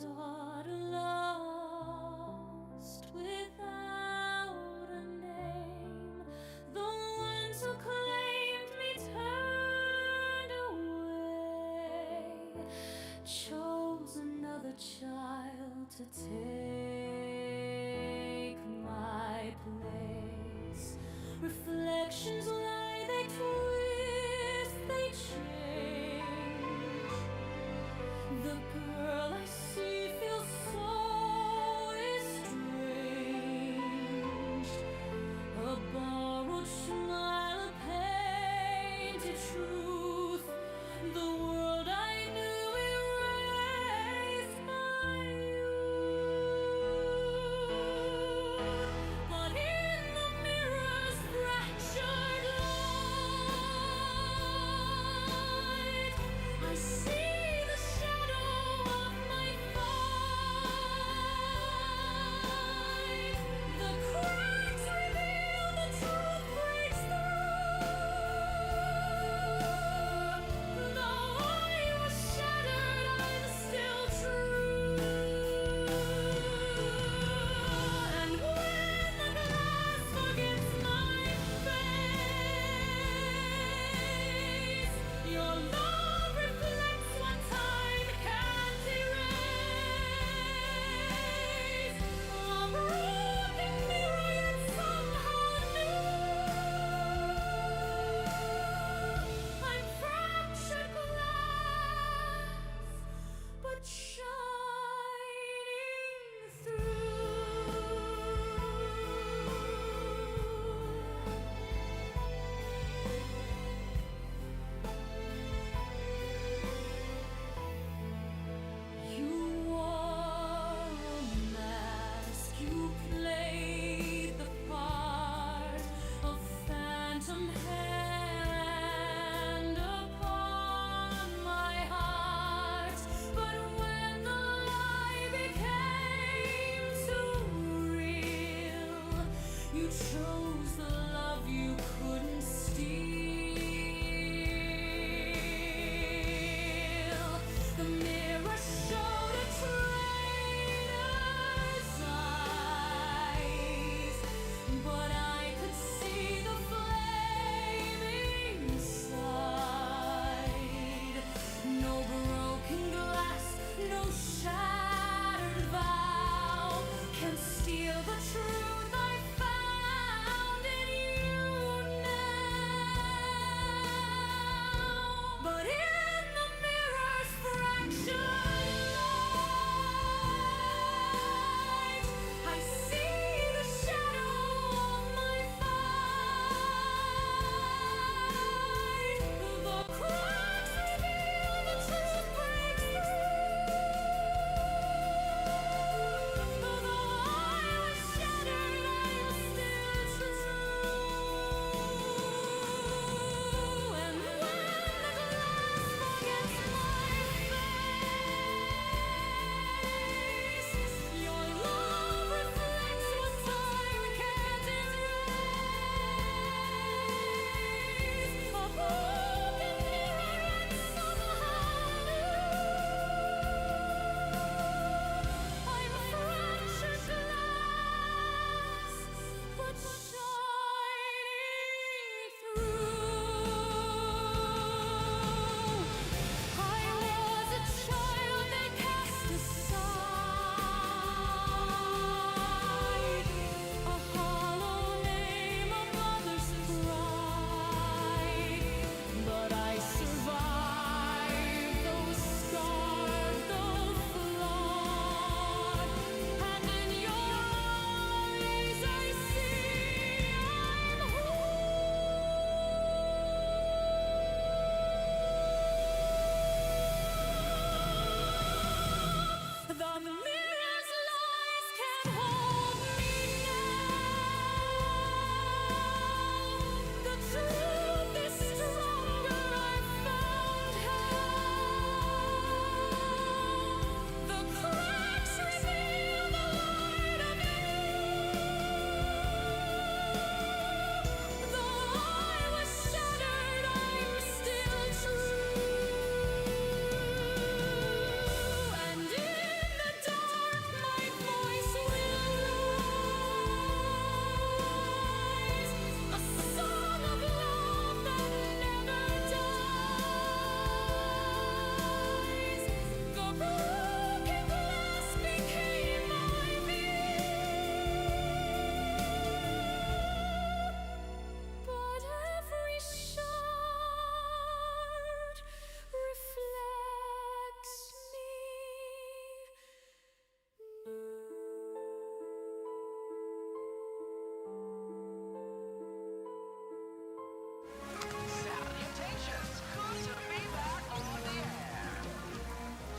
daughter lost without a name. The ones who claimed me turned away, chose another child to take my place. Reflections lie, they twist, they change. The girl I see feels so estranged. A borrowed smile, a painted truth. The world I knew erased by you.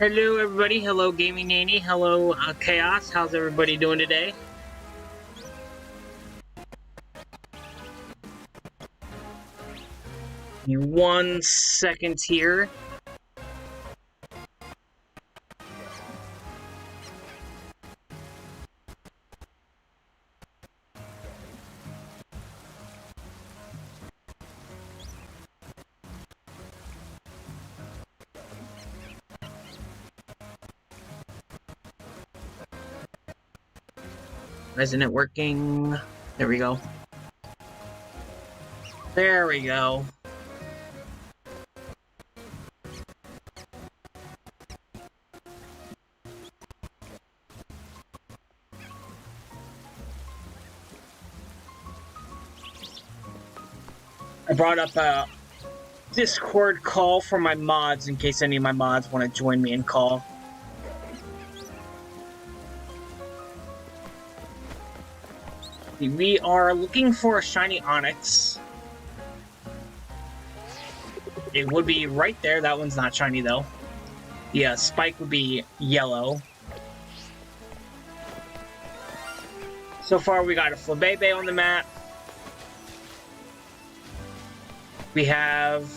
Hello everybody, hello Gaming Nanny, hello Chaos, how's everybody doing today? Give me 1 second here. Isn't it working? There we go. There we go. I brought up a Discord call for my mods in case any of my mods want to join me in call. We are looking for a shiny Onyx. It would be right there. That one's not shiny though. The spike would be yellow. So far we got a Flabébé on the map. We have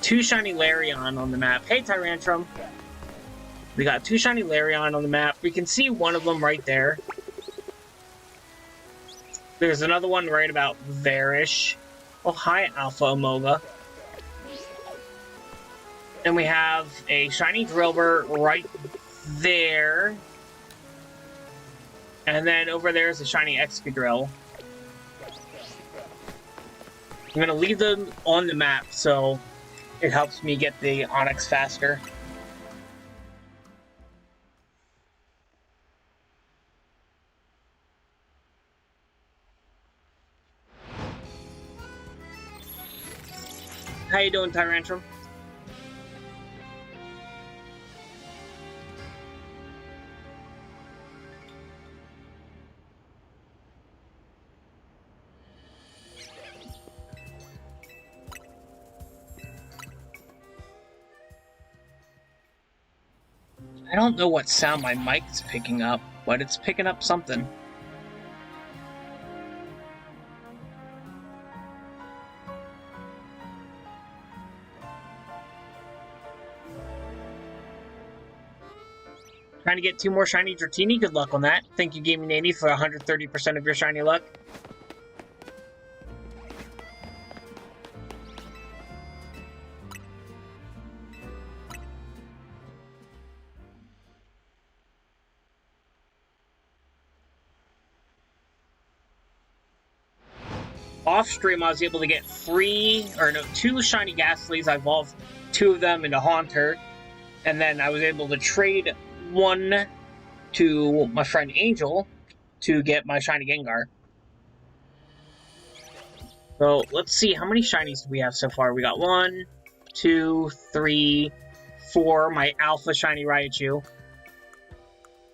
2 shiny Larion on the map. Hey Tyrantrum! We got 2 shiny Larion on the map. We can see one of them right there. There's another one right about there-ish. Oh, hi, Alpha Amoga. And we have a shiny Drillbur right there. And then over there is a shiny Excadrill. I'm going to leave them on the map so it helps me get the Onyx faster. How you doing, Tyrantrum? I don't know what sound my mic's picking up, but it's picking up something. Trying to get 2 more shiny Dratini. Good luck on that. Thank you, Gaming Nanny, for 130% of your shiny luck. Off stream, I was able to get 2 shiny Ghastlies. I evolved 2 of them into Haunter. And then I was able to trade 1 to my friend Angel to get my shiny Gengar. So let's see, how many shinies do we have so far? We got 1, 2, 3, 4. My Alpha shiny Raichu.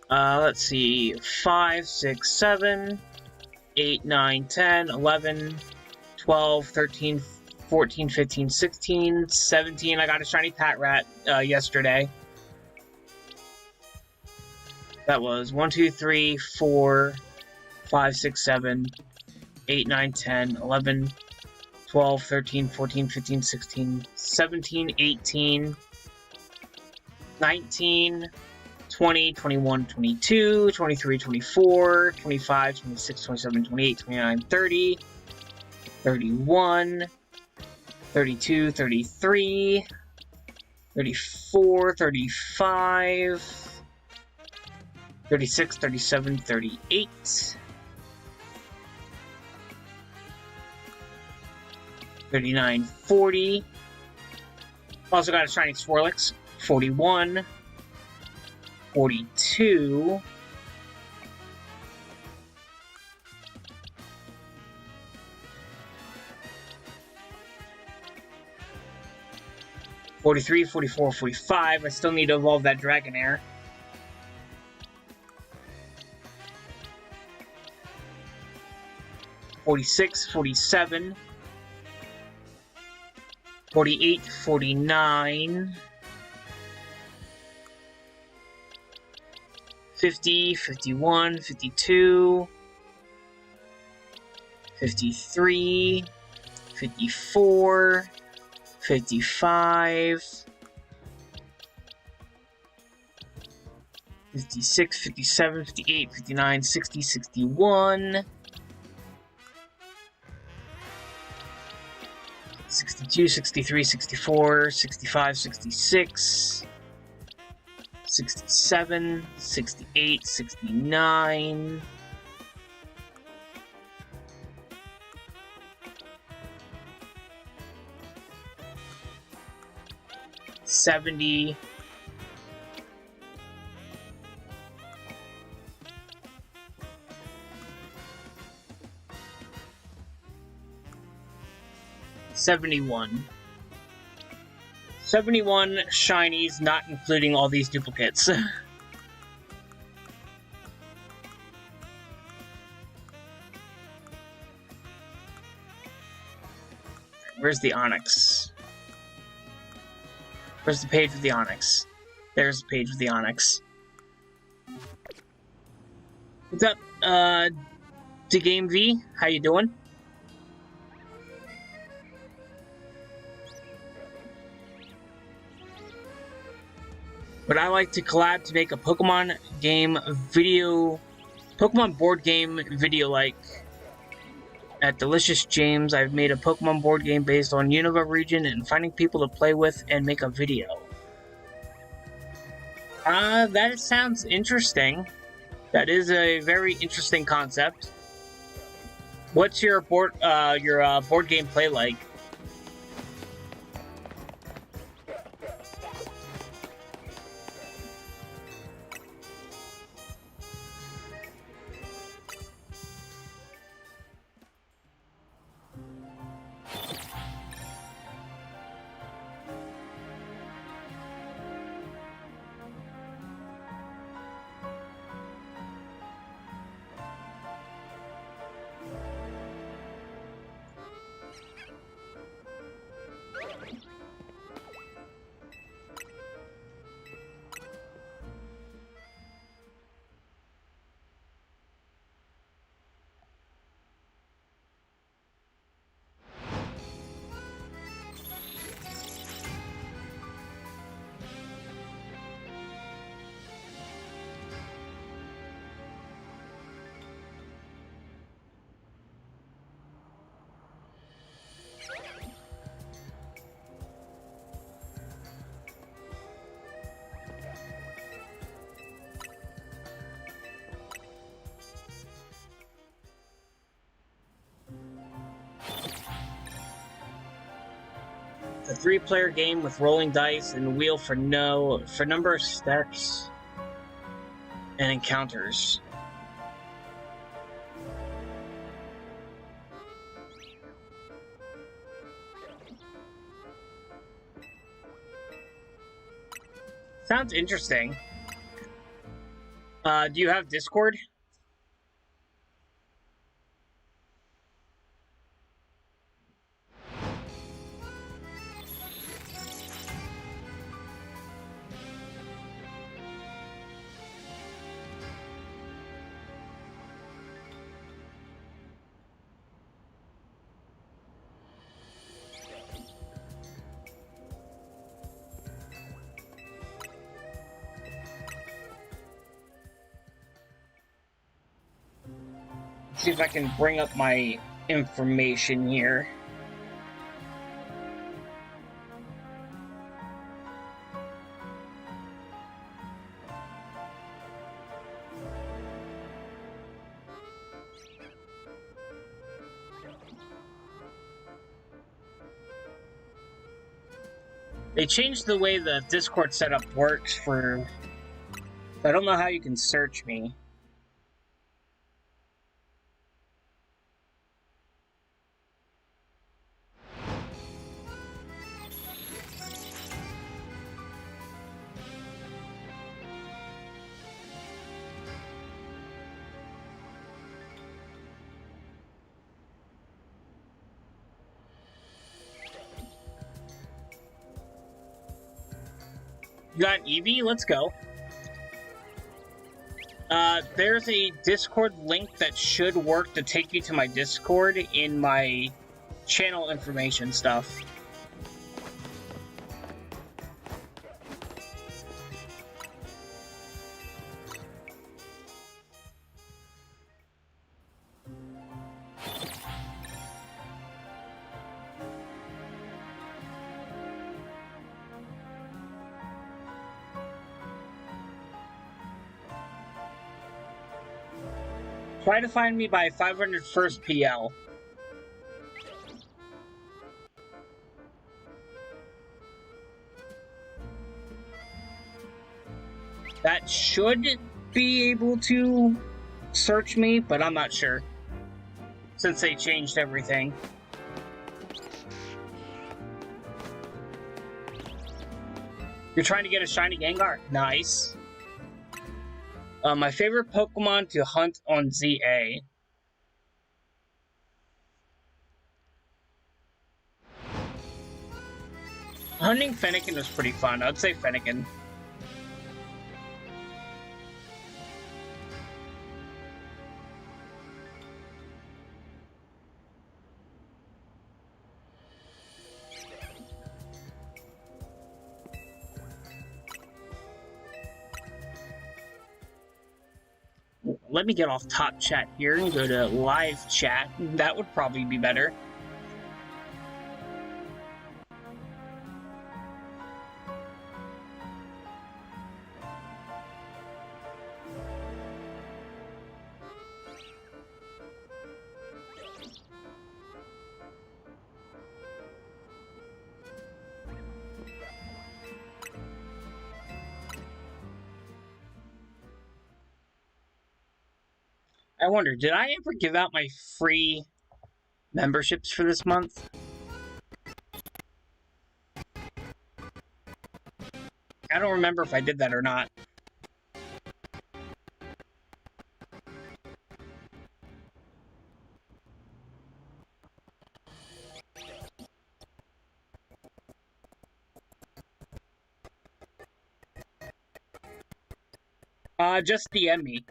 Let's see, 5, 6, 7, 8, 9, 10, 11, 12, 13, 14, 15, 16, 17. I got a shiny Patrat yesterday. That was 1, 2, 3, 4, 5, 6, 7, 8, 9, 10, 11, 12, 13, 14, 15, 16, 17, 18, 19, 20, 21, 22, 23, 24, 25, 26, 27, 28, 29, 30, 31, 32, 33, 34, 35, 36, 37, 38, 39, 40. Also got a shiny Swirlix. 41, 42, 43, 44, 45. I still need to evolve that Dragonair. 46, 47, 48, 49, 50, 51, 52, 53, 54, 55, 56, 57, 58, 59, 60, 61, 62, 63, 64, 65, 66, 67, 68, 69, 70, 71. 71 shinies, not including all these duplicates. Where's the Onyx? Where's the page with the Onyx? There's the page with the Onyx. What's up, the Game V? How you doing? Would I like to collab to make a Pokemon game video, Pokemon board game video like at Delicious James? I've made a Pokemon board game based on Unova region and finding people to play with and make a video. That sounds interesting. That is a very interesting concept. What's your board game play like? A 3-player game with rolling dice and wheel for number of steps and encounters. Sounds interesting. Do you have Discord? See if I can bring up my information here. They changed the way the Discord setup works for... I don't know how you can search me. You got an Eevee? Let's go. There's a Discord link that should work to take you to my Discord in my channel information stuff. Try to find me by 501st PL. That should be able to search me, but I'm not sure. Since they changed everything. You're trying to get a shiny Gengar? Nice. My favorite Pokemon to hunt on ZA. Hunting Fennekin was pretty fun. I'd say Fennekin. Let me get off top chat here and go to live chat. That would probably be better. I wonder, did I ever give out my free memberships for this month? I don't remember if I did that or not. Just DM me.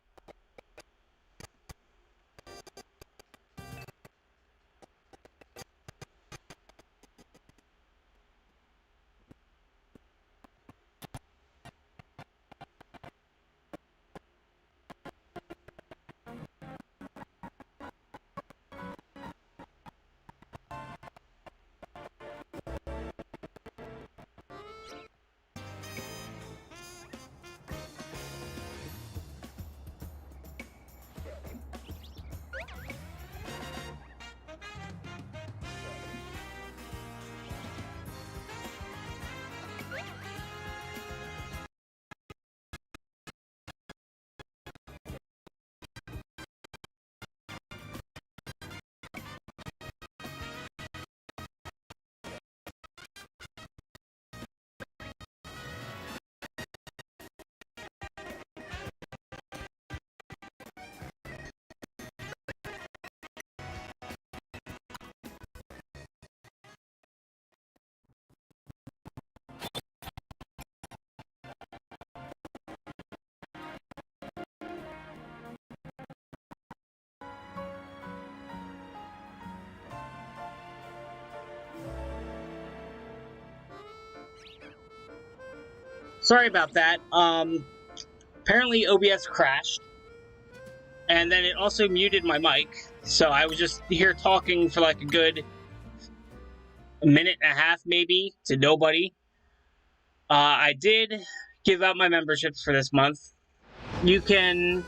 Sorry about that. Apparently OBS crashed. And then it also muted my mic. So I was just here talking for like a good minute and a half, maybe, to nobody. I did give out my memberships for this month. You can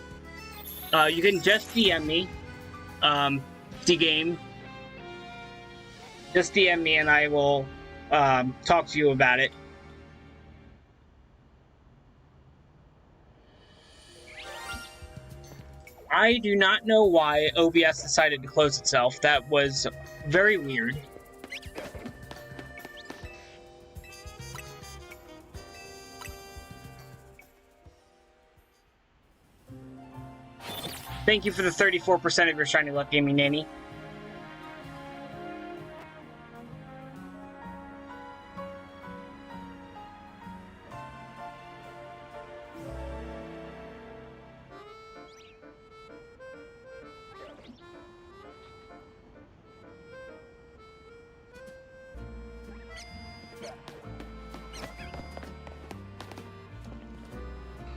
just DM me. D-Game. Just DM me and I will talk to you about it. I do not know why OBS decided to close itself. That was very weird. Thank you for the 34% of your Shiny Luck Gaming Nanny.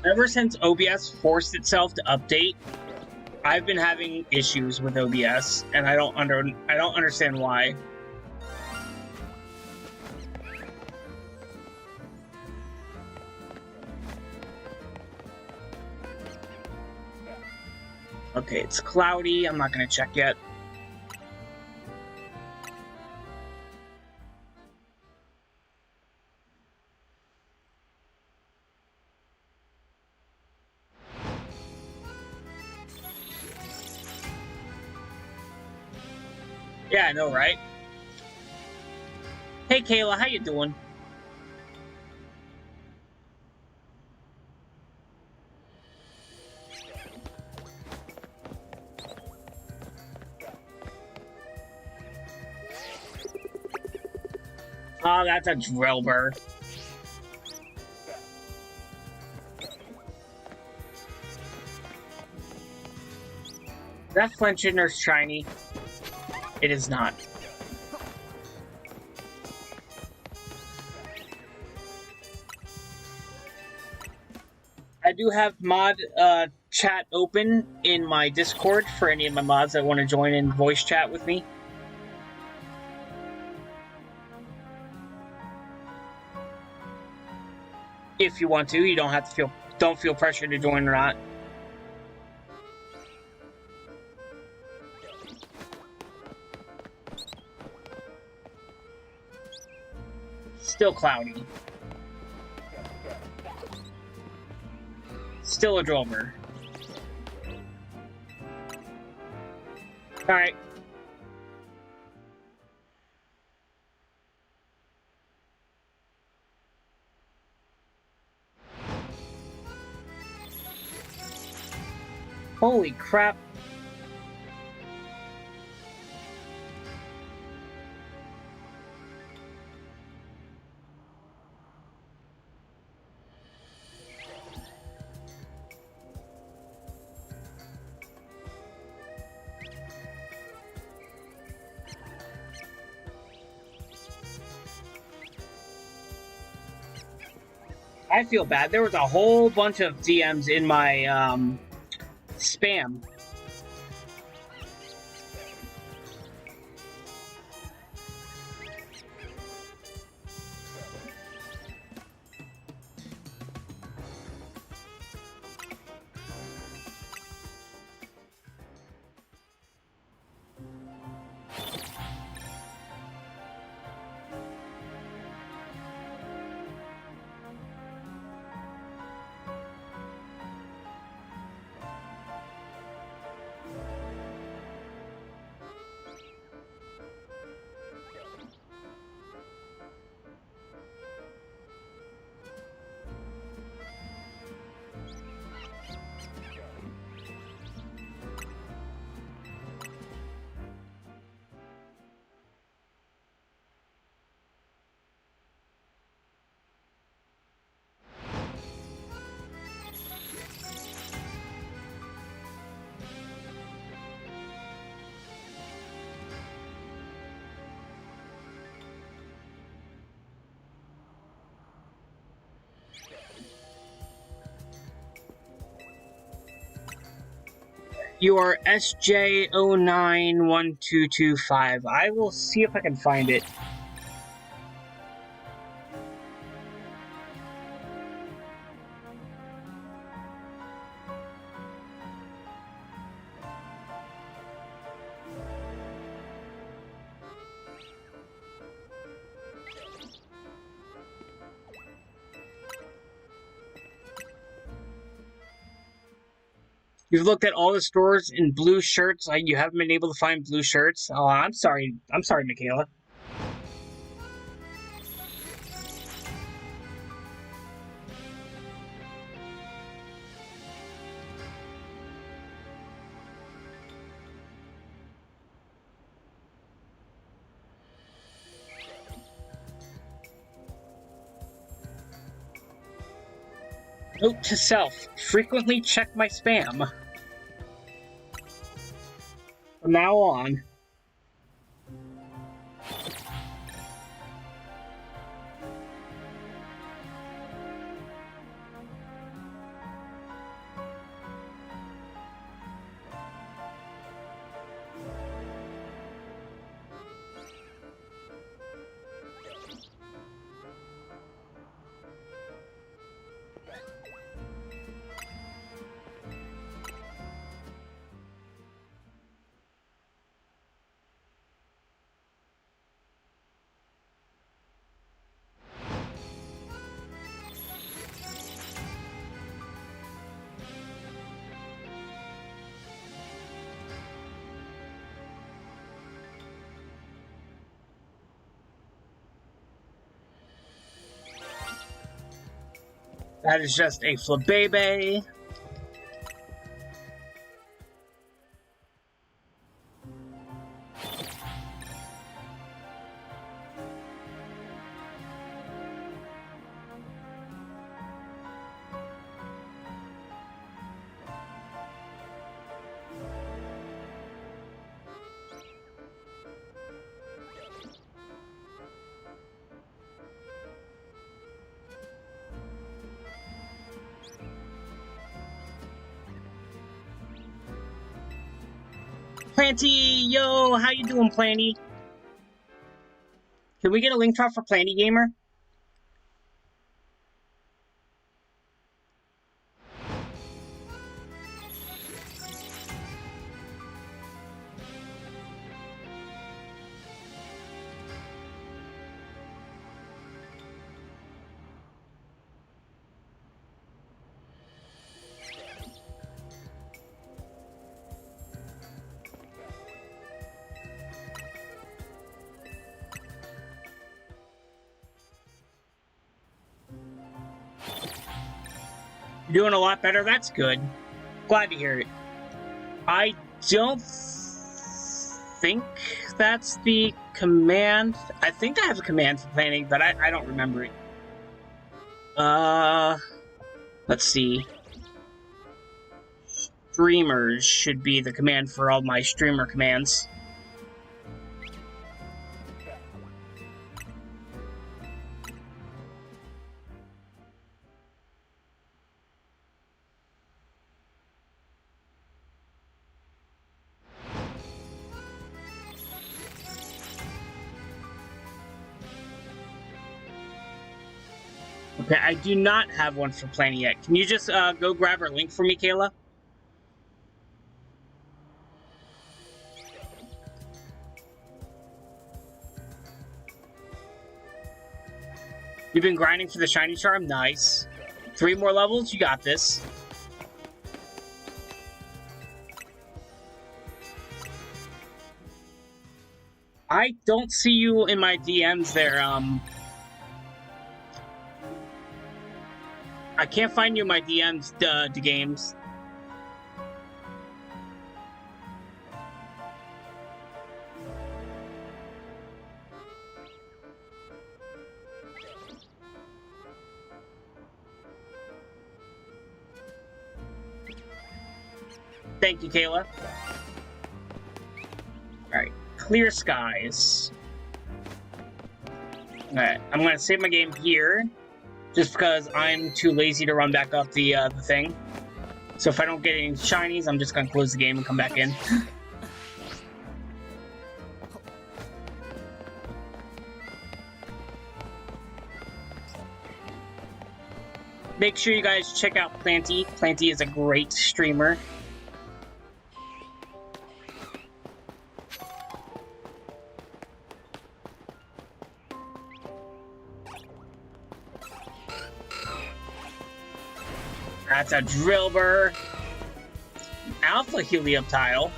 Ever since OBS forced itself to update, I've been having issues with OBS, and I don't understand why. Okay, it's cloudy. I'm not gonna check yet. Yeah, I know, right? Hey, Kayla, how you doing? Oh, that's a Drillbur. Is that Flinching or shiny? It is not. I do have mod chat open in my Discord for any of my mods that want to join in voice chat with me. If you want to, you don't feel pressure to join or not. Still cloudy. Still a Drillbur. Alright. Holy crap. I feel bad. There was a whole bunch of DMs in my spam. You are SJ091225. I will see if I can find it. You've looked at all the stores in blue shirts. You haven't been able to find blue shirts. Oh, I'm sorry. I'm sorry, Michaela. Note to self: frequently check my spam. From now on. That is just a Flabébé. Planty, yo, how you doing, Planty? Can we get a link drop for Planty Gamer? You're doing a lot better. That's good. Glad to hear it. I don't think that's the command. I think I have a command for planning, but I don't remember it. Let's see. Streamers should be the command for all my streamer commands. Okay, I do not have one for planning yet. Can you just go grab our link for me, Kayla? You've been grinding for the shiny charm? Nice. 3 more levels? You got this. I don't see you in my DMs there, I can't find you in my DMs, to games. Thank you, Kayla. Alright, clear skies. Alright, I'm gonna save my game here. Just because I'm too lazy to run back up the thing. So if I don't get any shinies, I'm just gonna close the game and come back in. Make sure you guys check out Planty. Planty is a great streamer. That's a Drillbur. Alpha Helioptile.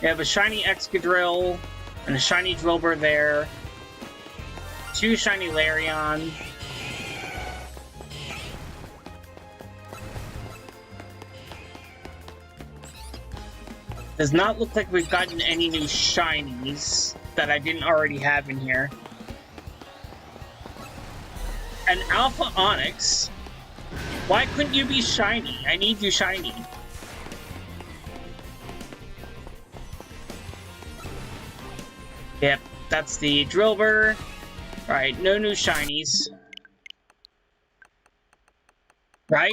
We have a shiny Excadrill and a shiny Drillbur there. 2 shiny Larion. Does not look like we've gotten any new shinies that I didn't already have in here. An Alpha Onyx. Why couldn't you be shiny? I need you shiny. Yep, that's the Drillbur. Alright, no new shinies. Right?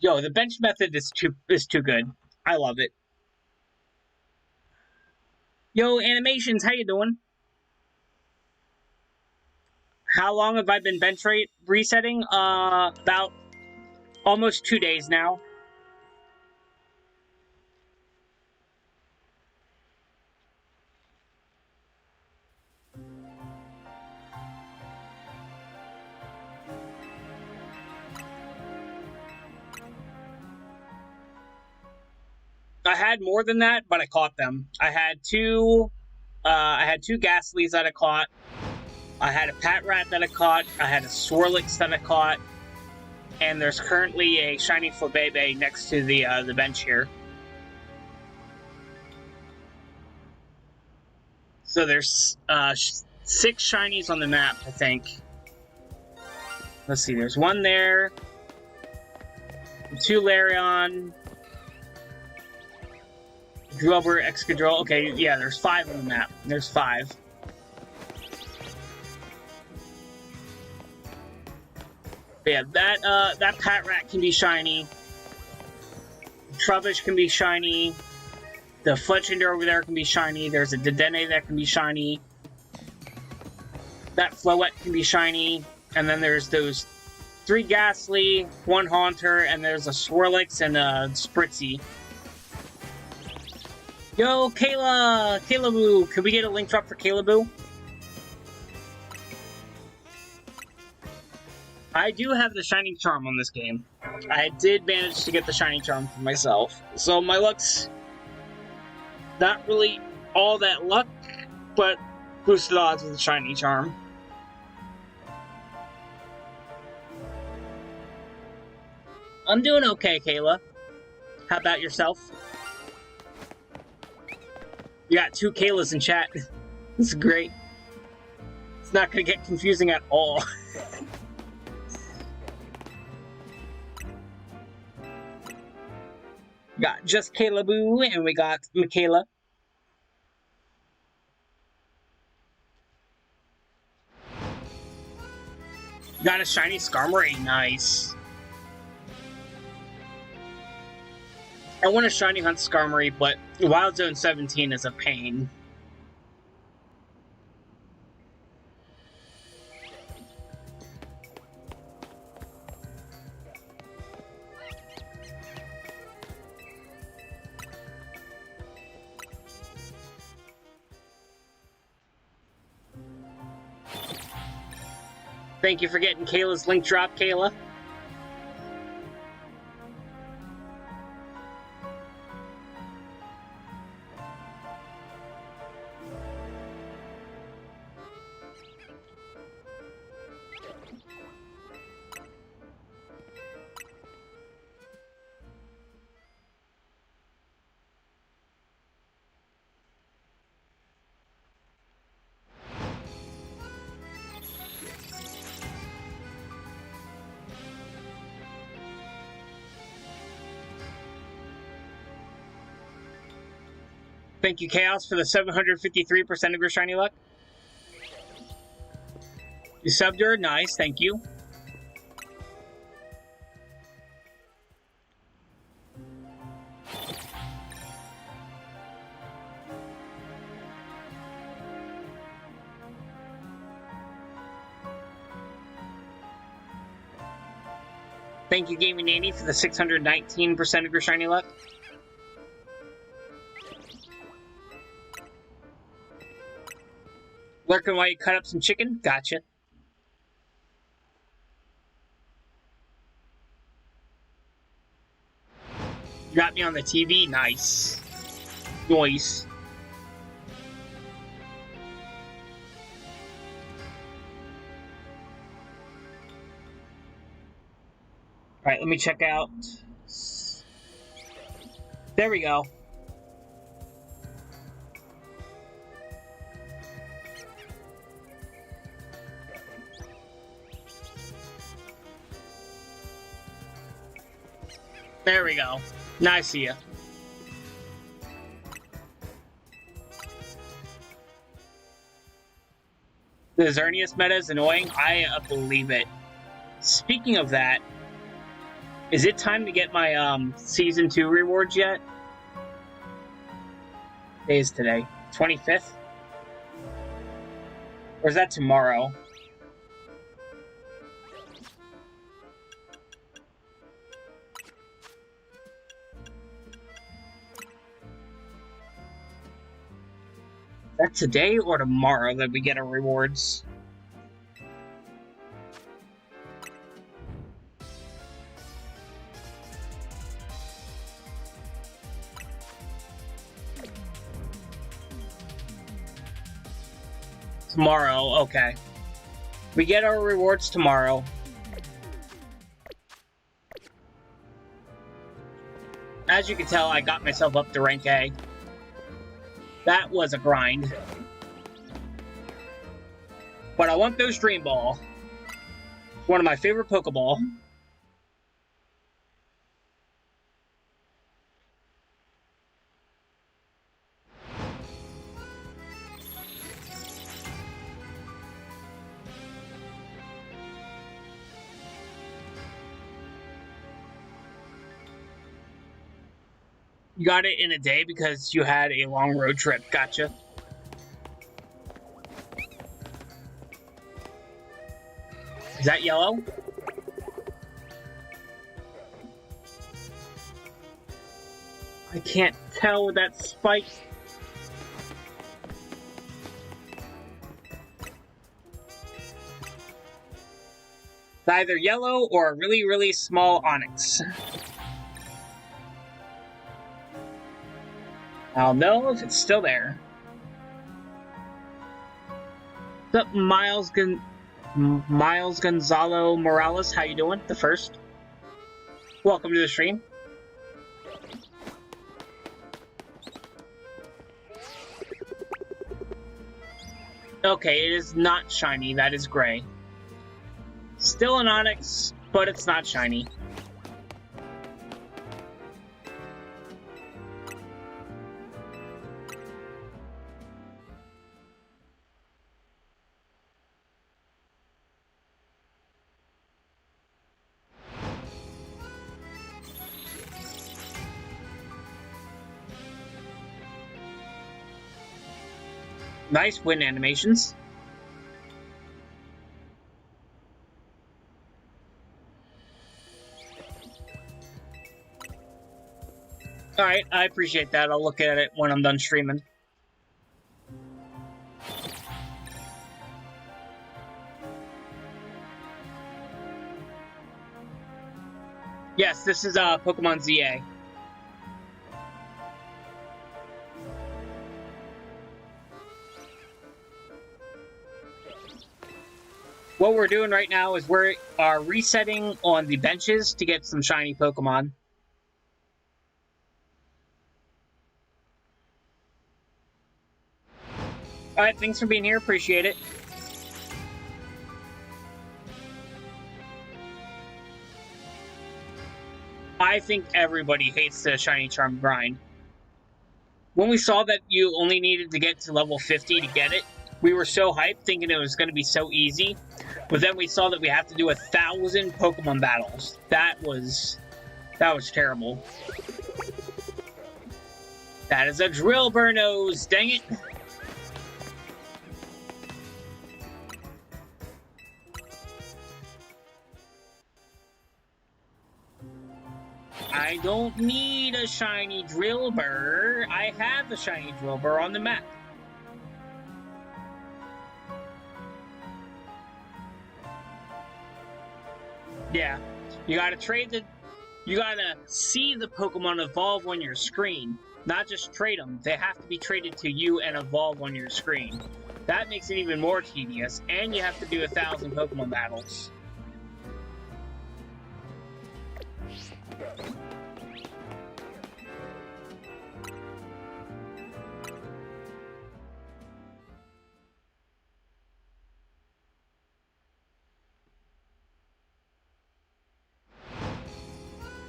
Yo, the bench method is too good. I love it. Yo, Animations, how you doing? How long have I been bench rate resetting? About almost 2 days now. I had more than that, but I caught them. I had two Ghastlies that I caught. I had a Patrat that I caught. I had a Swirlix that I caught. and there's currently a shiny Flabébé next to the bench here. So there's 6 shinies on the map, I think. Let's see, there's 1 there, 2 Larion, Drubber, Excadrill. Okay, yeah, there's 5 on the map. There's 5. But yeah, that Patrat can be shiny. Trubbish can be shiny. The Fletchinder over there can be shiny. There's a Dedenne that can be shiny. That Floette can be shiny. And then there's those 3 Ghastly, 1 Haunter, and there's a Swirlix and a Spritzy. Yo, Kayla! Kaylaboo! Can we get a link drop for Kaylaboo? I do have the Shining Charm on this game. I did manage to get the Shining Charm for myself. So my luck's not really all that luck, but boosted odds with the Shining Charm. I'm doing okay, Kayla. How about yourself? You got 2 Kaylas in chat. This is great. It's not going to get confusing at all. Got just Kaylaboo, and we got Michaela. Got a shiny Skarmory, nice. I want a shiny hunt Skarmory, but Wild Zone 17 is a pain. Thank you for getting Kayla's link drop, Kayla. Thank you, Chaos, for the 753% of your shiny luck. You subbed her, nice, thank you. Thank you, Gaming Nanny, for the 619% of your shiny luck. Lurking while you cut up some chicken? Gotcha. You got me on the TV? Nice. Nice. Alright, let me check out. There we go. There we go. Now I see ya. The Xerneas meta is annoying. I believe it. Speaking of that, is it time to get my Season 2 rewards yet? What day is today? 25th? Or is that tomorrow? Is that today or tomorrow that we get our rewards? Tomorrow, okay. We get our rewards tomorrow. As you can tell, I got myself up to rank A. That was a grind. But I want those Dream Ball. One of my favorite Pokeball. You got it in a day because you had a long road trip. Gotcha. Is that yellow? I can't tell with that spike. It's either yellow or a really, really small Onyx. I'll know if it's still there. What's up, Miles Gonzalo Morales? How you doing? The first. Welcome to the stream. Okay, it is not shiny. That is gray. Still an Onyx, but it's not shiny. Nice win animations. Alright, I appreciate that. I'll look at it when I'm done streaming. Yes, this is Pokemon ZA. What we're doing right now is we are resetting on the benches to get some shiny Pokemon. Alright, thanks for being here. Appreciate it. I think everybody hates the Shiny Charm grind. When we saw that you only needed to get to level 50 to get it, we were so hyped thinking it was going to be so easy. But then we saw that we have to do 1,000 Pokemon battles. That was terrible. That is a Drillbur, dang it. I don't need a shiny Drillbur. I have a shiny Drillbur on the map. Yeah, you gotta see the Pokemon evolve on your screen. Not just trade them, they have to be traded to you and evolve on your screen. That makes it even more tedious, and you have to do 1,000 Pokemon battles.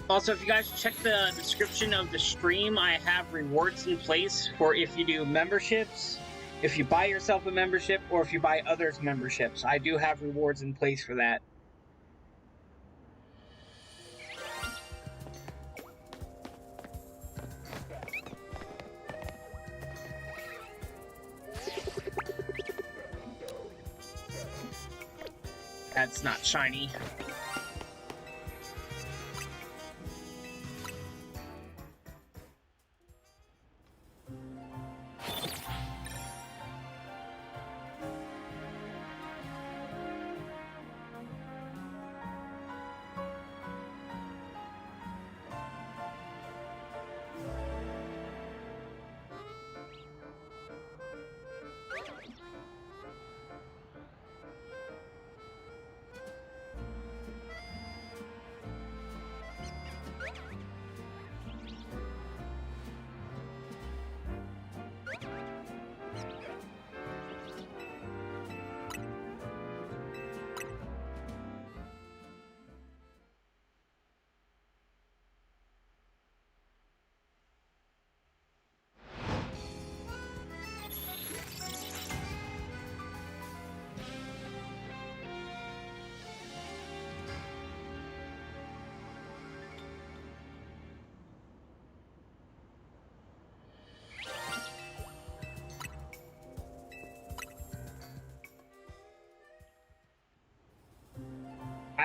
Also, if you guys check the description of the stream, I have rewards in place for if you do memberships, if you buy yourself a membership, or if you buy others' memberships. I do have rewards in place for that. That's not shiny.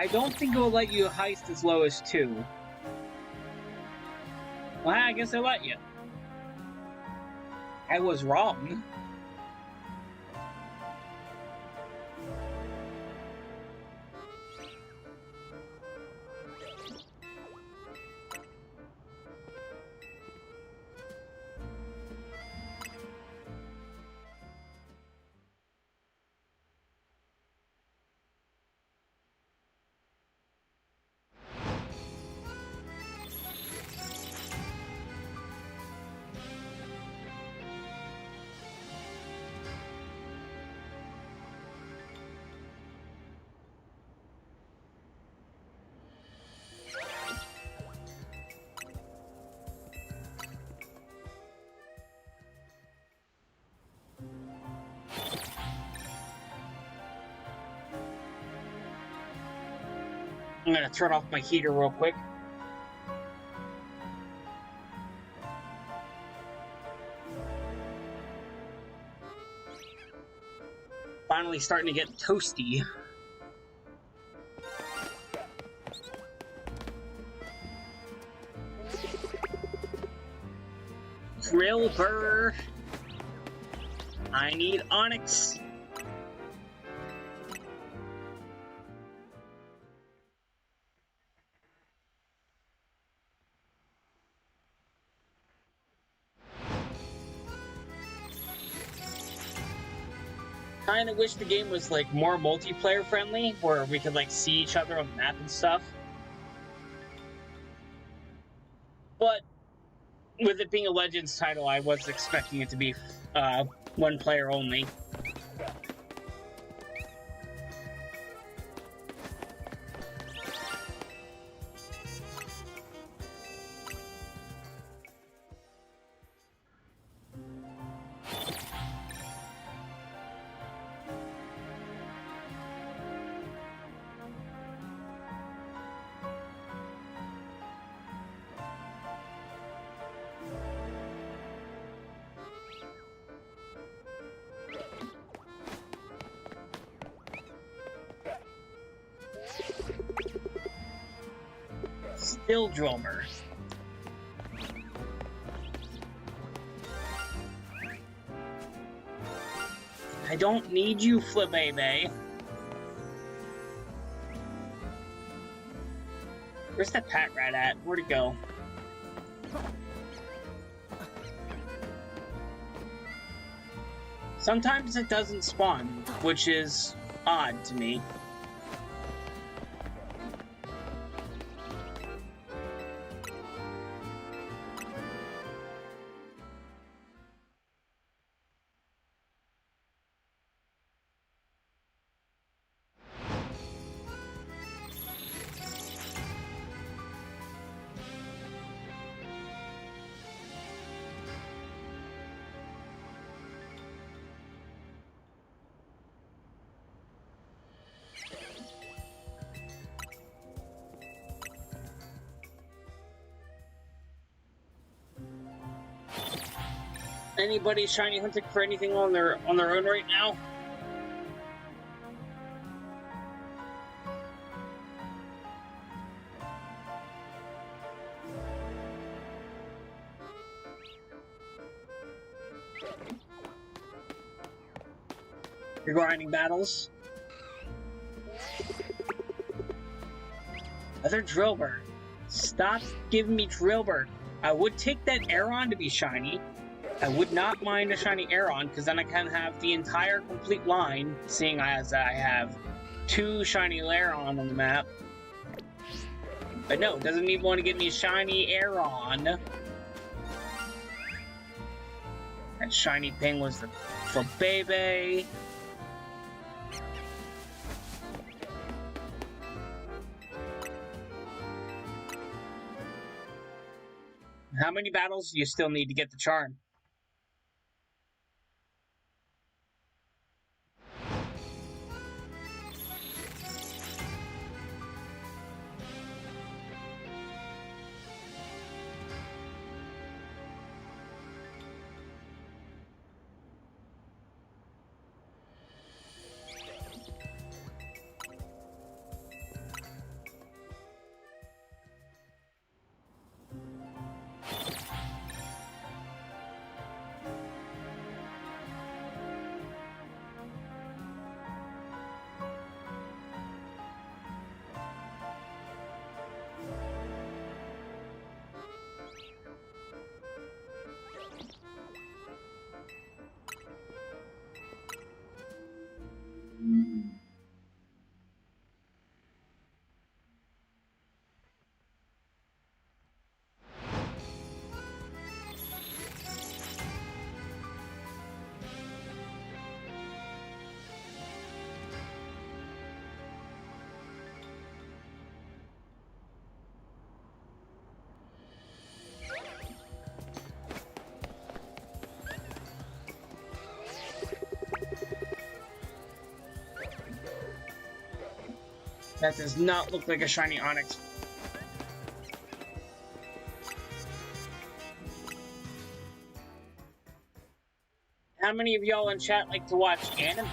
I don't think it will let you heist as low as 2. Well, I guess it let you. I was wrong. I'm gonna turn off my heater real quick. Finally starting to get toasty. Drillbur. I need Onyx. Kinda wish the game was like more multiplayer friendly, where we could like see each other on the map and stuff. But with it being a Legends title, I was expecting it to be one player only. Still Drummer. I don't need you, Flabebe. Where's that Pat Rat at? Where'd it go? Sometimes it doesn't spawn, which is odd to me. Anybody shiny hunting for anything on their own right now? You're grinding battles? Another Drillbur. Stop giving me Drillbur. I would take that Aeron to be shiny. I would not mind a shiny Aeron, because then I can have the entire complete line, seeing as I have 2 shiny Aeron on the map. But no, it doesn't even want to give me a shiny Aeron. That shiny ping was the Flabebe. How many battles do you still need to get the charm? That does not look like a shiny Onyx. How many of y'all in chat like to watch anime?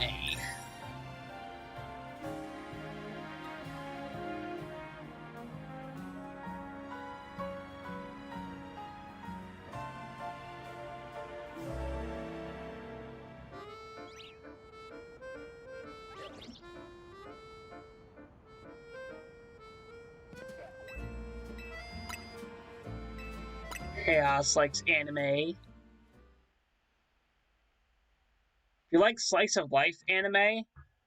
Chaos likes anime. If you like slice of life anime,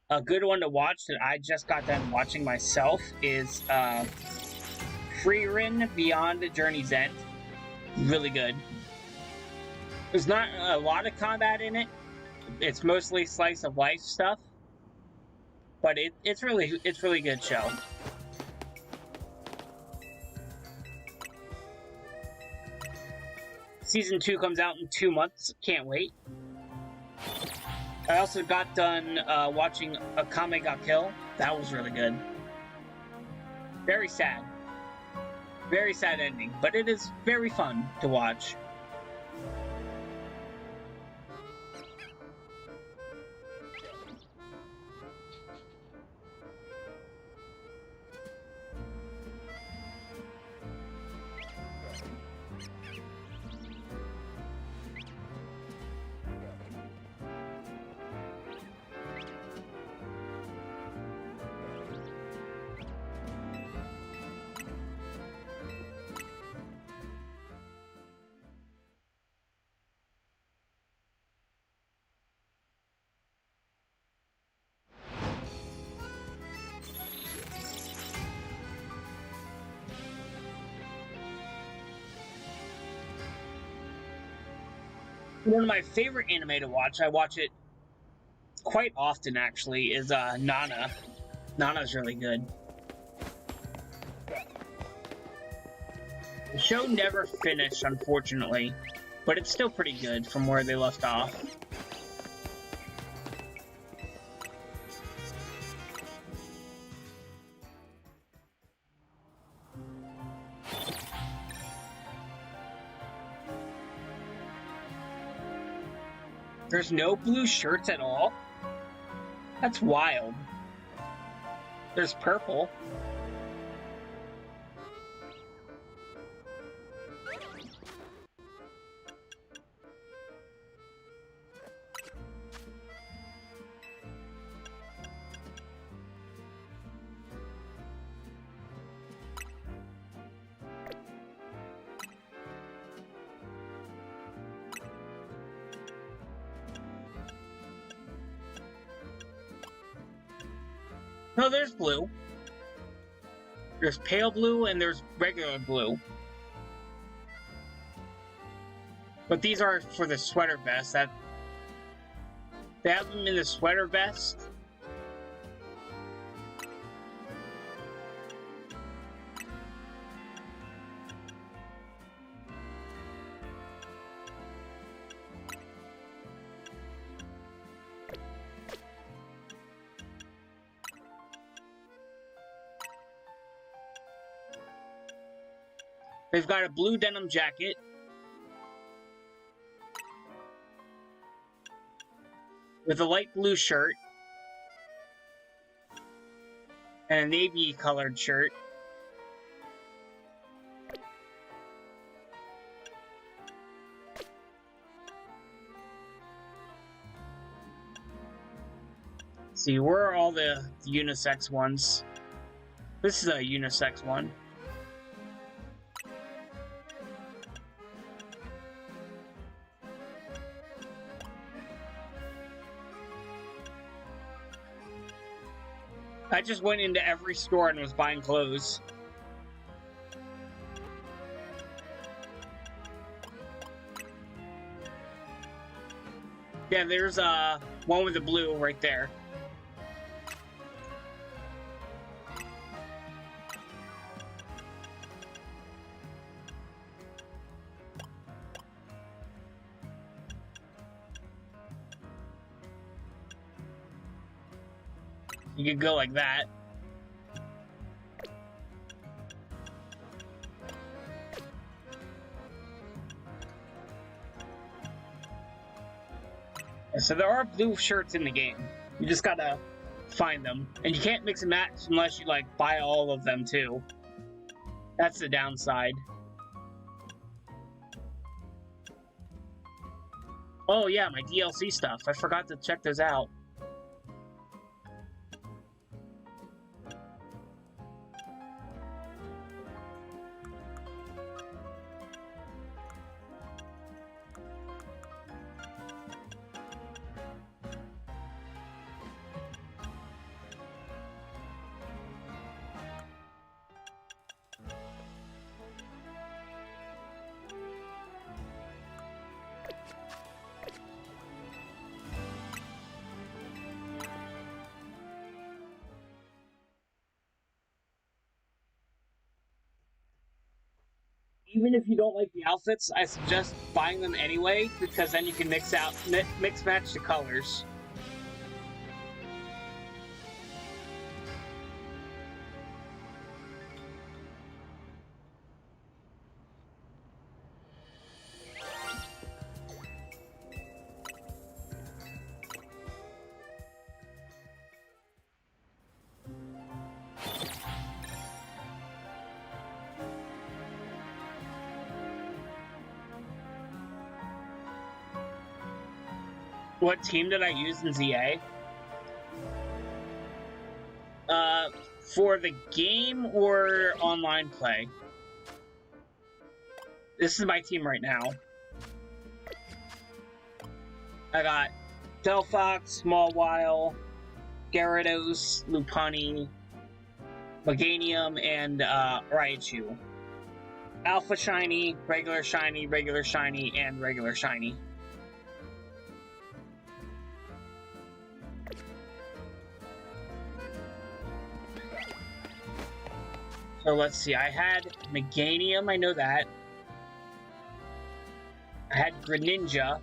a good one to watch that I just got done watching myself is Frieren Beyond the Journey's End. Really good. There's not a lot of combat in it. It's mostly slice of life stuff, but it's really good show. Season 2 comes out in 2 months. Can't wait. I also got done watching Akame ga Kill. That was really good. Very sad. Very sad ending, but it is very fun to watch. One of my favorite anime to watch, I watch it quite often actually, is Nana. Nana's really good. The show never finished, unfortunately, but it's still pretty good from where they left off. There's no blue shirts at all? That's wild. There's purple. No, there's blue. There's pale blue and there's regular blue. But these are for the sweater vest. They have them in the sweater vest. They've got a blue denim jacket. With a light blue shirt. And a navy colored shirt. See, where are all the unisex ones? This is a unisex one. I just went into every store and was buying clothes. Yeah, there's one with the blue right there. You could go like that. So there are blue shirts in the game. You just gotta find them. And you can't mix and match unless you, like, buy all of them, too. That's the downside. Oh, yeah, my DLC stuff. I forgot to check those out. Even if you don't like the outfits, I suggest buying them anyway, because then you can mix match the colors. What team did I use in ZA? For the game or online play? This is my team right now. I got Delphox, Mawile, Gyarados, Lopunny, Meganium, and Raichu. Alpha Shiny, regular Shiny, regular Shiny, and regular Shiny. So let's see, I had Meganium, I know that. I had Greninja.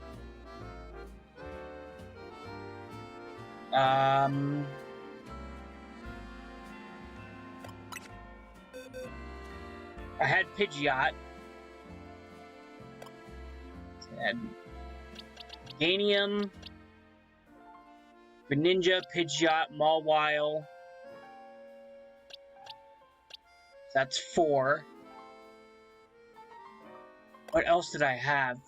I had Pidgeot. I had Meganium, Greninja, Pidgeot, Mawile. That's 4. What else did I have?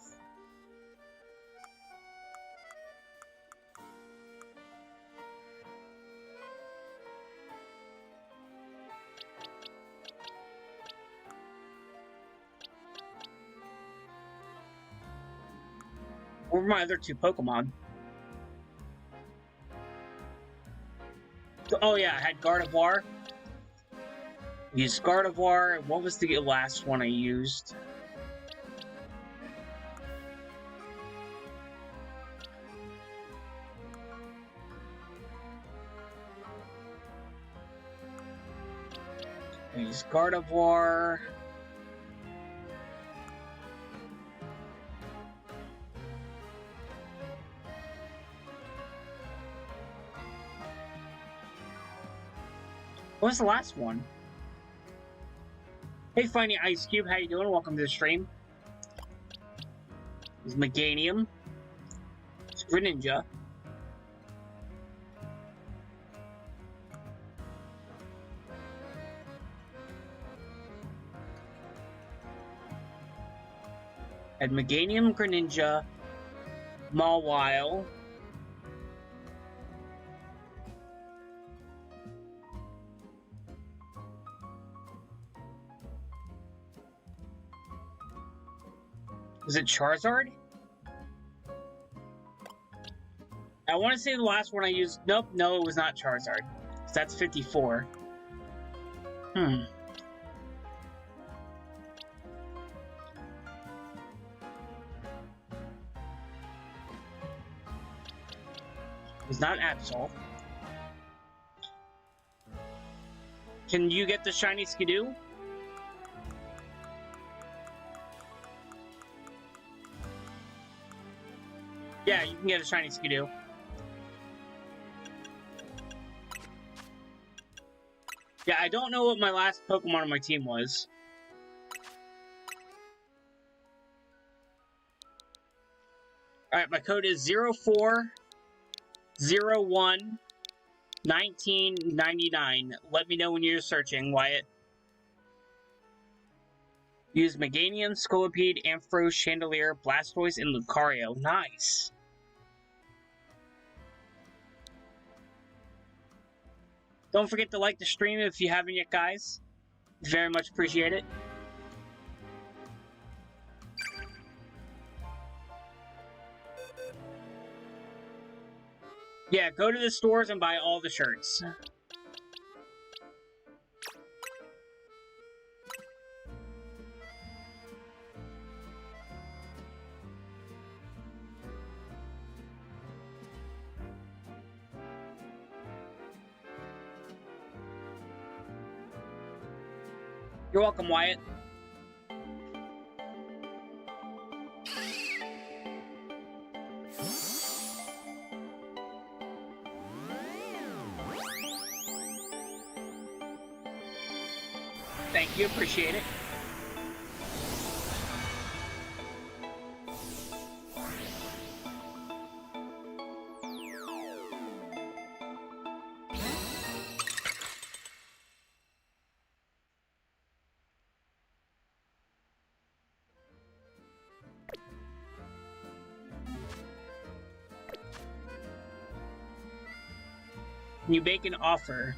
What were my other 2 Pokemon? Oh yeah, I had Gardevoir. Used Gardevoir. What was the last one I used? I used Gardevoir. What was the last one? Hey, Finding Ice Cube, how you doing? Welcome to the stream. It's Meganium. It's Greninja. Had Meganium, Greninja, Mawile. Was it Charizard? I want to say the last one I used... Nope, no, it was not Charizard. That's 54. It's not Absol. Can you get the shiny Skidoo? Yeah, you can get a shiny Skidoo. Yeah, I don't know what my last Pokemon on my team was. Alright, my code is 04011999. Let me know when you're searching, Wyatt. Use Meganium, Scolipede, Ampharos, Chandelier, Blastoise, and Lucario. Nice. Don't forget to like the stream if you haven't yet, guys. Very much appreciate it. Yeah, go to the stores and buy all the shirts. You're welcome, Wyatt. Thank you, appreciate it. You make an offer.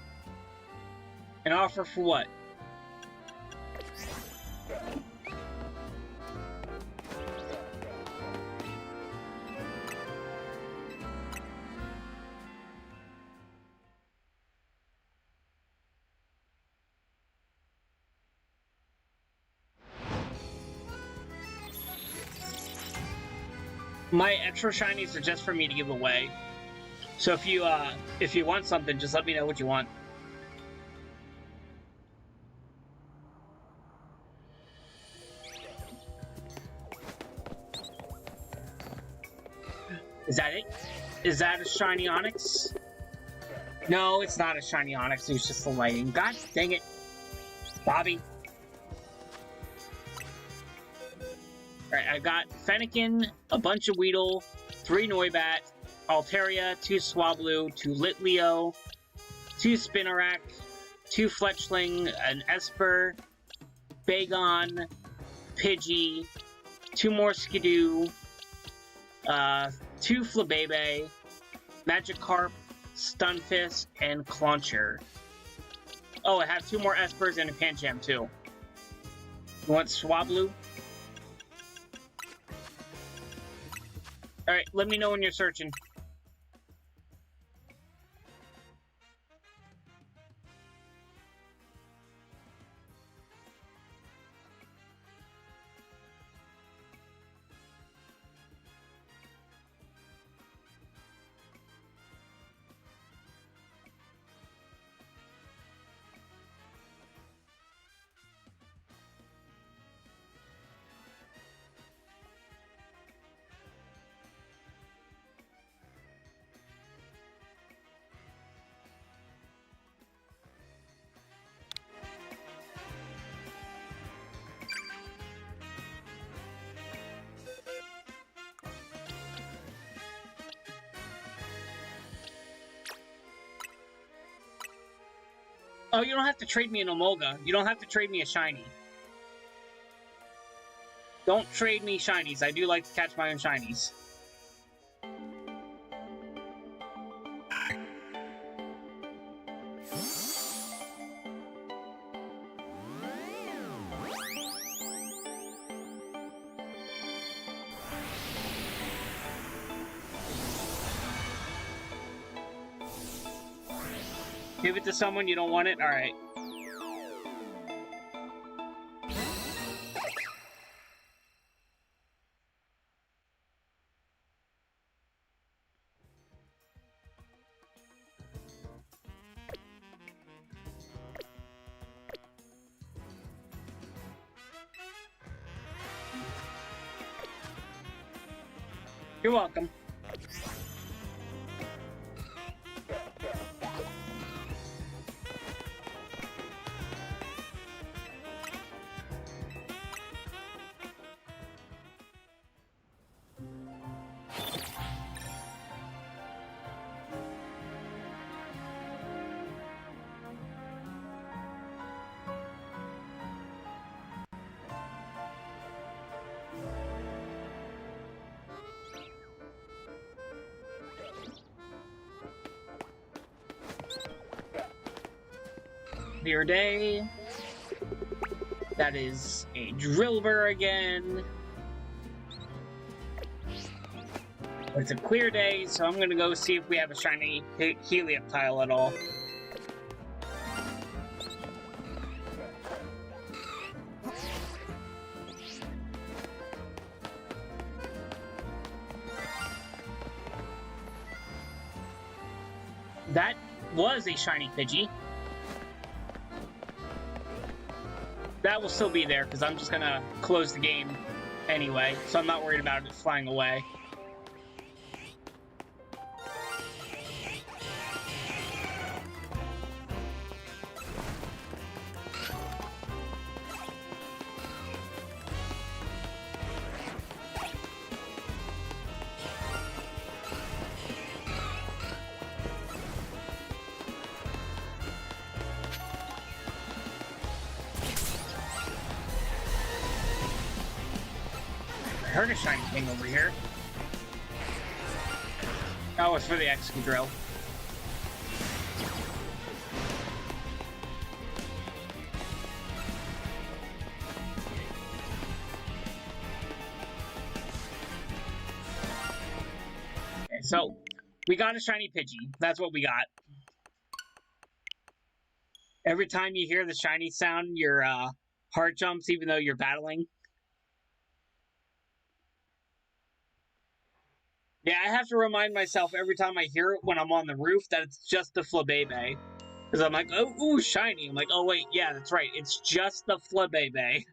An offer for what? My extra shinies are just for me to give away. So if you want something, just let me know what you want. Is that it? Is that a shiny Onyx? No, it's not a shiny Onyx. It's just the lighting. God dang it, Bobby. Alright, I got Fennekin, a bunch of Weedle, 3 Noibat, Altaria, 2 Swablu, 2 Litleo, 2 Spinarak, 2 Fletchling, an Esper, Bagon, Pidgey, 2 more Skidoo, 2 Flabebe, Magikarp, Stunfisk, and Clauncher. Oh, I have 2 more Espers and a Pancham, too. You want Swablu? Alright, let me know when you're searching. Oh, you don't have to trade me an Emolga. You don't have to trade me a shiny. Don't trade me shinies. I do like to catch my own shinies. Give it to someone, you don't want it? Alright. You're welcome. clear day. That is a Drillbur again. It's a clear day, so I'm gonna go see if we have a shiny Helioptile at all. That was a shiny Pidgey. That will still be there, because I'm just gonna close the game anyway, so I'm not worried about it flying away. I heard a shiny thing over here. Oh, it's for the Excadrill. Okay, so we got a shiny Pidgey. That's what we got. Every time you hear the shiny sound, your heart jumps, even though you're battling. Yeah, I have to remind myself every time I hear it when I'm on the roof that it's just the Flabébé. Because I'm like, oh, ooh, shiny. I'm like, oh, wait, yeah, that's right. It's just the Flabébé.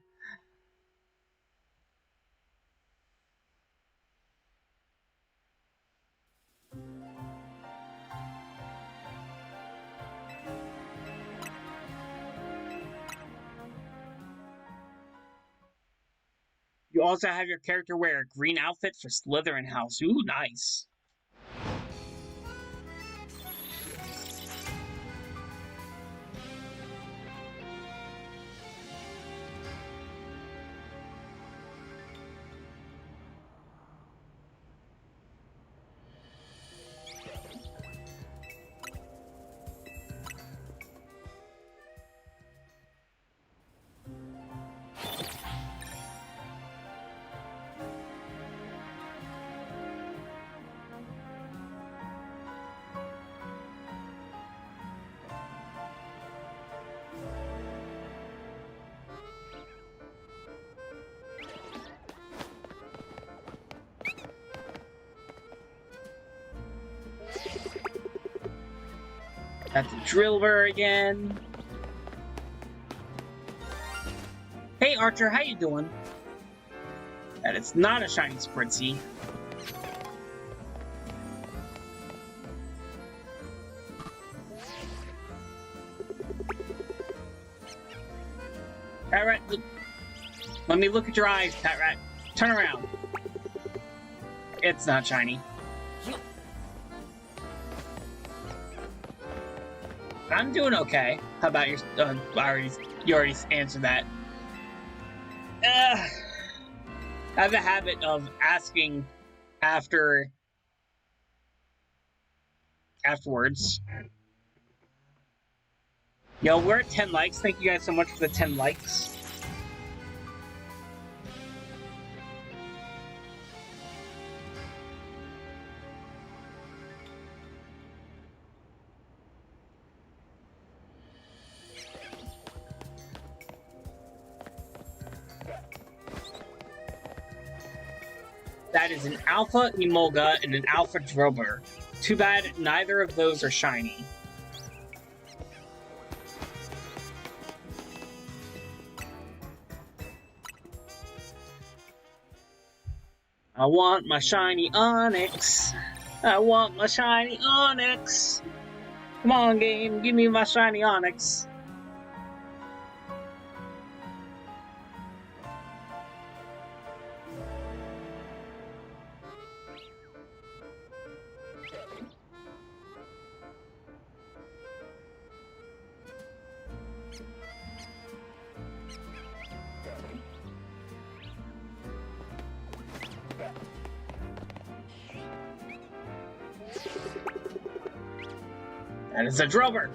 You also have your character wear a green outfit for Slytherin House. Ooh, nice. Got the Drillbur again. Hey Archer, how you doing? That it's not a shiny Spritzy. Pat Rat, let me look at your eyes, Pat Rat. Turn around. It's not shiny. I'm doing okay. How about your? You already answered that. I have a habit of asking afterwards. Yo, we're at 10 likes. Thank you guys so much for the 10 likes. That is an Alpha Emolga and an Alpha Drillbur. Too bad neither of those are shiny. I want my shiny Onix. I want my shiny Onix. Come on, game, give me my shiny Onix. That is a Drillbur.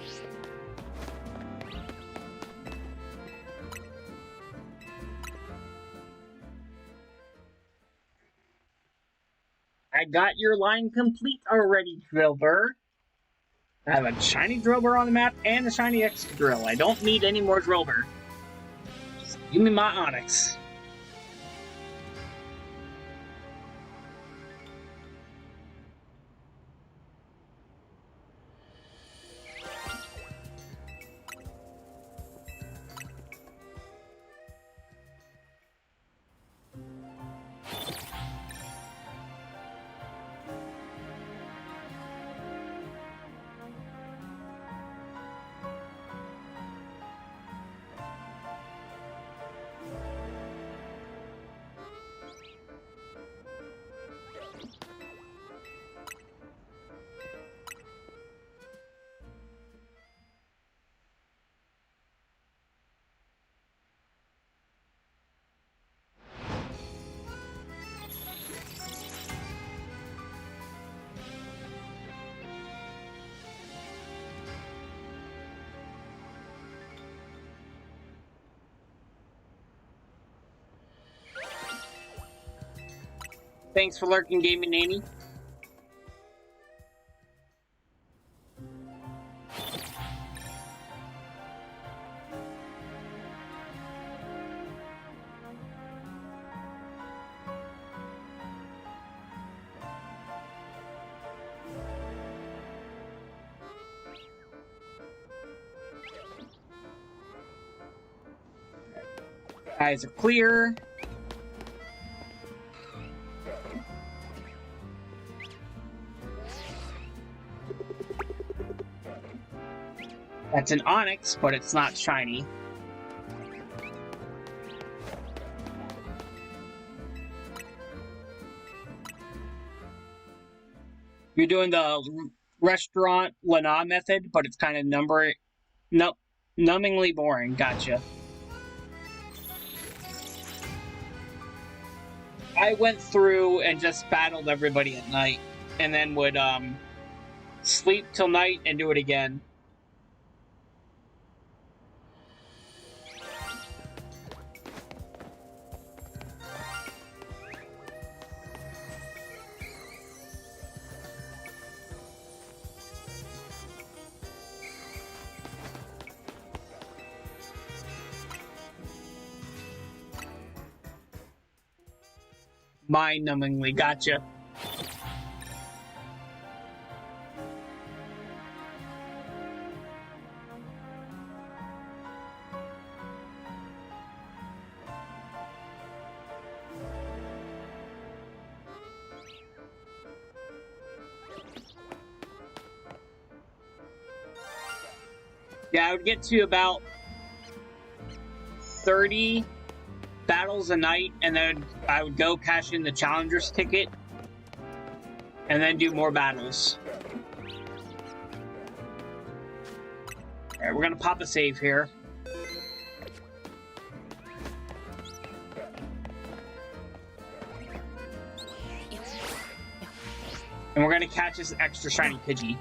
I got your line complete already, Drillbur. I have a shiny Drillbur on the map and a shiny Excadrill. I don't need any more Drillbur. Just give me my Onix. Thanks for lurking, Gaming Nanny. Eyes are clear. That's an Onix, but it's not shiny. You're doing the restaurant Lana method, but it's kind of numbingly boring. Gotcha. I went through and just battled everybody at night, and then would sleep till night and do it again. Mind-numbingly, gotcha. Yeah, I would get to about 30 battles a night, and then I would go cash in the Challenger's ticket, and then do more battles. Alright, we're gonna pop a save here. And we're gonna catch this extra shiny Pidgey.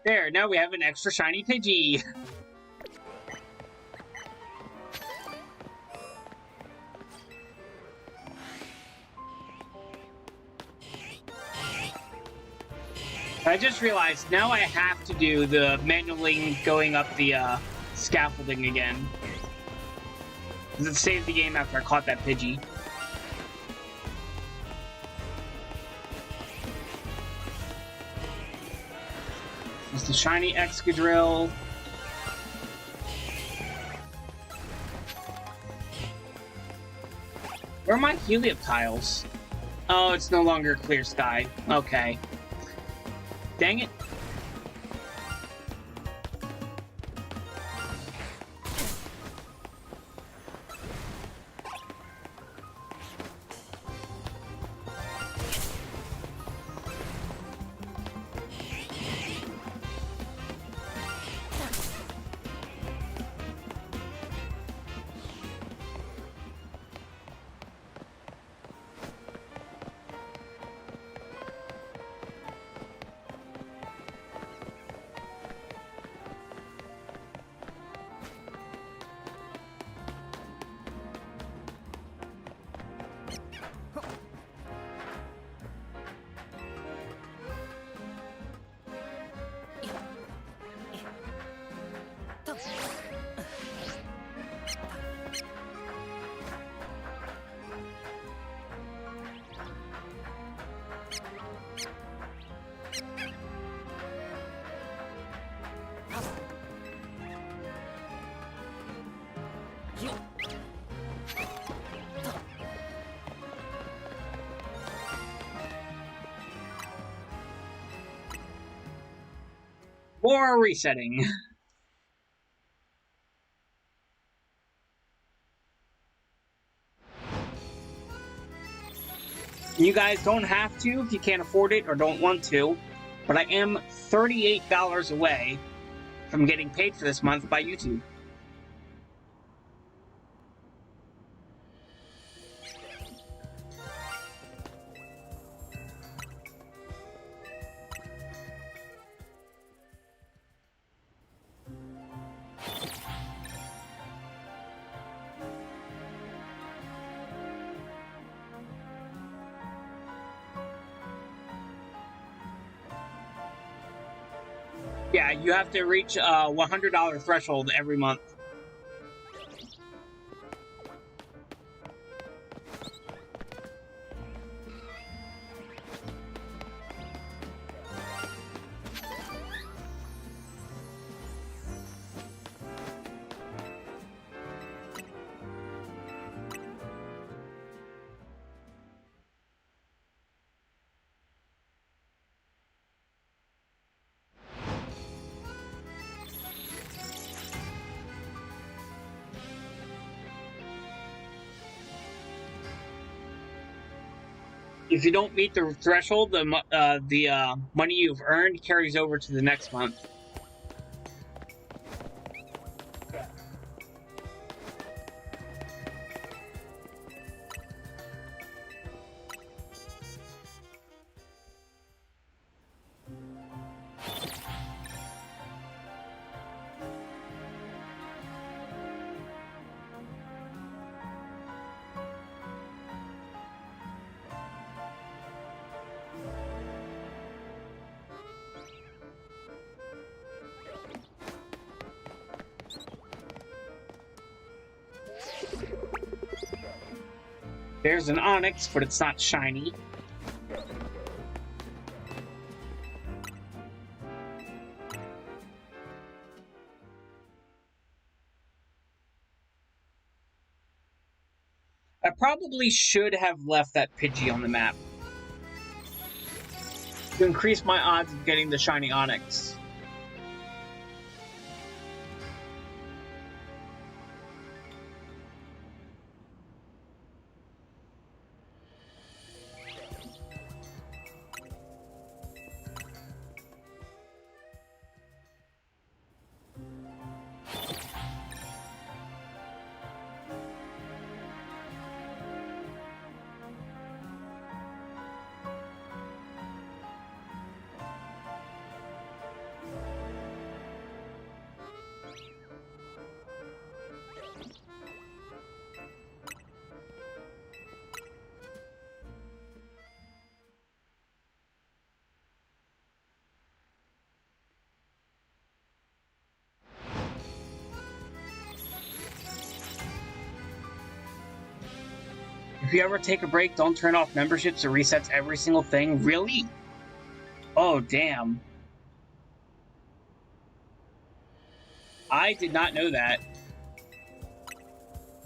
There, now we have an extra shiny Pidgey. I just realized now I have to do the manually going up the scaffolding again. Because it saved the game after I caught that Pidgey. It's the shiny Excadrill. Where are my Helioptiles? Oh, it's no longer clear sky. Okay. Dang it. or resetting. You guys don't have to if you can't afford it or don't want to, but I am $38 away from getting paid for this month by YouTube. Yeah, you have to reach a $100 threshold every month. If you don't meet the threshold, the money you've earned carries over to the next month. There's an Onyx, but it's not shiny. I probably should have left that Pidgey on the map to increase my odds of getting the shiny Onyx. If you ever take a break, don't turn off memberships. It resets every single thing. Really? Oh, damn. I did not know that.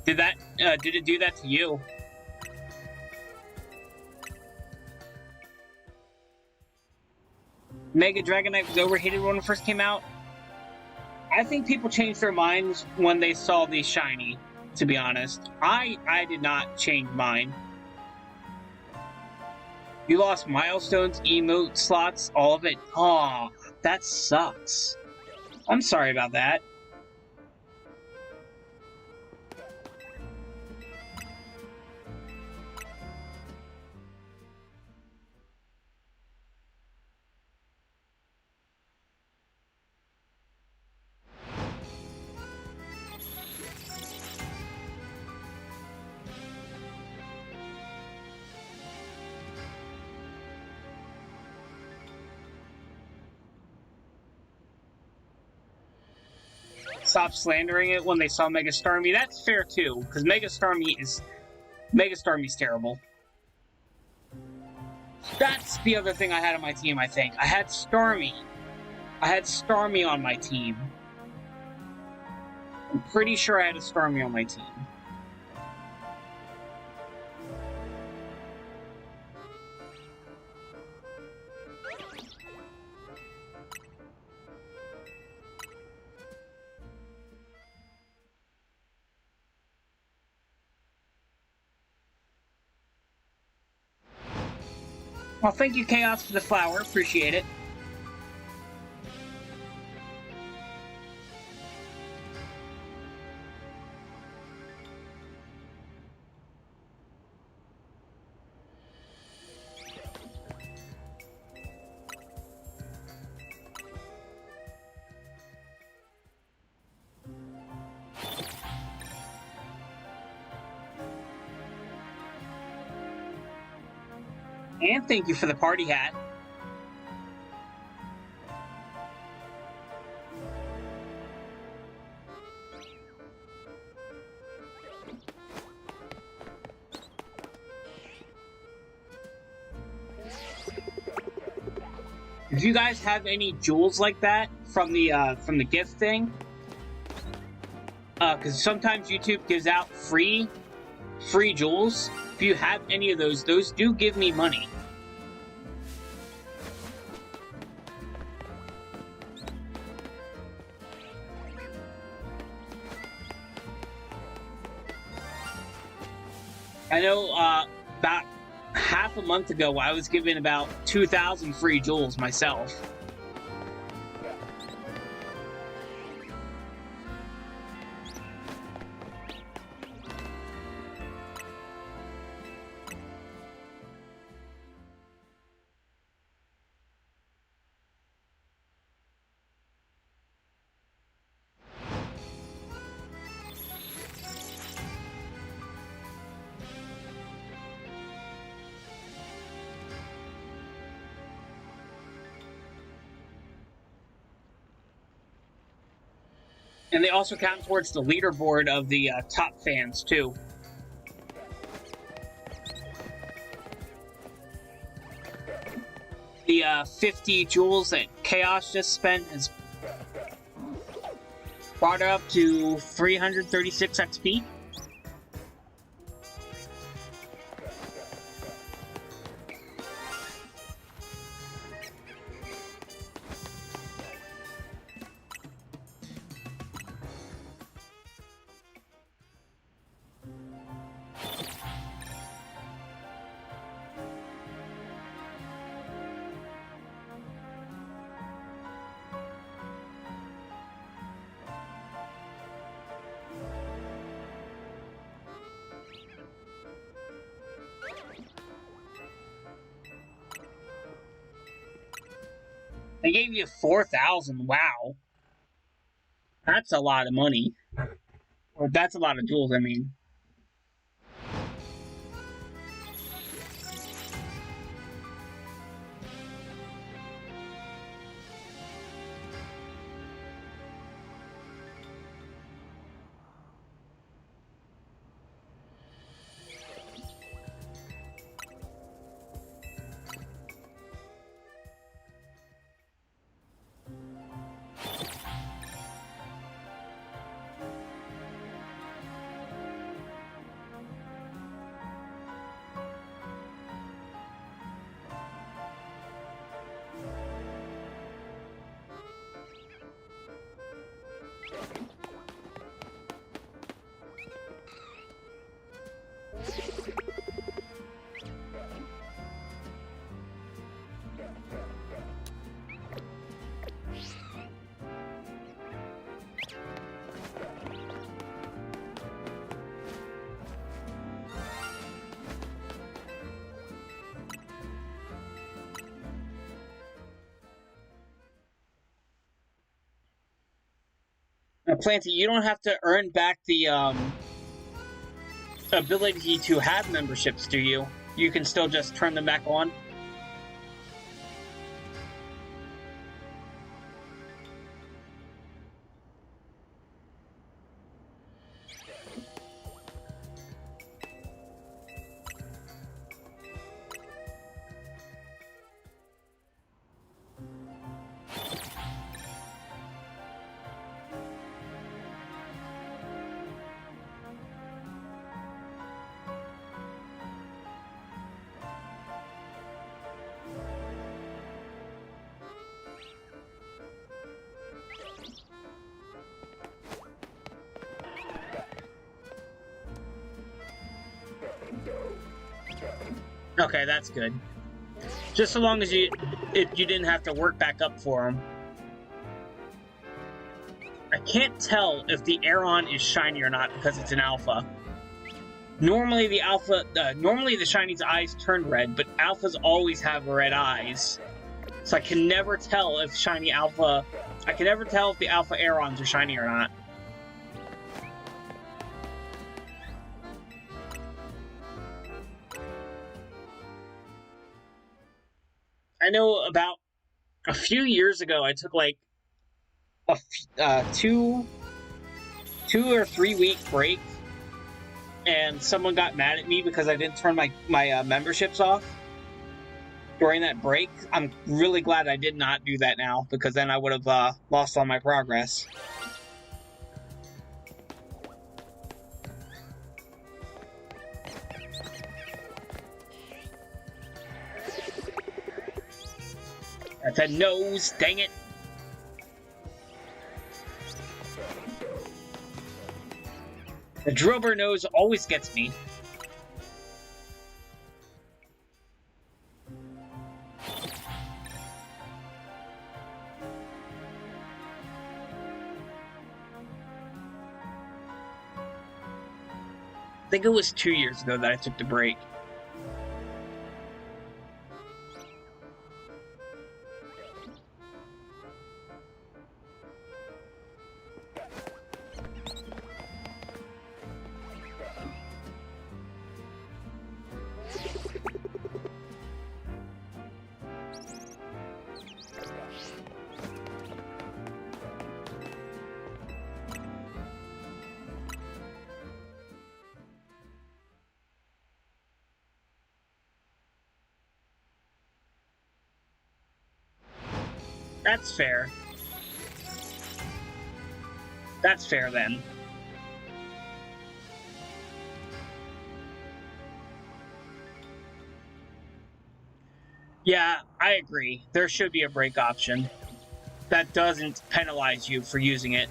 Did it do that to you? Mega Dragonite was overhated when it first came out. I think people changed their minds when they saw the shiny, to be honest. I did not change mine. You lost milestones, emote slots, all of it. Aw, that sucks. I'm sorry about that. Stop slandering it when they saw Mega Starmie. That's fair too, because Mega Starmie's terrible. That's the other thing I had on my team, I think. I had Starmie on my team. I'm pretty sure I had a Starmie on my team. Well, thank you, Chaos, for the flower. Appreciate it. And thank you for the party hat. If you guys have any jewels like that from the gift thing, because sometimes YouTube gives out free jewels. If you have any of those do give me money. I know about half a month ago I was given about 2,000 free jewels myself. And they also count towards the leaderboard of the top fans, too. The 50 jewels that Chaos just spent has brought her up to 336 XP. They gave you 4,000. Wow. That's a lot of money. Or that's a lot of jewels, I mean. Now, Planty, you don't have to earn back the ability to have memberships, do you? You can still just turn them back on? Okay, that's good. Just so long as you didn't have to work back up for them. I can't tell if the Aeron is shiny or not because it's an alpha. Normally the shiny's eyes turn red, but alphas always have red eyes. So I can never tell if the alpha Aerons are shiny or not. I know about a few years ago, I took like a 2 or 3 week break, and someone got mad at me because I didn't turn my memberships off during that break. I'm really glad I did not do that now, because then I would have lost all my progress. That's a nose, dang it. The Drober nose always gets me. I think it was 2 years ago that I took the break. That's fair. That's fair then. Yeah, I agree. There should be a break option that doesn't penalize you for using it.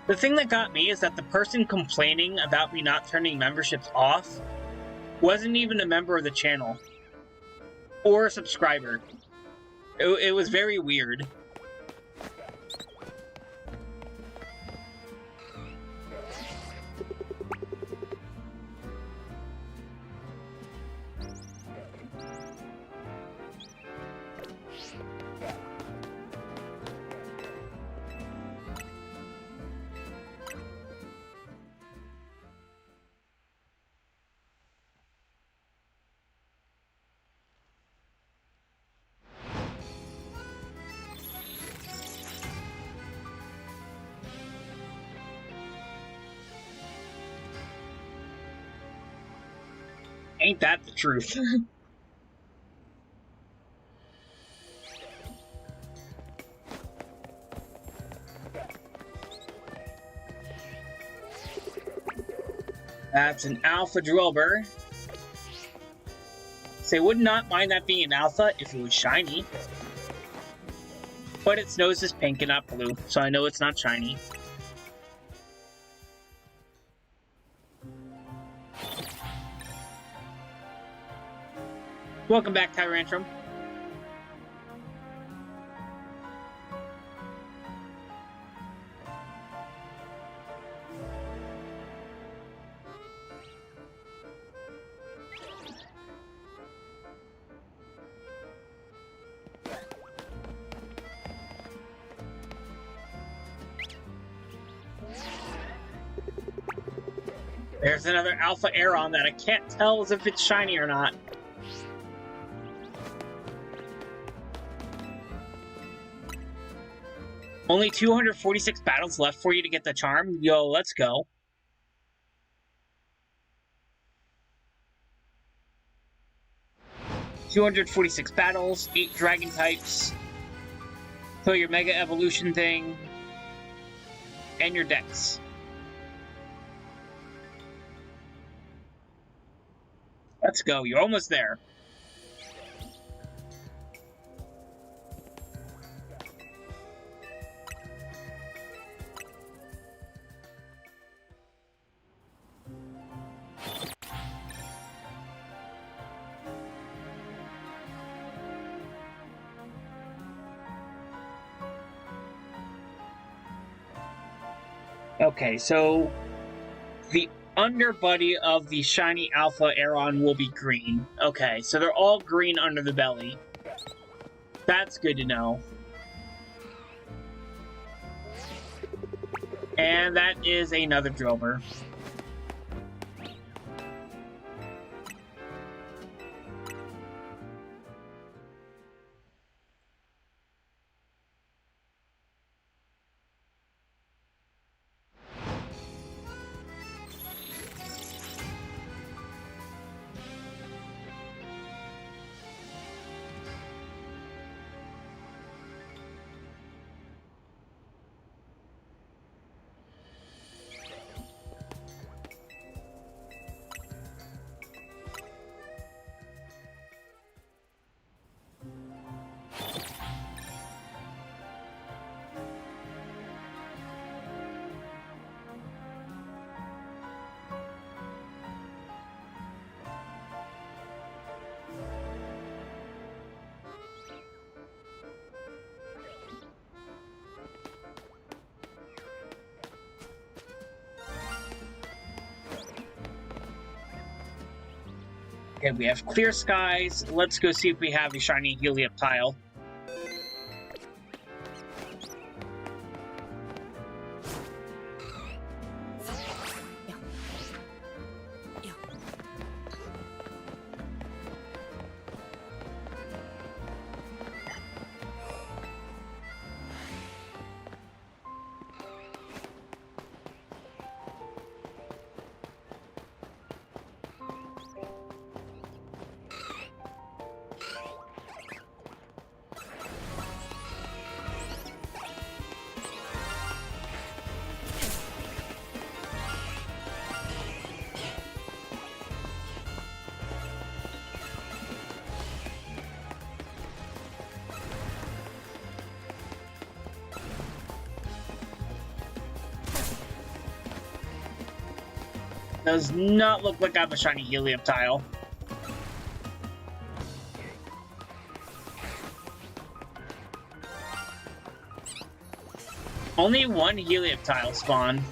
The thing that got me is that the person complaining about me not turning memberships off wasn't even a member of the channel or a subscriber. It was very weird. Ain't that the truth? That's an Alpha Drober. So I would not mind that being an Alpha if it was shiny. But its nose is pink and not blue, so I know it's not shiny. Welcome back, Tyrantrum. There's another Alpha Aeron that I can't tell as if it's shiny or not. Only 246 battles left for you to get the charm. Yo, let's go. $246 battles, 8 dragon types. Kill your Mega Evolution thing. And your Dex. Let's go. You're almost there. Okay, so the underbody of the shiny Alpha Aeron will be green. Okay, so they're all green under the belly. That's good to know. And that is another Drover. Okay, we have clear skies. Let's go see if we have a shiny Helioptile. Does not look like I have a shiny Helioptile. Only one Helioptile spawned.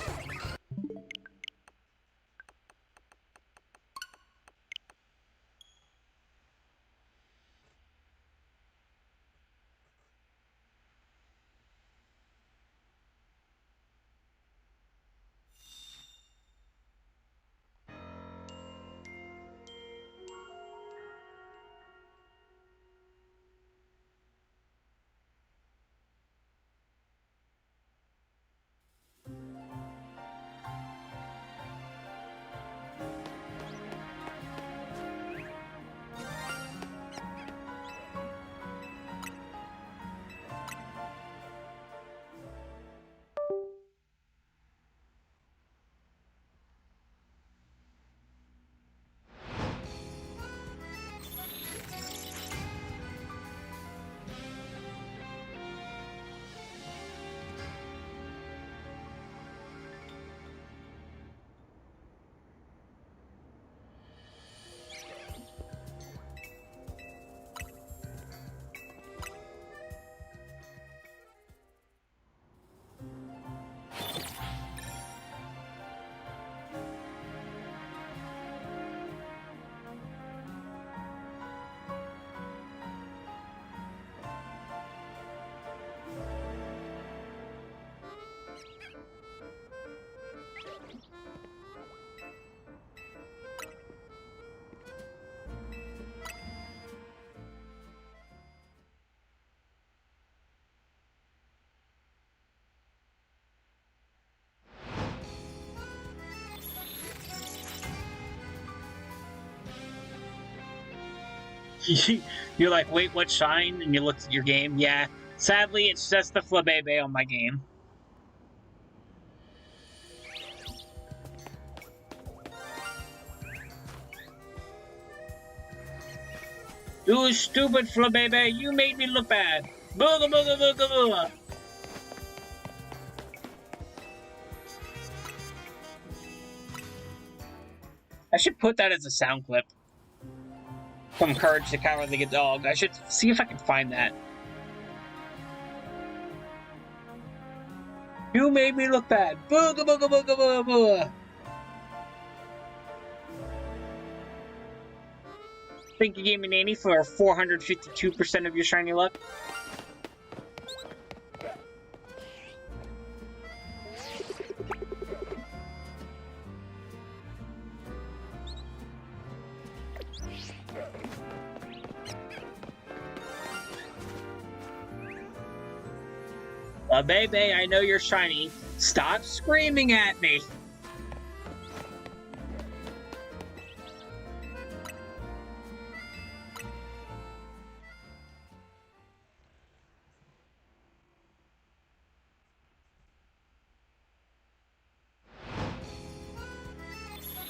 You're like, wait, what shine? And you look at your game. Yeah, sadly, it's just the Flabebe on my game. You stupid Flabebe, you made me look bad. Booga booga booga booga. I should put that as a sound clip. From Courage the Cowardly Dog. I should see if I can find that. You made me look bad. Booga booga booga booga booga. Think you gave me Nanny for 452% of your shiny luck? Baby, I know you're shiny. Stop screaming at me.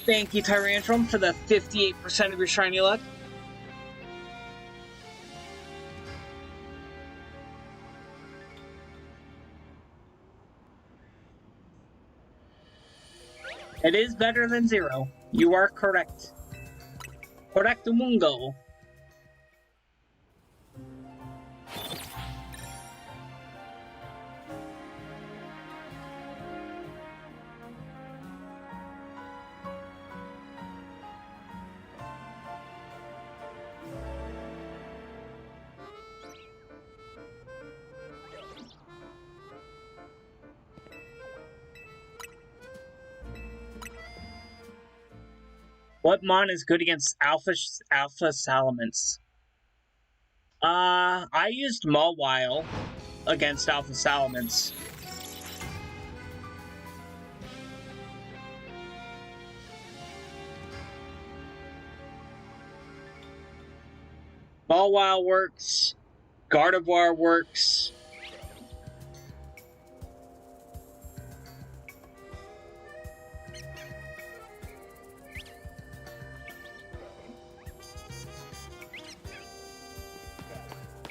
Thank you, Tyrantrum, for the 58% of your shiny luck. It is better than 0. You are correct. Correctamungo. What mon is good against Alpha Salamence? I used Mawile against Alpha Salamence. Mawile works. Gardevoir works.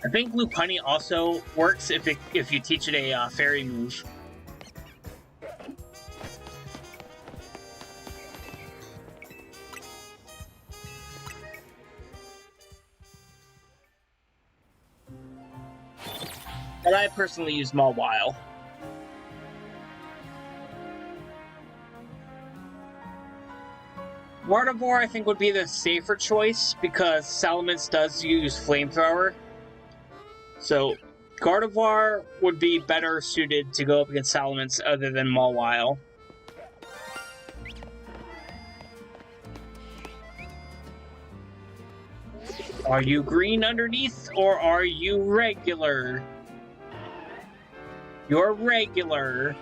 I think Lopunny also works if you teach it a fairy move. But I personally use Mawile. Gardevoir, I think, would be the safer choice because Salamence does use Flamethrower. So, Gardevoir would be better suited to go up against Salamence other than Mawile. Are you green underneath, or are you regular? You're regular.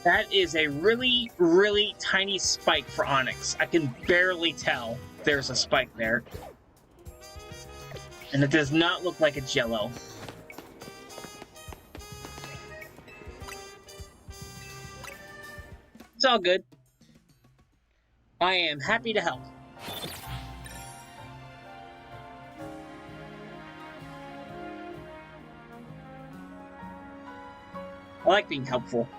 That is a really, really tiny spike for Onix. I can barely tell there's a spike there. And it does not look like it's yellow. It's all good. I am happy to help. I like being helpful.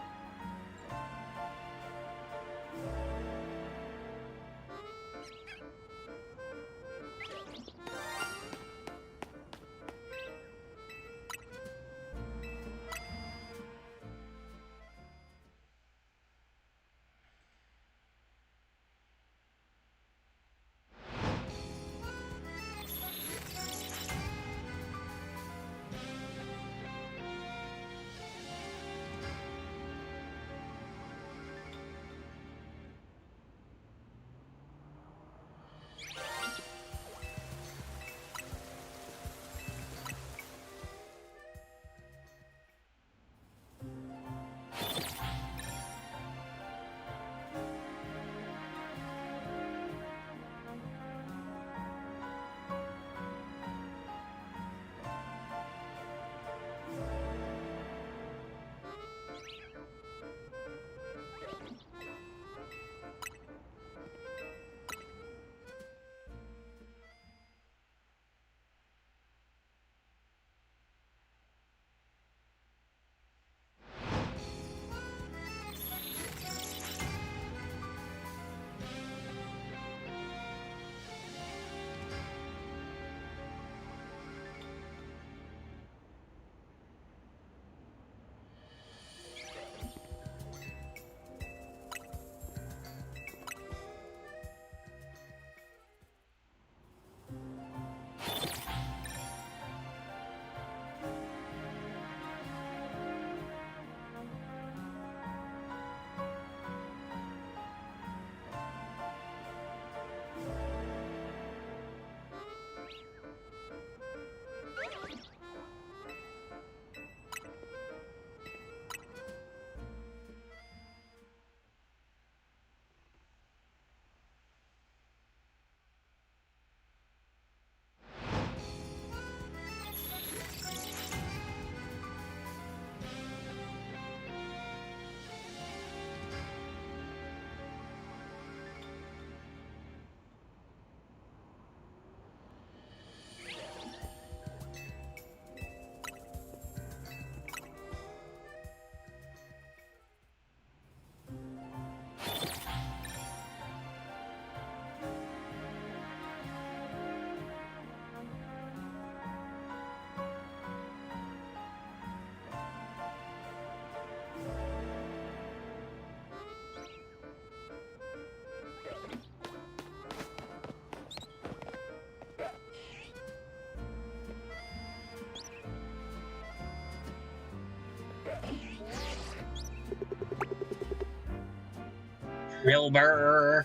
Wilbur.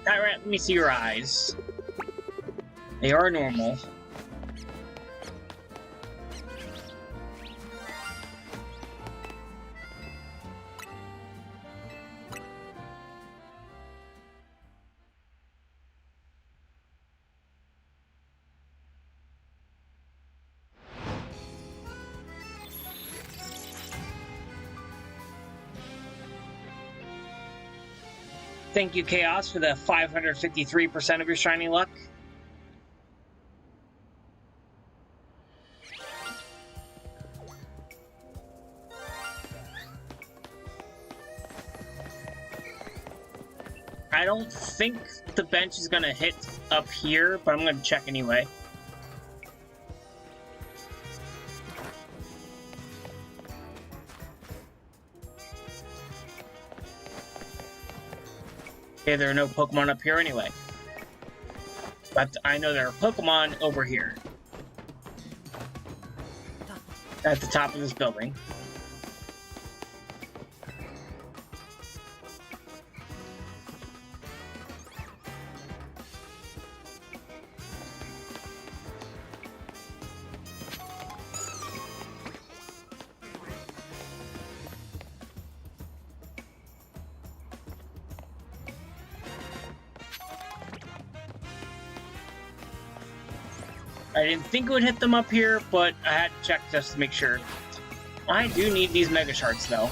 Alright, let me see your eyes. They are normal. Thank you, Chaos, for the 553% of your shiny luck. I don't think the bench is going to hit up here, but I'm going to check anyway. Okay, there are no Pokemon up here anyway. But I know there are Pokemon over here. At the top of this building. I didn't think it would hit them up here, but I had to check just to make sure. I do need these Mega Shards, though.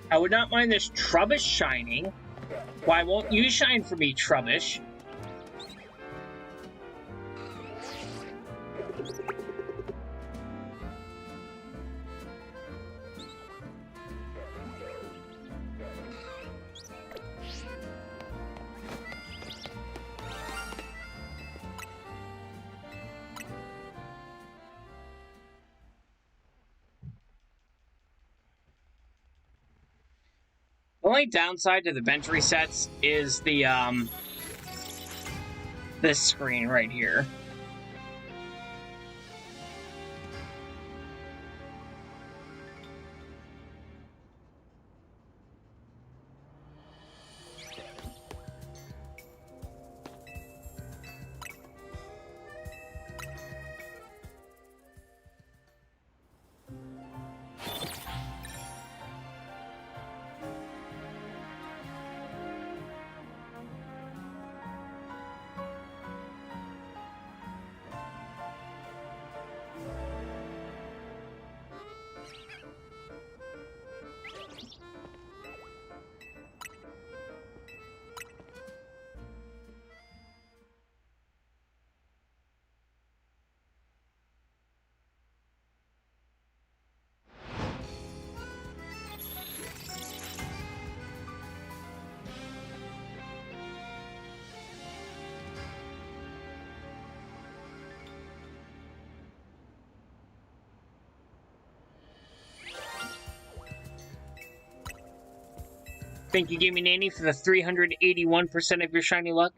I would not mind this Trubbish shining. Why won't you shine for me, Trubbish? The only downside to the bench resets is the, this screen right here. Thank you, Gaming Nanny, for the 381% of your shiny luck.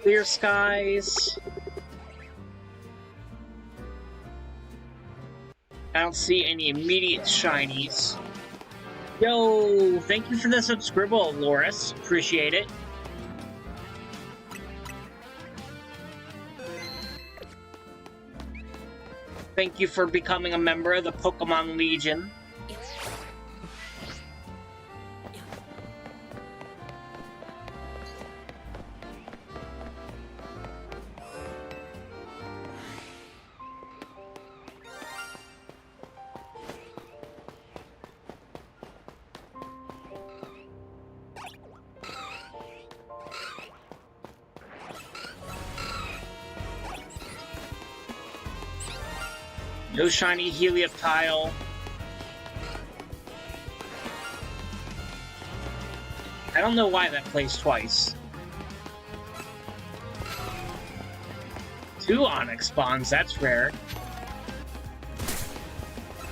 Clear skies. I don't see any immediate shinies. Yo, thank you for the subscribble, Loris. Appreciate it. Thank you for becoming a member of the Pokemon Legion. No shiny Helioptile. I don't know why that plays twice. 2 Onyx spawns, that's rare.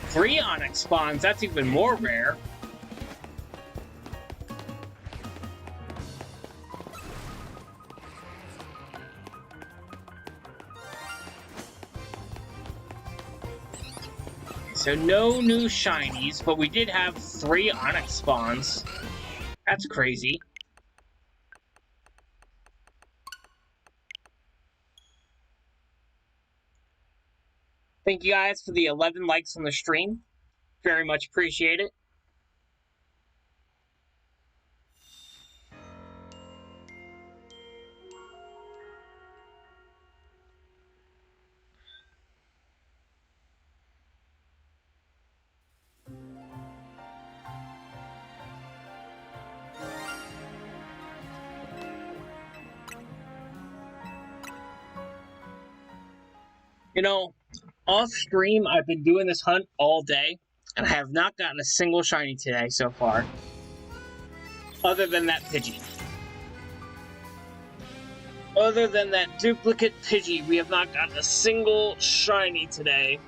3 Onyx spawns, that's even more rare. So no new shinies, but we did have 3 Onyx spawns. That's crazy. Thank you guys for the 11 likes on the stream. Very much appreciate it. You know, off stream, I've been doing this hunt all day, and I have not gotten a single shiny today so far. Other than that Pidgey. Other than that duplicate Pidgey, we have not gotten a single shiny today.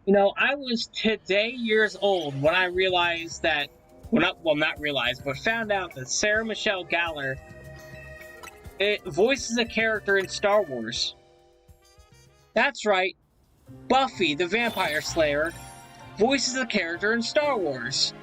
You know, I was today years old when I realized that, well, not realized, but found out that Sarah Michelle Gellar voices a character in Star Wars. That's right, Buffy the Vampire Slayer voices a character in Star Wars.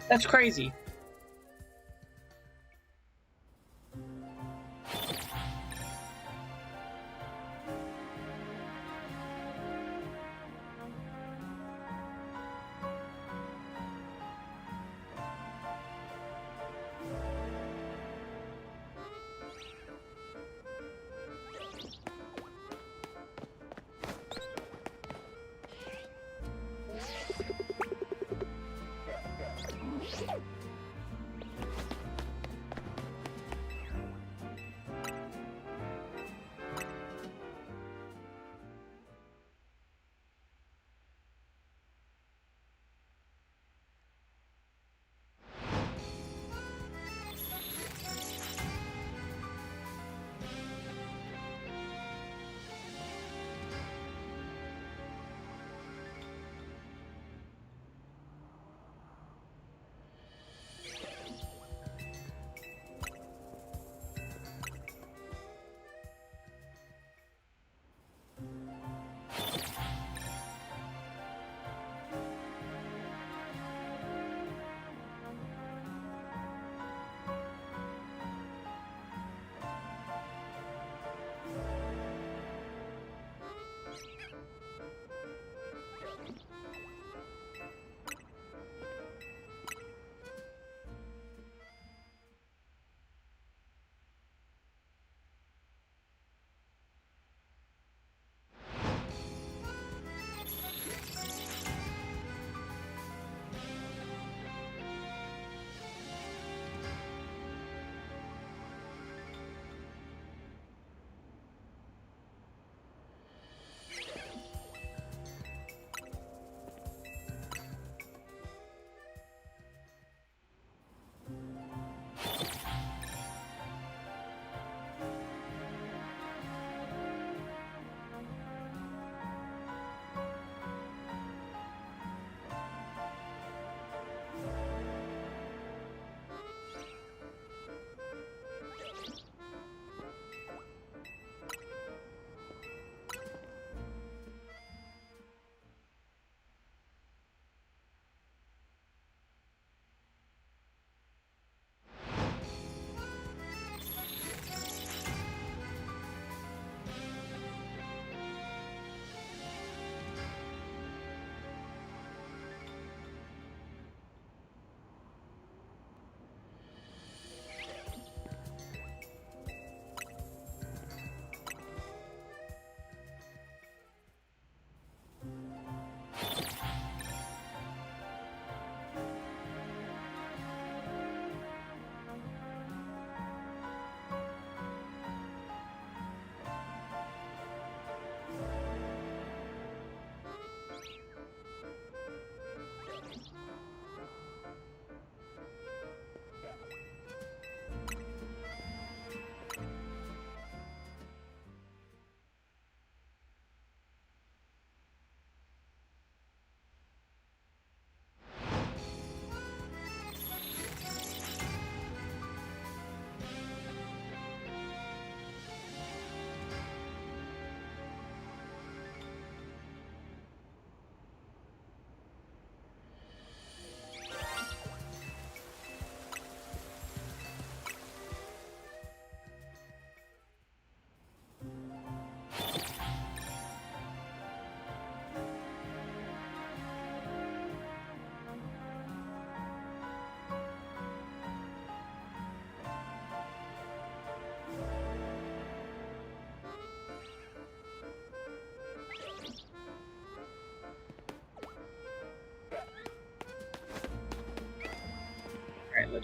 That's crazy.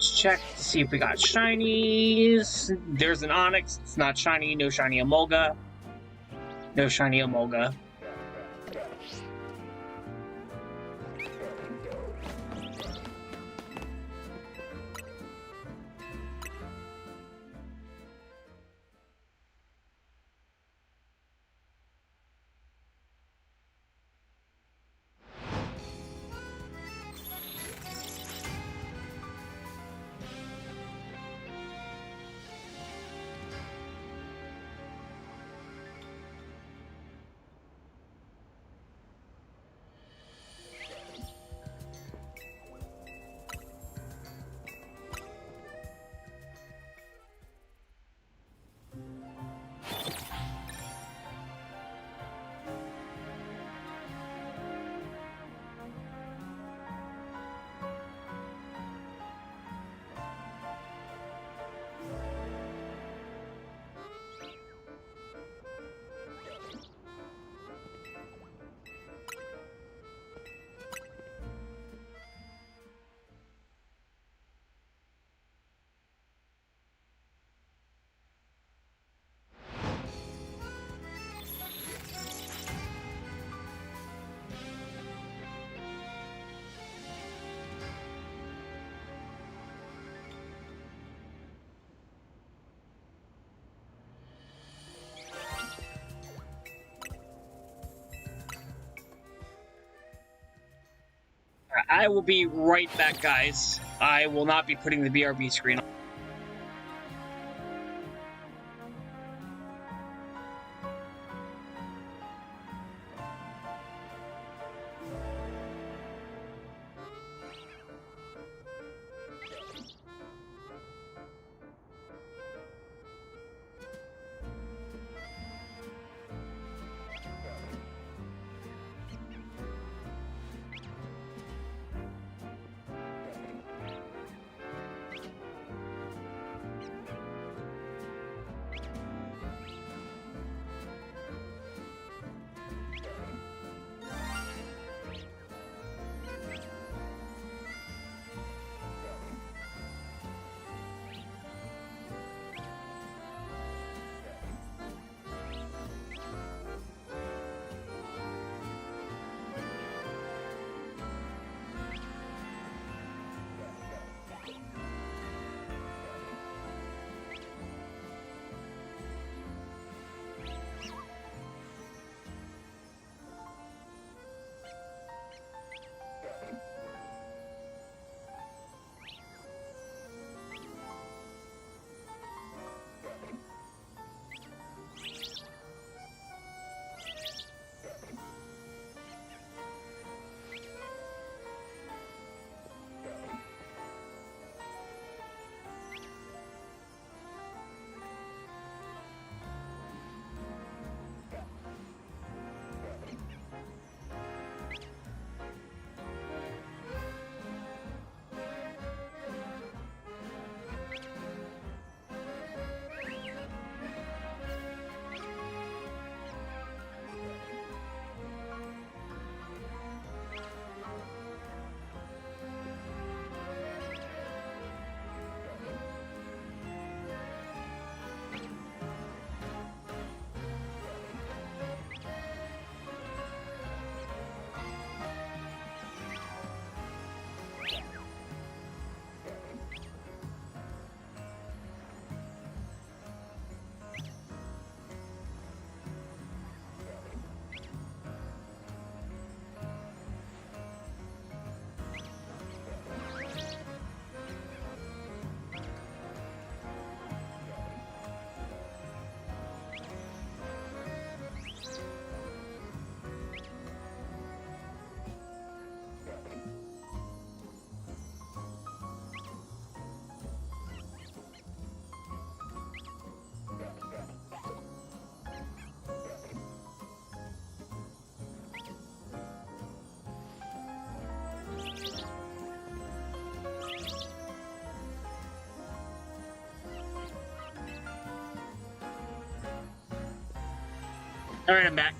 let's check to see if we got shinies. There's an Onyx. It's not shiny. No shiny Emolga. No shiny Emolga. I will be right back, guys. I will not be putting the BRB screen on. Alright, I'm back.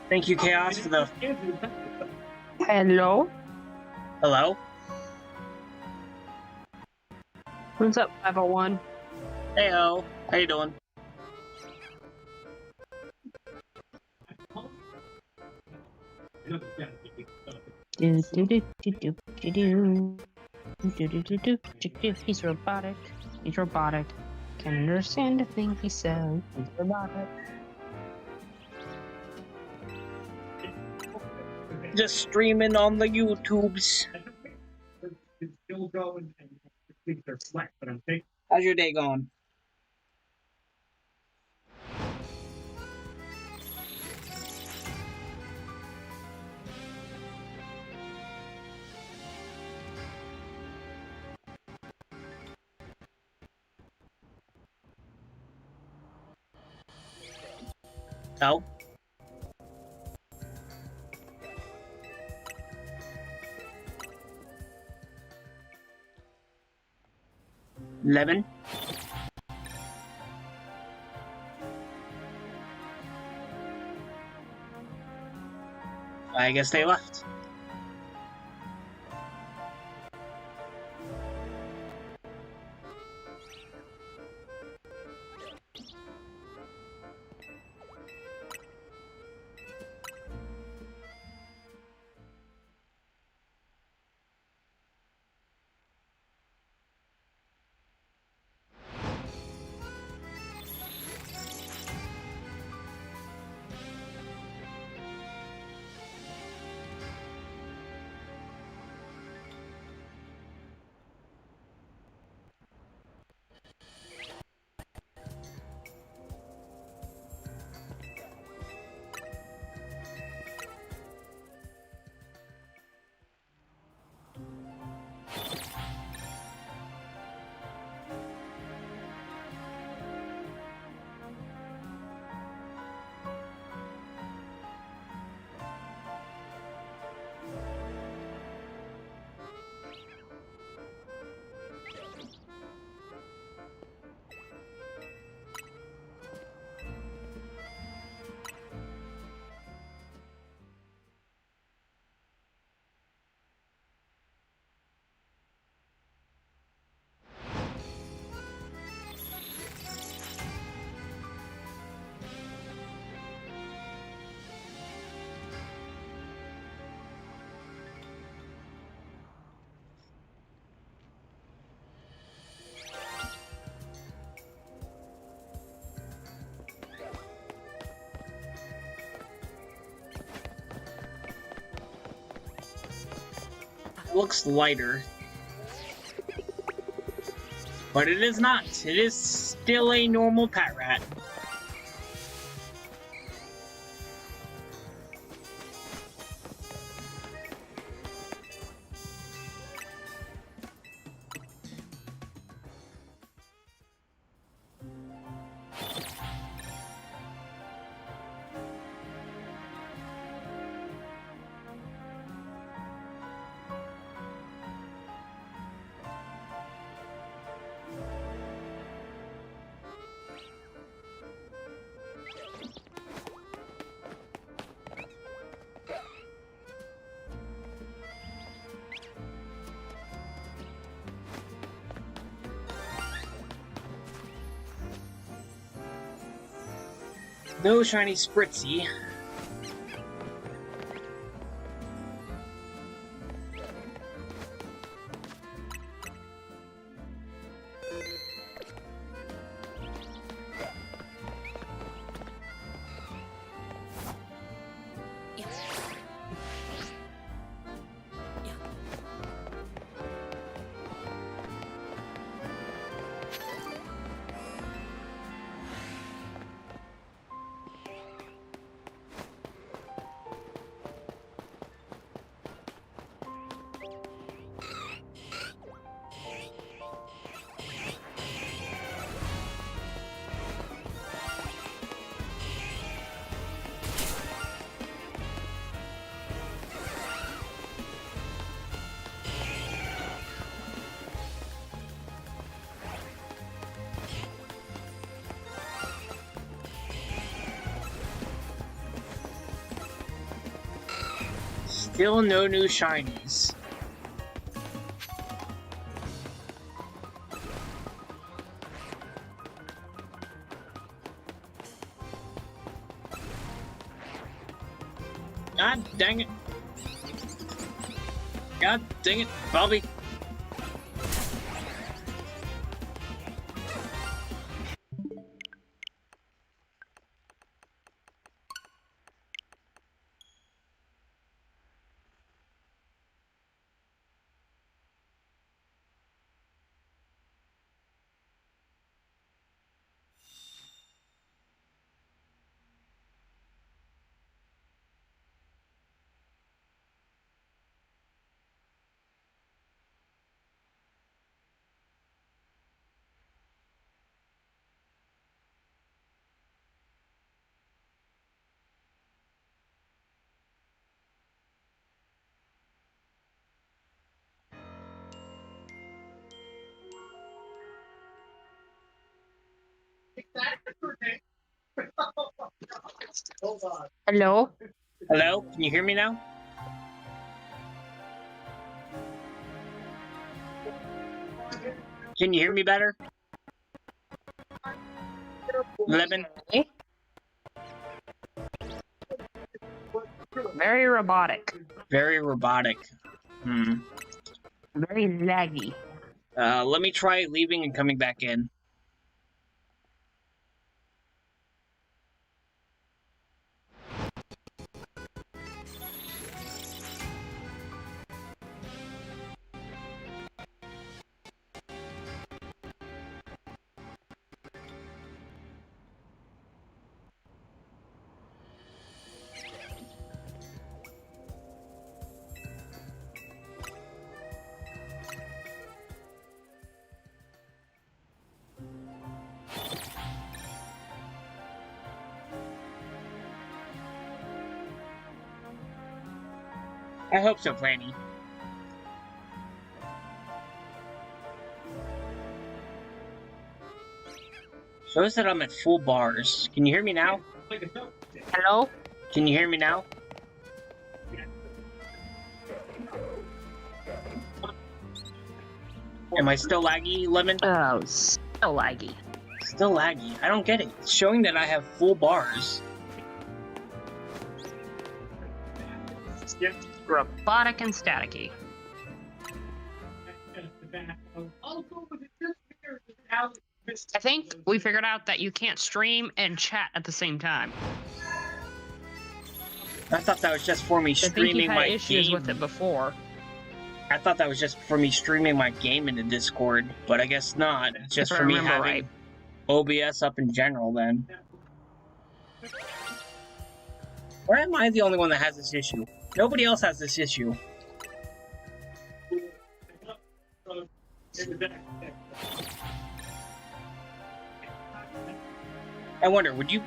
Thank you, Chaos, for the... Hello? Hello? What's up, 501? Heyo. How you doing? He's robotic. He's robotic. Can't understand a thing he says. He's robotic. Just streaming on the YouTubes. How's your day going? Oh? Lemon? I guess they left. Looks lighter. But it is not. It is still a normal pet rat. No shiny Spritzy. Still no new shinies. God dang it. God dang it, Bobby. Hello? Hello? Can you hear me now? Can you hear me better? Lemon? Very robotic. Very robotic. Very laggy. Let me try leaving and coming back in. I hope so, Planny. Shows that I'm at full bars. Can you hear me now? Hello? Can you hear me now? Am I still laggy, Lemon? Oh, so laggy. Still laggy. I don't get it. It's showing that I have full bars. Robotic and staticky. I think we figured out that you can't stream and chat at the same time. I thought that was just for me I think streaming you've had my issues game. with it before. I thought that was just for me streaming my game into Discord, but I guess not. It's just If I for me remember having right. OBS up in general then. Or am I the only one that has this issue? Nobody else has this issue. I wonder, would you...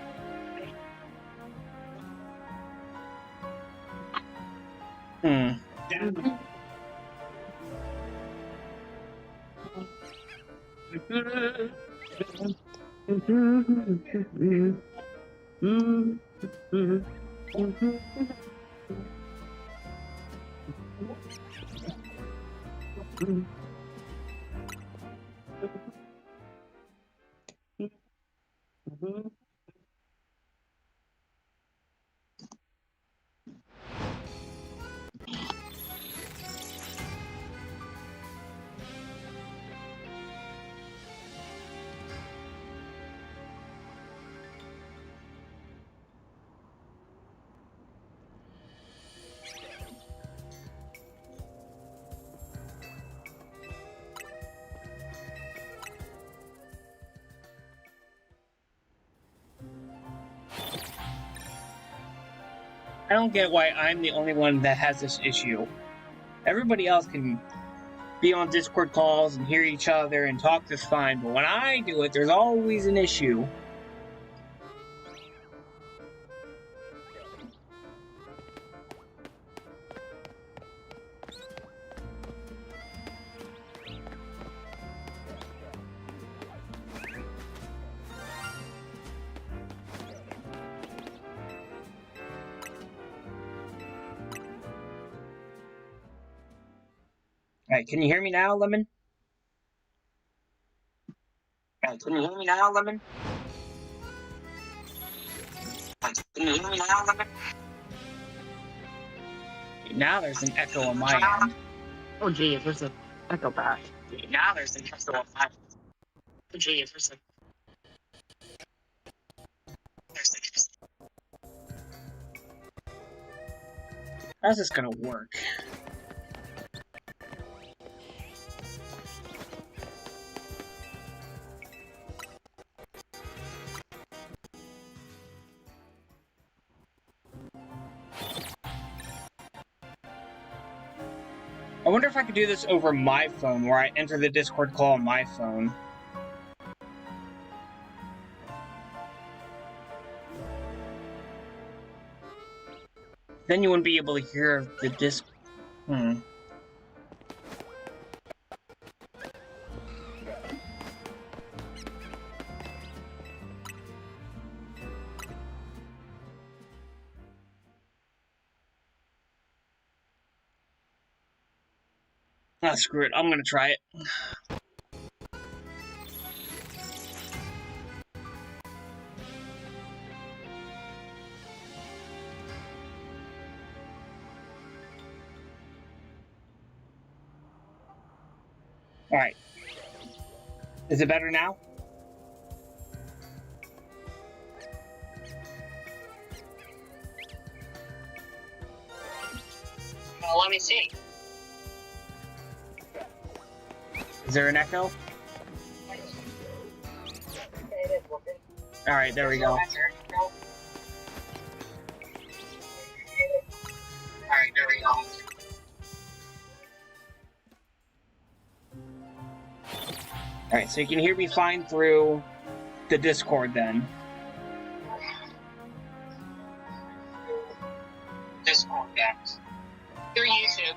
I don't get why I'm the only one that has this issue. Everybody else can be on Discord calls and hear each other and talk just fine, but when I do it, there's always an issue. Alright, can you hear me now, Lemon? Alright, can you hear me now, Lemon? Alright, can you hear me now, Lemon? Now there's an echo on my end. Oh, geez, there's an echo back. Now there's an echo on my end. Oh, geez, there's a... How's this gonna work? I wonder if I could do this over my phone, where I enter the Discord call on my phone. Then you wouldn't be able to hear the disc. Ah, screw it. I'm gonna try it. Alright. Is it better now? Well, let me see. Is there an echo? Alright, there we go. Alright, there we go. Alright, so you can hear me fine through the Discord then. Discord, yes. Through YouTube.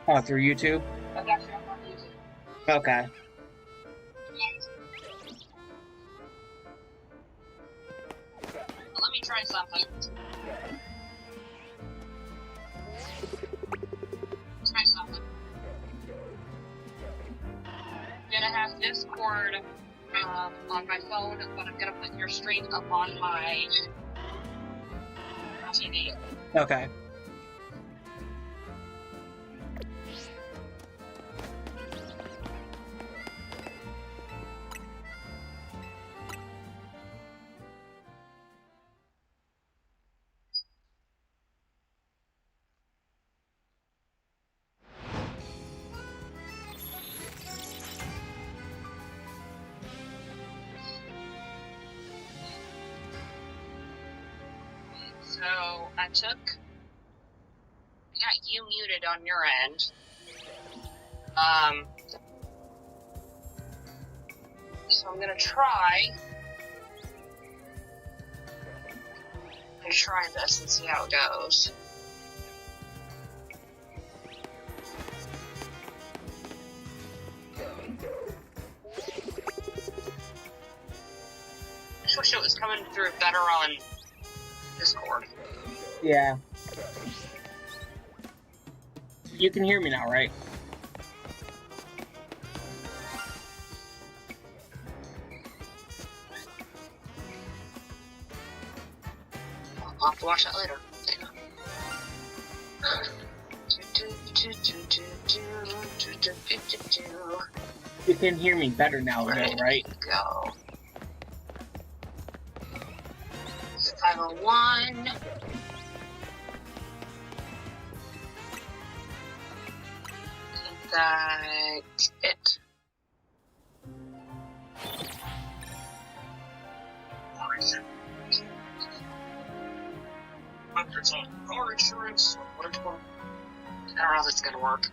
Oh, through YouTube? That's actually on YouTube. Okay. Let me try something. Try something. I'm gonna have Discord on my phone, but I'm gonna put your stream up on my TV. Okay. So I got you muted on your end. So I'm gonna try this and see how it goes. I just wish it was coming through better on Discord. Yeah. You can hear me now, right? I'll have to watch that later. You can hear me better now, though, right? Go. 501. That's it. Hundreds on car insurance. I don't know if it's gonna work.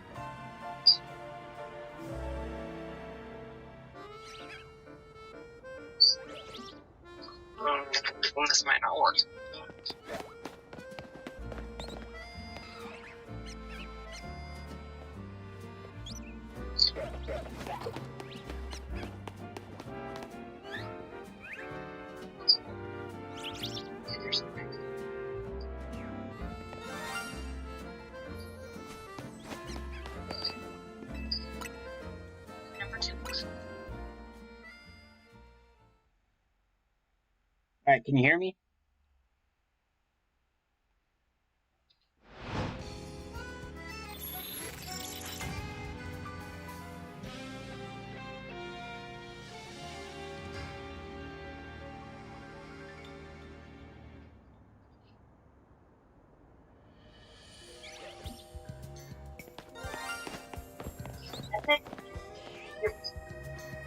This might not work. Alright, can you hear me?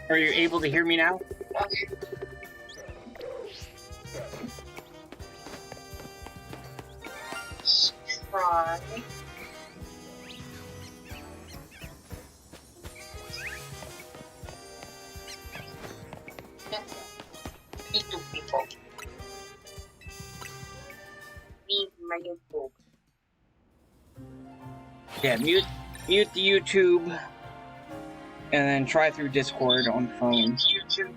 Are you able to hear me now? Try. Me too, people. Me, my YouTube. Yeah, mute the YouTube, and then try through Discord on phone. YouTube.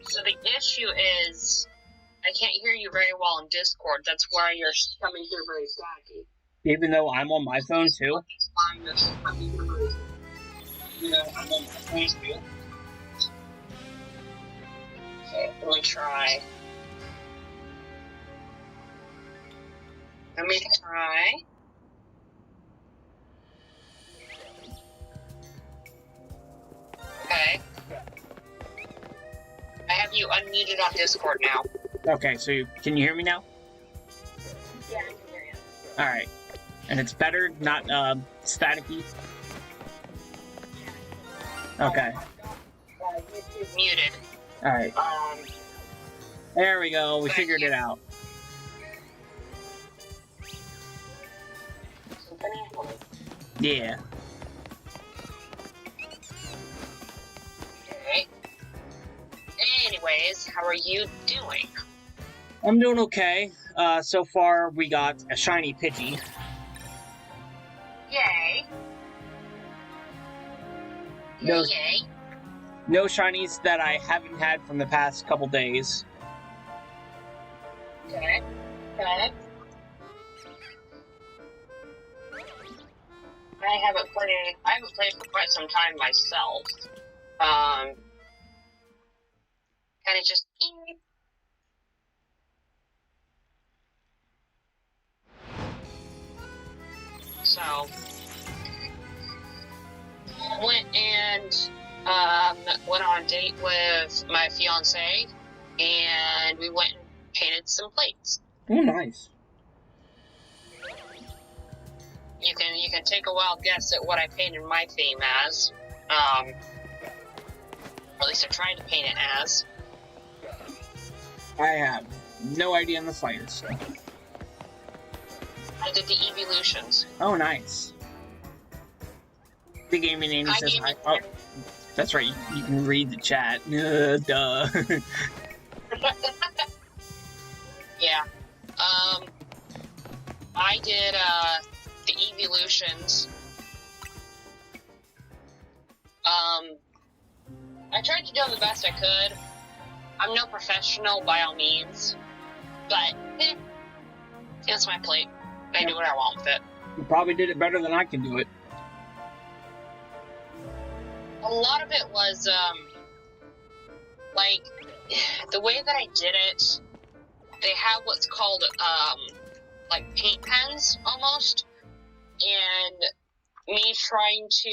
So the issue is, I can't hear you very well in Discord. That's why you're coming through very staggy. Even though I'm on my phone too. That's why you're coming through very staggy. You know, I'm on my phone too. Okay, let me try. Let me try. Okay. I have you unmuted on Discord now. Okay, so can you hear me now? Yeah, I can hear you. Alright. And it's better, not staticky? Okay. YouTube muted. Alright. There we go, we figured it out. Yeah. Okay. Anyways, how are you doing? I'm doing okay. So far we got a shiny Pidgey. Yay. No, Yay. no shinies that I haven't had from the past couple days. Okay. Okay. I haven't played for quite some time myself. Kind of just. So, went on a date with my fiance, and we went and painted some plates. Oh, nice. You can take a wild guess at what I painted my theme as. Or at least I tried to paint it as. I have no idea in the slightest. So. I did the evolutions. Oh, nice. The gaming name says hi. Oh, that's right. You can read the chat. Duh. Yeah. I did the evolutions. I tried to do the best I could. I'm no professional by all means, but it's my plate. I do what I want with it. You probably did it better than I can do it. A lot of it was, like, the way that I did it, they have what's called, like, paint pens, almost, and me trying to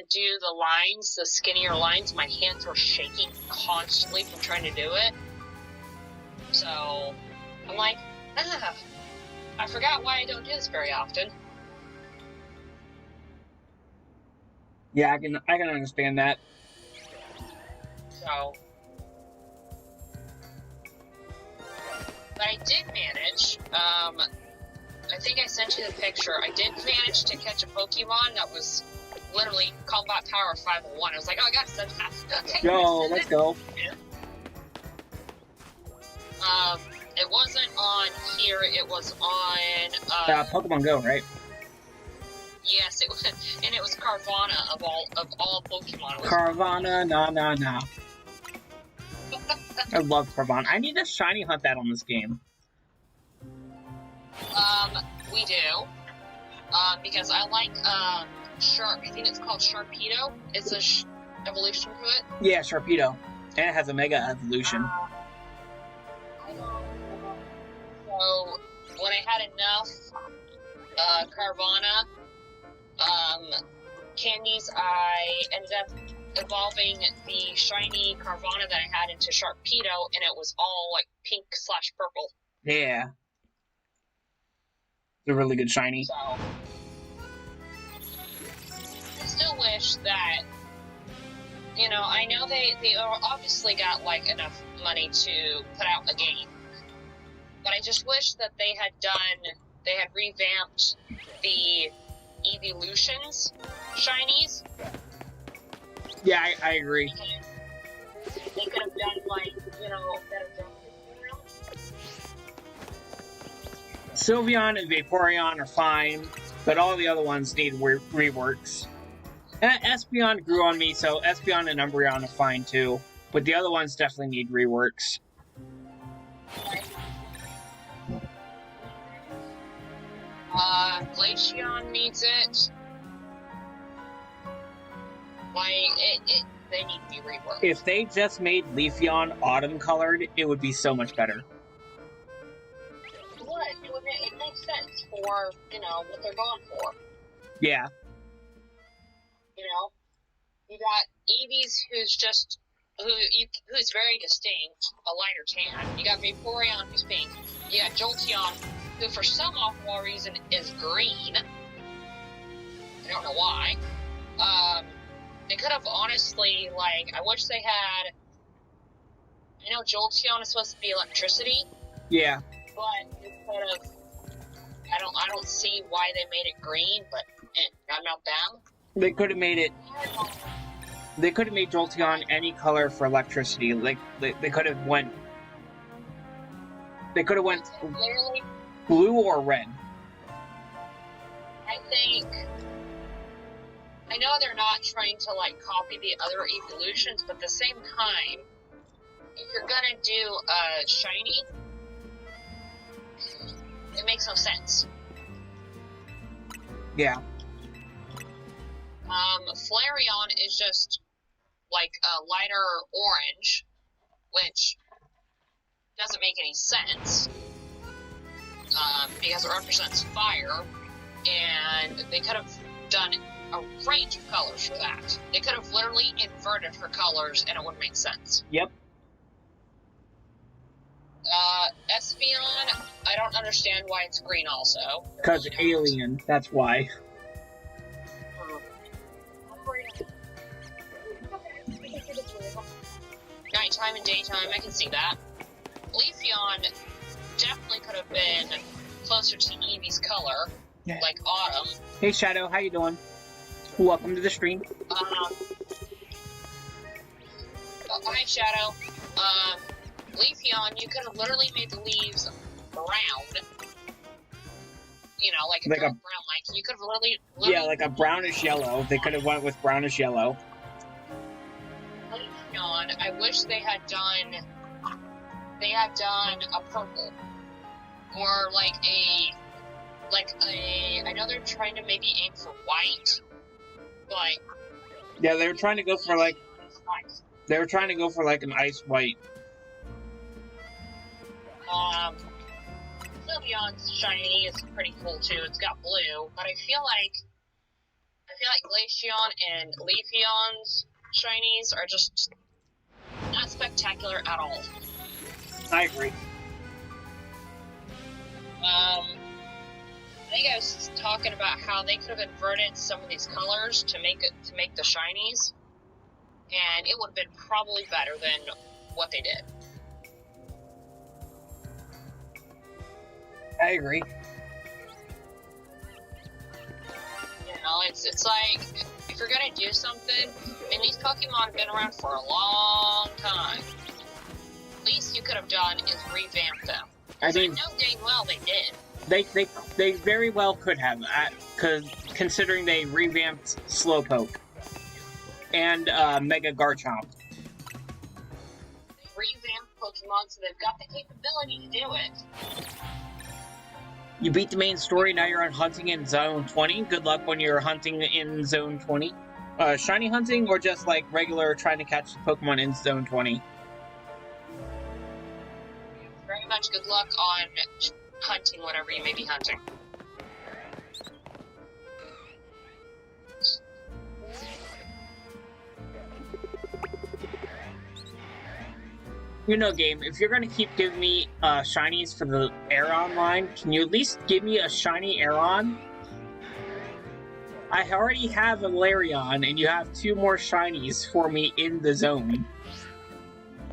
do the lines, the skinnier lines, my hands were shaking constantly from trying to do it. So, I'm like, I forgot why I don't do this very often. Yeah, I can understand that. So, but I did manage, I think I sent you the picture. I did manage to catch a Pokemon that was literally combat power 501. I was like, oh, I gotta send that. Yo, let's go. It wasn't on here, it was on, Pokemon Go, right? yes, it was, and it was Carvana of all Pokemon. Carvana, nah. I love Carvana. I need to shiny hunt that on this game. We do. Because I like, Sharp. I think it's called Sharpedo. It's a evolution to it. Yeah, Sharpedo. And it has a Mega Evolution. So, when I had enough, Carvana, candies, I ended up evolving the shiny Carvana that I had into Sharpedo, and it was all, like, pink/purple. Yeah. It's a really good shiny. So, I still wish that, you know, I know they obviously got, like, enough money to put out a game. But I just wish that they had revamped the Evolutions shinies. Yeah, I agree. They could have done, like, you know, better job. Sylveon and Vaporeon are fine, but all the other ones need reworks. Espeon grew on me, so Espeon and Umbreon are fine too, but the other ones definitely need reworks. Glaceon needs it. Like, they need to be reworked. If they just made Leafeon autumn colored, it would be so much better. It makes sense for, you know, what they're going for. Yeah. You know? You got Eevee's who's very distinct, a lighter tan. You got Vaporeon who's pink. You got Jolteon, who for some awful reason is green. I don't know why. They could have honestly, like, I wish they had. I know Jolteon is supposed to be electricity. Yeah. But instead of, I don't see why they made it green, but I'm not them. They could have made it. They could have made Jolteon any color for electricity. Like they could have went. They could have went Literally, blue or red. I think. I know they're not trying to, like, copy the other evolutions, but at the same time, if you're gonna do a shiny, it makes no sense. Yeah. Flareon is just, like, a lighter orange, which doesn't make any sense, because it represents fire, and they could have done a range of colors for that. They could have literally inverted her colors, and it would make sense. Yep. Espeon, I don't understand why it's green also. Because alien, that's why. Nighttime and daytime, I can see that. Leafeon definitely could have been closer to Eevee's color, Yeah. like autumn. Hey Shadow, how you doing? Welcome to the stream. Hi Shadow. Leafeon, you could have literally made the leaves brown. You know, like a Like dark a- brown. Like, you could have literally Yeah, like a brownish yellow. They could have went with brownish yellow. Leafeon, I wish they had done a purple. Or I know they're trying to maybe aim for white, but Yeah, they were trying to go for like an ice white. Sylveon's shiny is pretty cool too. It's got blue, but I feel like Glaceon and Leafeon's shinies are just not spectacular at all. I agree. I think I was talking about how they could have inverted some of these colors to make the shinies, and it would have been probably better than what they did. I agree. You know, it's like, if you're gonna do something, I mean, these Pokemon have been around for a long time. Least you could have done is revamp them. I mean, know dang well they did. They very well could have, considering they revamped Slowpoke and Mega Garchomp. They revamped Pokemon, so they've got the capability to do it. You beat the main story, now you're on hunting in Zone 20. Good luck when you're hunting in Zone 20. Shiny hunting, or just like regular trying to catch the Pokemon in Zone 20? Very much good luck on hunting whatever you may be hunting. You know, game, if you're gonna keep giving me shinies for the Aeron line, can you at least give me a shiny Aeron? I already have a Larion, and you have 2 more shinies for me in the zone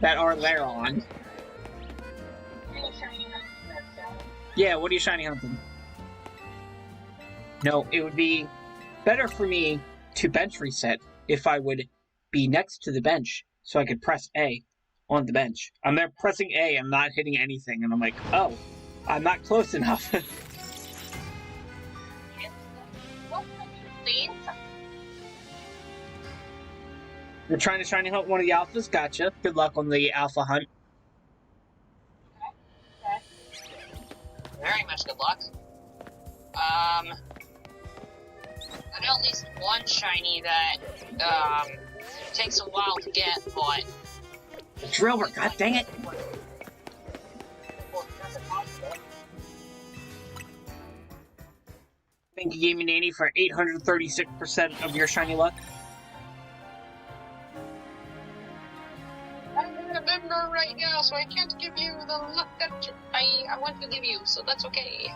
that are Larion. Yeah, what are you shiny hunting? No, it would be better for me to bench reset if I would be next to the bench so I could press A on the bench. I'm there pressing A, I'm not hitting anything, and I'm like, oh, I'm not close enough. You're trying to shiny hunt one of the alphas? Gotcha. Good luck on the alpha hunt. Very much good luck. I got at least one shiny that takes a while to get, but Drillbur, god dang it! I think you gave me Nanny for 836% of your shiny luck. I'm not a member right now, so I can't give you the luck that I want to give you, so that's okay.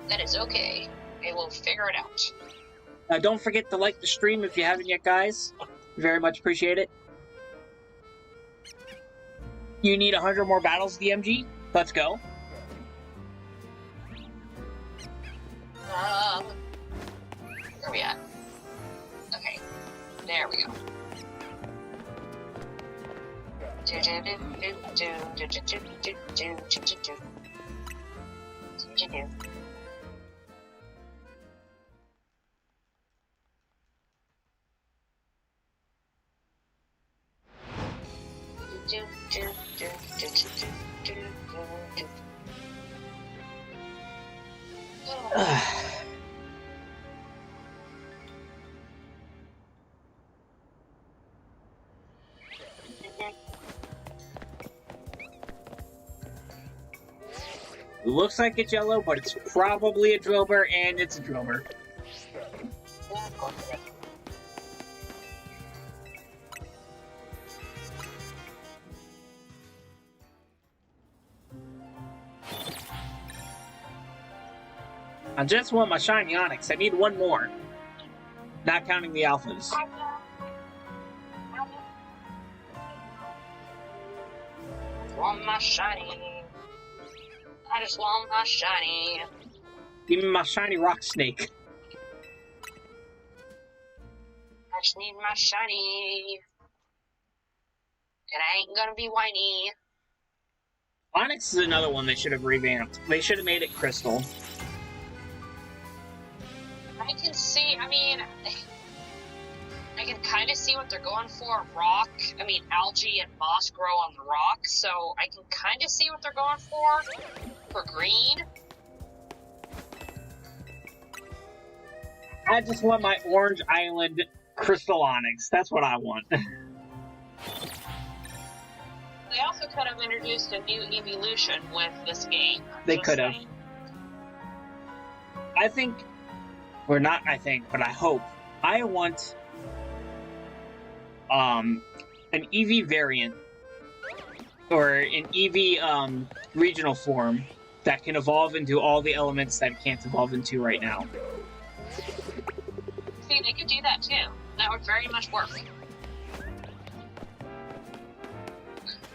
That is okay. I will figure it out. Don't forget to like the stream if you haven't yet, guys. Very much appreciate it. You need 100 more battles, DMG? Let's go. Where are we at? Okay. There we go. It looks like it's yellow, but it's probably a Drillbur, and it's a Drillbur. I just want my shiny Onyx. I need one more. Not counting the alphas. Want my shiny. I just want my shiny. Give me my shiny Rock Snake. I just need my shiny. And I ain't gonna be whiny. Onyx is another one they should have revamped. They should have made it crystal. I can see, I mean, I can kind of see what they're going for. Rock, I mean, algae and moss grow on the rock, so I can kind of see what they're going for green. I just want my Orange Island Crystal Onyx. That's what I want. They also could have introduced a new evolution with this game. They could have. I think, or not I think, but I hope, I want an EV variant, or an EV regional form that can evolve into all the elements that it can't evolve into right now. See, they could do that too. That would very much work.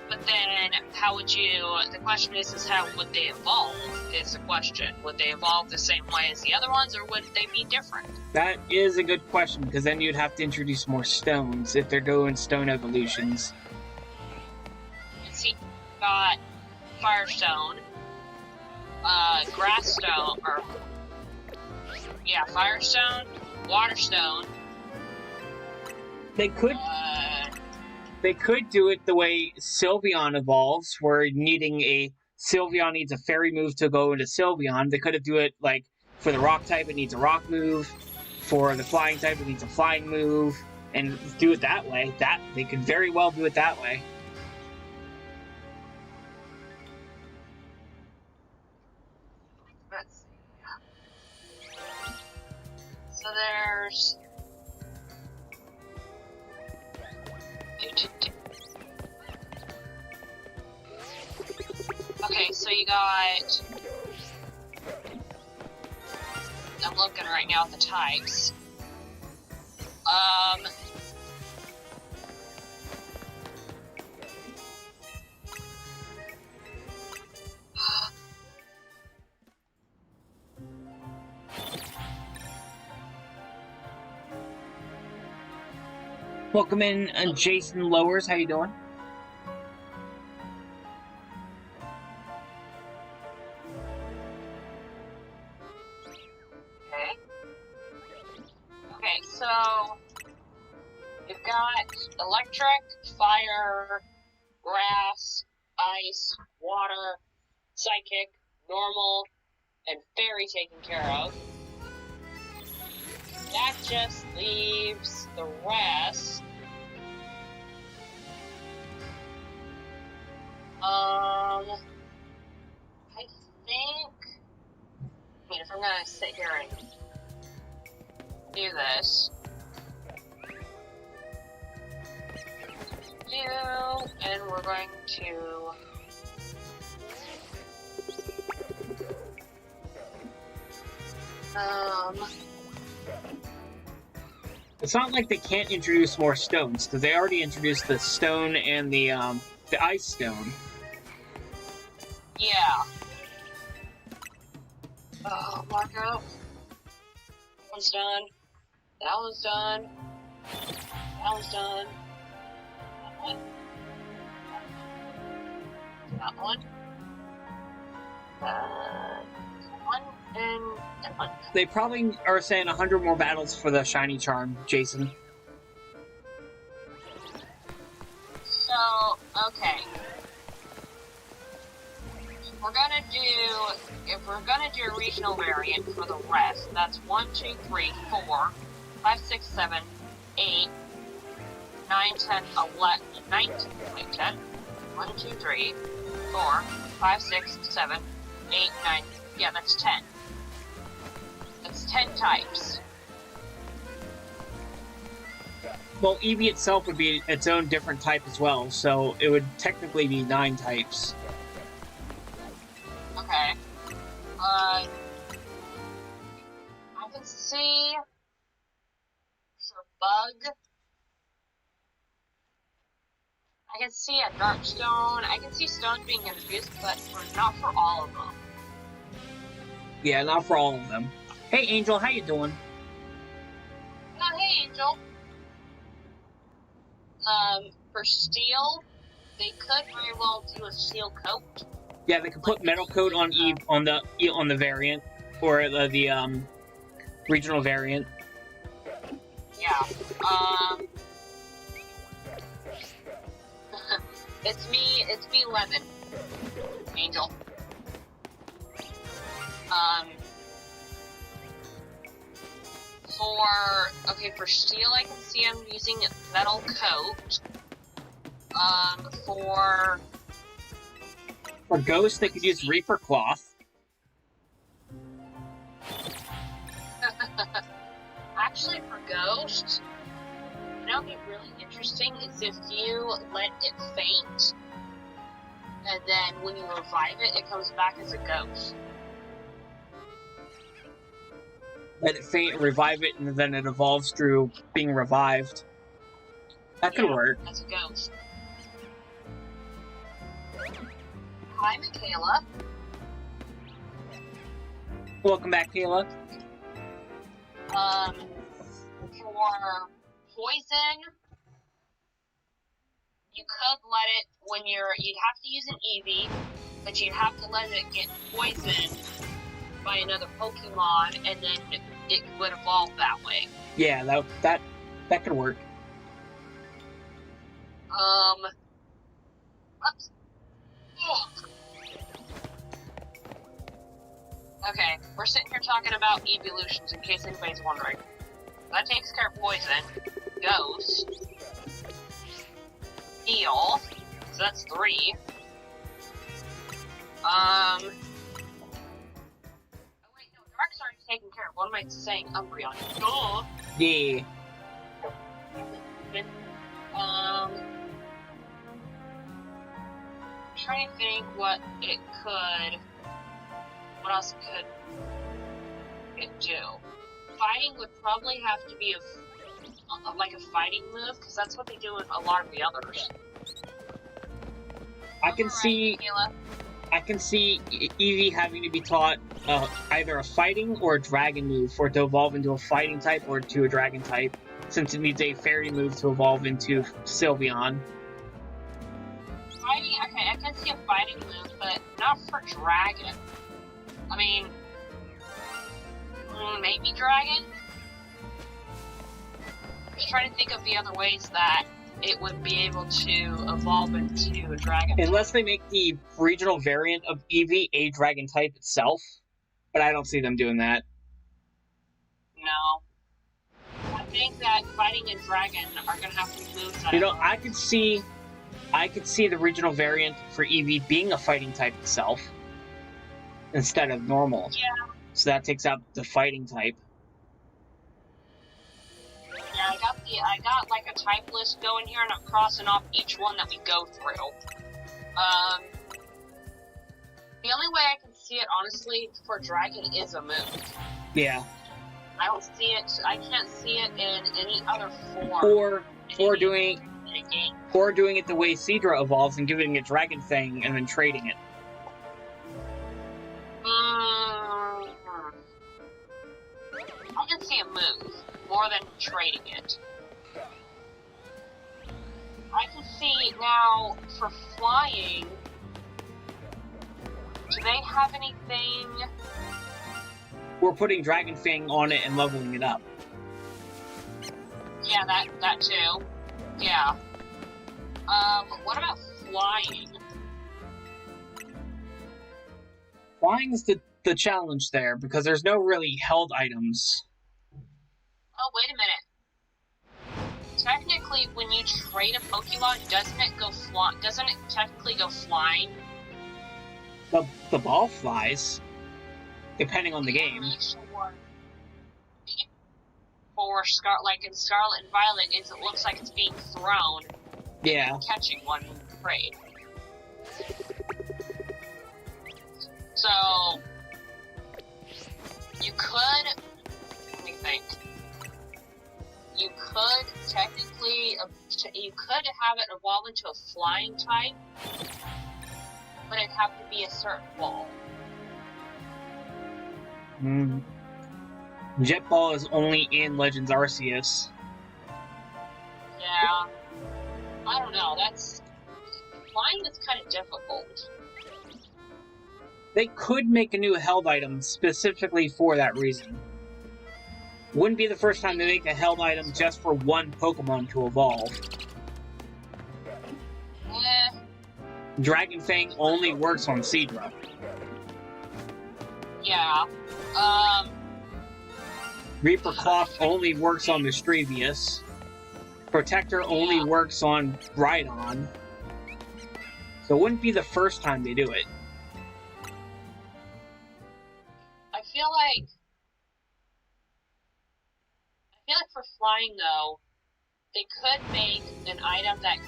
But then, how would you... The question is how would they evolve, is the question. Would they evolve the same way as the other ones, or would they be different? That is a good question, because then you'd have to introduce more stones if they're going stone evolutions. See, you've got Firestone, Grassstone, or... Yeah, Firestone, Waterstone. They could... They could do it the way Sylveon evolves, where Sylveon needs a fairy move to go into Sylveon. They could have do it like for the rock type, it needs a rock move. For the flying type, it needs a flying move, and do it that way. They could very well do it that way. Let's see. So there's. Okay, so you got. I'm looking right now at the types. Welcome in, Jason Lowers. How you doing? Okay, so you've got electric, fire, grass, ice, water, psychic, normal, and fairy taken care of. That just leaves the rest. I think. I mean, if I'm gonna sit here and do this, and we're going to. It's not like they can't introduce more stones, because they already introduced the stone and the ice stone. Yeah. Oh, Marco. That one's done. That one's done. That one's done. That one. That one. That one. And that one. They probably are saying 100 more battles for the shiny charm, Jason. So, okay. If we're gonna do a regional variant for the rest, that's 1, 2, 3, 4, 5, 6, 7, 8, 9, 10, 11, 19, wait, 10, 1, 2, 3, 4, 5, 6, 7, 8, 9, yeah, that's 10. That's 10 types. Well, Eevee itself would be its own different type as well, so it would technically be 9 types. Okay. I can see for bug. I can see a dark stone. I can see stones being introduced, but not for all of them. Yeah, not for all of them. Hey, Angel, how you doing? Oh, hey, Angel. For steel, they could very well do a steel coat. Yeah, they could put metal coat on on the variant, or the regional variant. Yeah. It's me 11, Angel. For steel, I can see I'm using metal coat. For Ghost, they could use Reaper Cloth. Actually, for Ghost, you know, what'd be really interesting is if you let it faint, and then when you revive it, it comes back as a ghost. Let it faint, revive it, and then it evolves through being revived. That could work. As a ghost. Hi, Michaela. Welcome back, Kayla. For poison, you could let it you'd have to use an Eevee, but you'd have to let it get poisoned by another Pokemon, and then it would evolve that way. Yeah, that could work. Okay, we're sitting here talking about evolutions in case anybody's wondering. That takes care of poison, ghost, heal, so that's 3. Oh wait, no, Dark's already taken care of. What am I saying? Umbreon. Duh! Yeah. I'm trying to think what else could it do? Fighting would probably have to be like a fighting move, because that's what they do with a lot of the others. I can see Eevee having to be taught either a fighting or a dragon move for it to evolve into a fighting type or to a dragon type, since it needs a fairy move to evolve into Sylveon. Fighting, okay, I can see a fighting move, but not for dragon. I mean, maybe dragon? I'm just trying to think of the other ways that it would be able to evolve into a dragon. Unless they make the regional variant of Eevee a dragon type itself, but I don't see them doing that. No. I think that fighting and dragon are going to have to move that. You know, I could see the regional variant for Eevee being a fighting type itself instead of normal. Yeah. So that takes out the fighting type. Yeah, I got like a type list going here, and I'm crossing off each one that we go through. The only way I can see it, honestly, for dragon is a move. Yeah. I don't see it. I can't see it in any other form. Or doing it the way Seadra evolves and giving it Dragon Fang and then trading it. I can see a move more than trading it. I can see now for flying. Do they have anything? We're putting Dragon Fang on it and leveling it up. Yeah, that too. Yeah. What about flying? Flying's the challenge there, because there's no really held items. Oh, wait a minute. Technically, when you trade a Pokemon, doesn't it technically go flying? The ball flies, depending on the game. For like in Scarlet and Violet, it looks like it's being thrown. Yeah. And catching one trade. So you could. Let me think. You could technically, you could have it evolve into a flying type, but it'd have to be a certain ball. Jet Ball is only in Legends Arceus. Yeah. I don't know, flying is kind of difficult. They could make a new held item specifically for that reason. Wouldn't be the first time they make a held item just for one Pokemon to evolve. Dragon Fang only works on Seadra. Yeah. Reaper Cloth only works on Mischievous. Protector only works on Rhydon. So it wouldn't be the first time they do it. I feel like for flying though, they could make an item that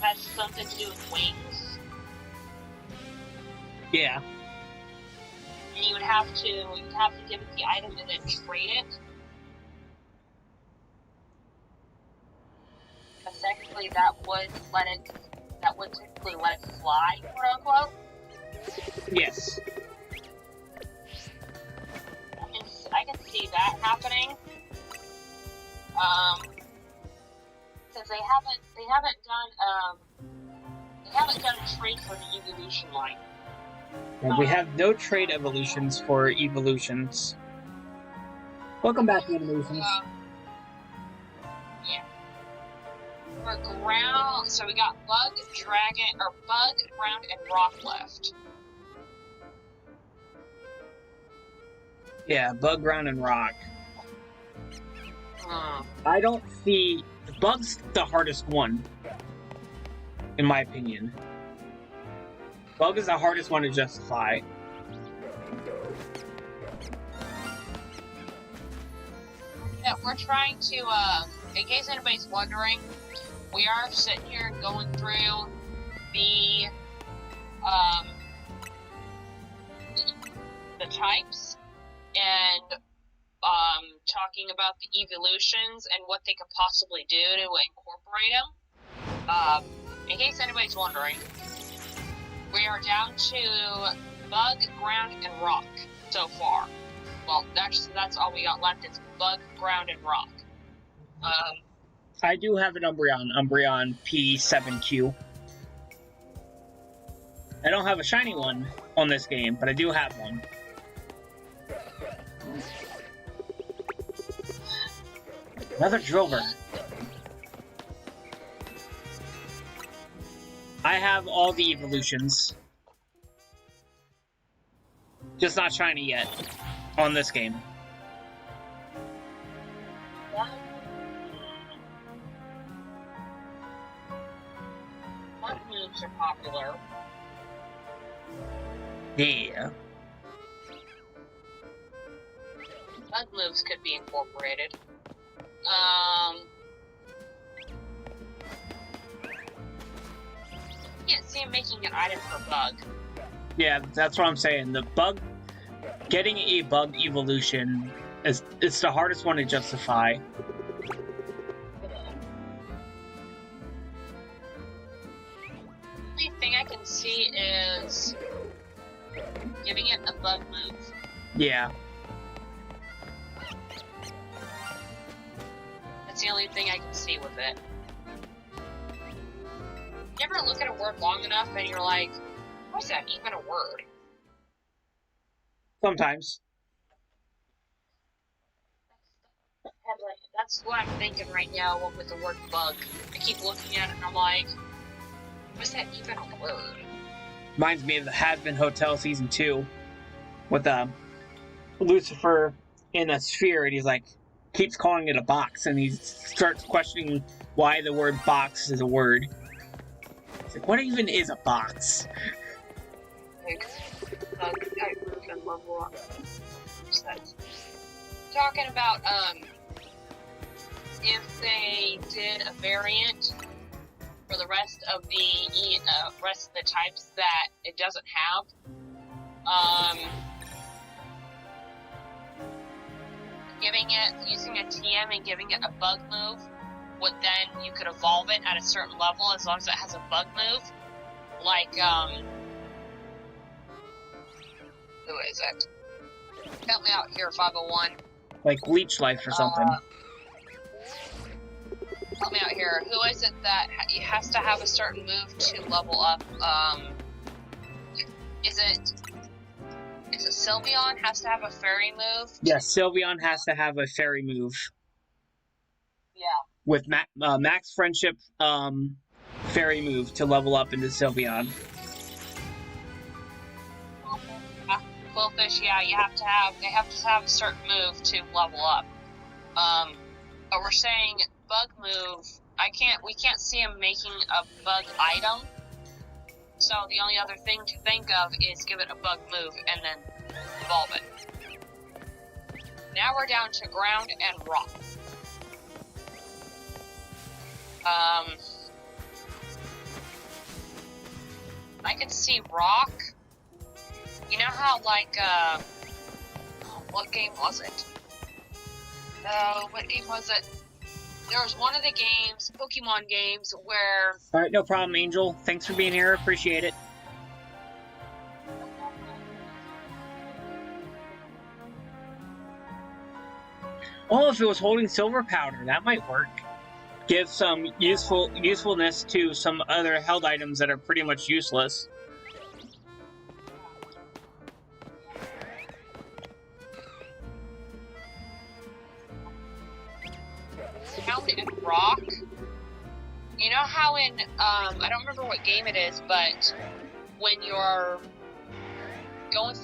has something to do with wings. Yeah. And you'd have to give it the item and then trade it. Because technically that would typically let it fly, quote unquote. Yes. I can see that happening. Since they haven't done a trade for the evolution line. And we have no trade evolutions for evolutions. Welcome back, evolutions. Yeah. For ground, so we got bug, dragon, or bug, ground, and rock left. Yeah, bug, ground, and rock. Hmm. I don't see... Bug's the hardest one, in my opinion. Bug is the hardest one to justify. Yeah, we're trying to, in case anybody's wondering, we are sitting here going through the types and talking about the evolutions and what they could possibly do to incorporate them. In case anybody's wondering, we are down to bug, ground, and rock so far. Well, actually, that's all we got left is bug, ground, and rock. I do have an Umbreon P7Q. I don't have a shiny one on this game, but I do have one. Another Drover. I have all the evolutions. Just not shiny yet on this game. What moves are popular? Yeah. Bug moves could be incorporated. Can't see him making an item for bug. Yeah, that's what I'm saying. The bug... Getting a bug evolution is... It's the hardest one to justify. The only thing I can see is giving it a bug move. Yeah. That's the only thing I can see with it. You ever look at a word long enough and you're like, what's that even a word? Sometimes. That's what I'm thinking right now with the word bug. I keep looking at it and I'm like, what's that even a word? Reminds me of the Has-Been Hotel Season 2 with Lucifer in a sphere, and he's like, keeps calling it a box, and he starts questioning why the word box is a word. It's like, what even is a box? Talking about if they did a variant for the rest of the types that it doesn't have, using a TM and giving it a bug move, would then you could evolve it at a certain level as long as it has a bug move. Like, who is it? Help me out here, 501. Like Leech Life or something. Help me out here. Who is it that has to have a certain move to level up? Is it Sylveon has to have a fairy move? Yes, Sylveon has to have a fairy move. Yeah. With Max Friendship fairy move to level up into Sylveon. Quillfish, yeah, they have to have a certain move to level up. But we're saying bug move, we can't see him making a bug item. So the only other thing to think of is give it a bug move and then evolve it. Now we're down to ground and rock. I could see rock. You know how, like, what game was it? What game was it? There was one of the games, Pokémon games, where... Alright, no problem, Angel. Thanks for being here. Appreciate it. Oh, if it was holding silver powder, that might work. Give some usefulness to some other held items that are pretty much useless. Ground and rock. You know how in I don't remember what game it is, but when you're going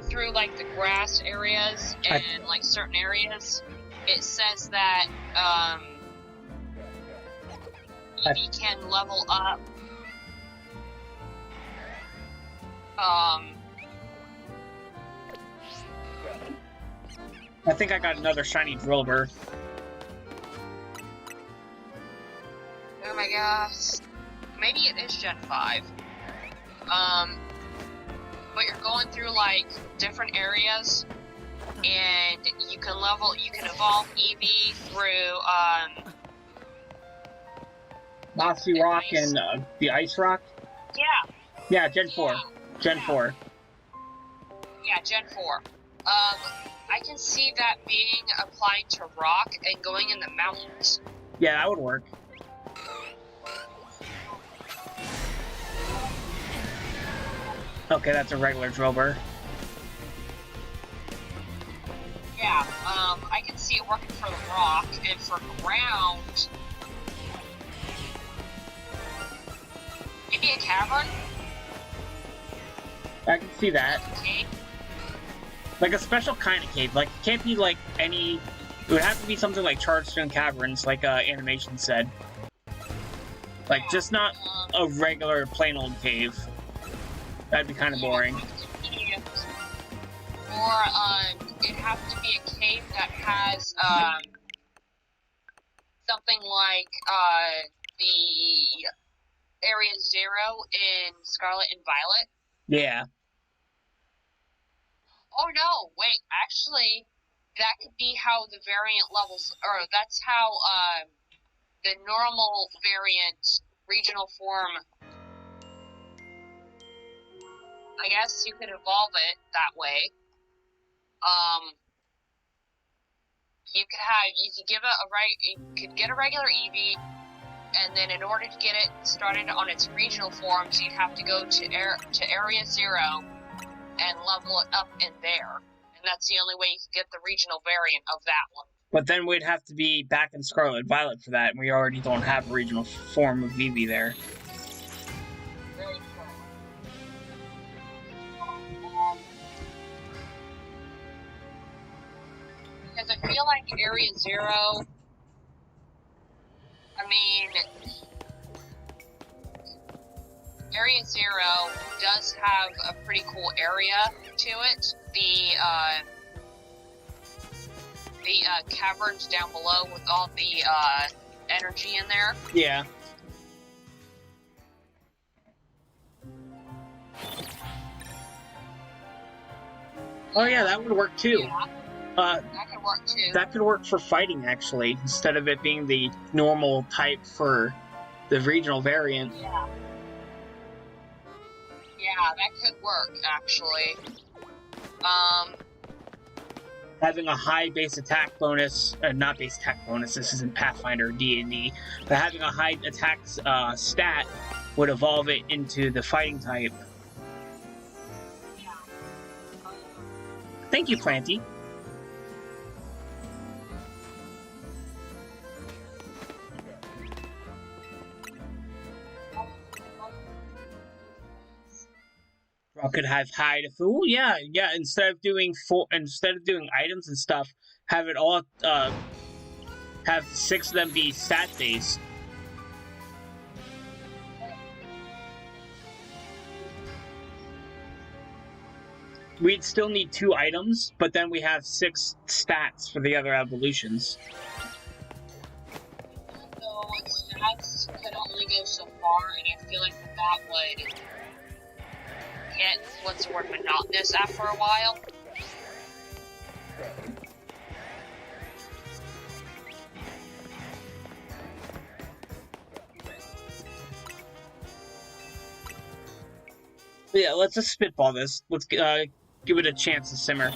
through like the grass areas and like certain areas, it says that Eevee can level up. I think I got another shiny Drillbur. Oh my gosh. Maybe it is Gen 5. But you're going through like different areas and you can evolve Eevee through Mossy Rock and the Ice Rock? Yeah. Yeah, Gen 4. Gen 4. Yeah, Gen 4. I can see that being applied to rock and going in the mountains. Yeah, that would work. Okay, that's a regular Drillbur. Yeah, I can see it working for the rock, and for ground... Maybe a cavern? I can see that. Okay. Like a special kind of cave. Like, it can't be like any... It would have to be something like Chargestone Caverns, like Animation said. Like, just not a regular plain old cave. That'd be kind of boring. Or, it'd have to be a cave that has, something like, the Area 0 in Scarlet and Violet. Yeah. Oh no, wait, actually, that could be how the variant levels, or that's how, the normal variant regional form, I guess you could evolve it that way. You could get a regular Eevee, and then in order to get it started on its regional forms, you'd have to go to Area 0 and level it up in there. And that's the only way you can get the regional variant of that one. But then we'd have to be back in Scarlet and Violet for that, and we already don't have a regional form of Eevee there. Very true. Because I feel like Area 0... I mean... Area 0 does have a pretty cool area to it. The caverns down below with all the energy in there. Yeah. Oh yeah, that would work too. Yeah, that could work too. That could work for fighting, actually, instead of it being the normal type for the regional variant. Yeah. Yeah, that could work, actually. Having a high base attack bonus, not base attack bonus, this isn't Pathfinder or D&D, but having a high attack stat would evolve it into the fighting type. Yeah. Thank you, Planty. Could have high def. Ooh, yeah. Instead of doing items and stuff, have it all have 6 of them be stat based. We'd still need 2 items, but then we have 6 stats for the other evolutions. So stats could only go so far, and I feel like that would get, what's the word, monotonous after a while. Yeah, let's just spitball this. Let's give it a chance to simmer.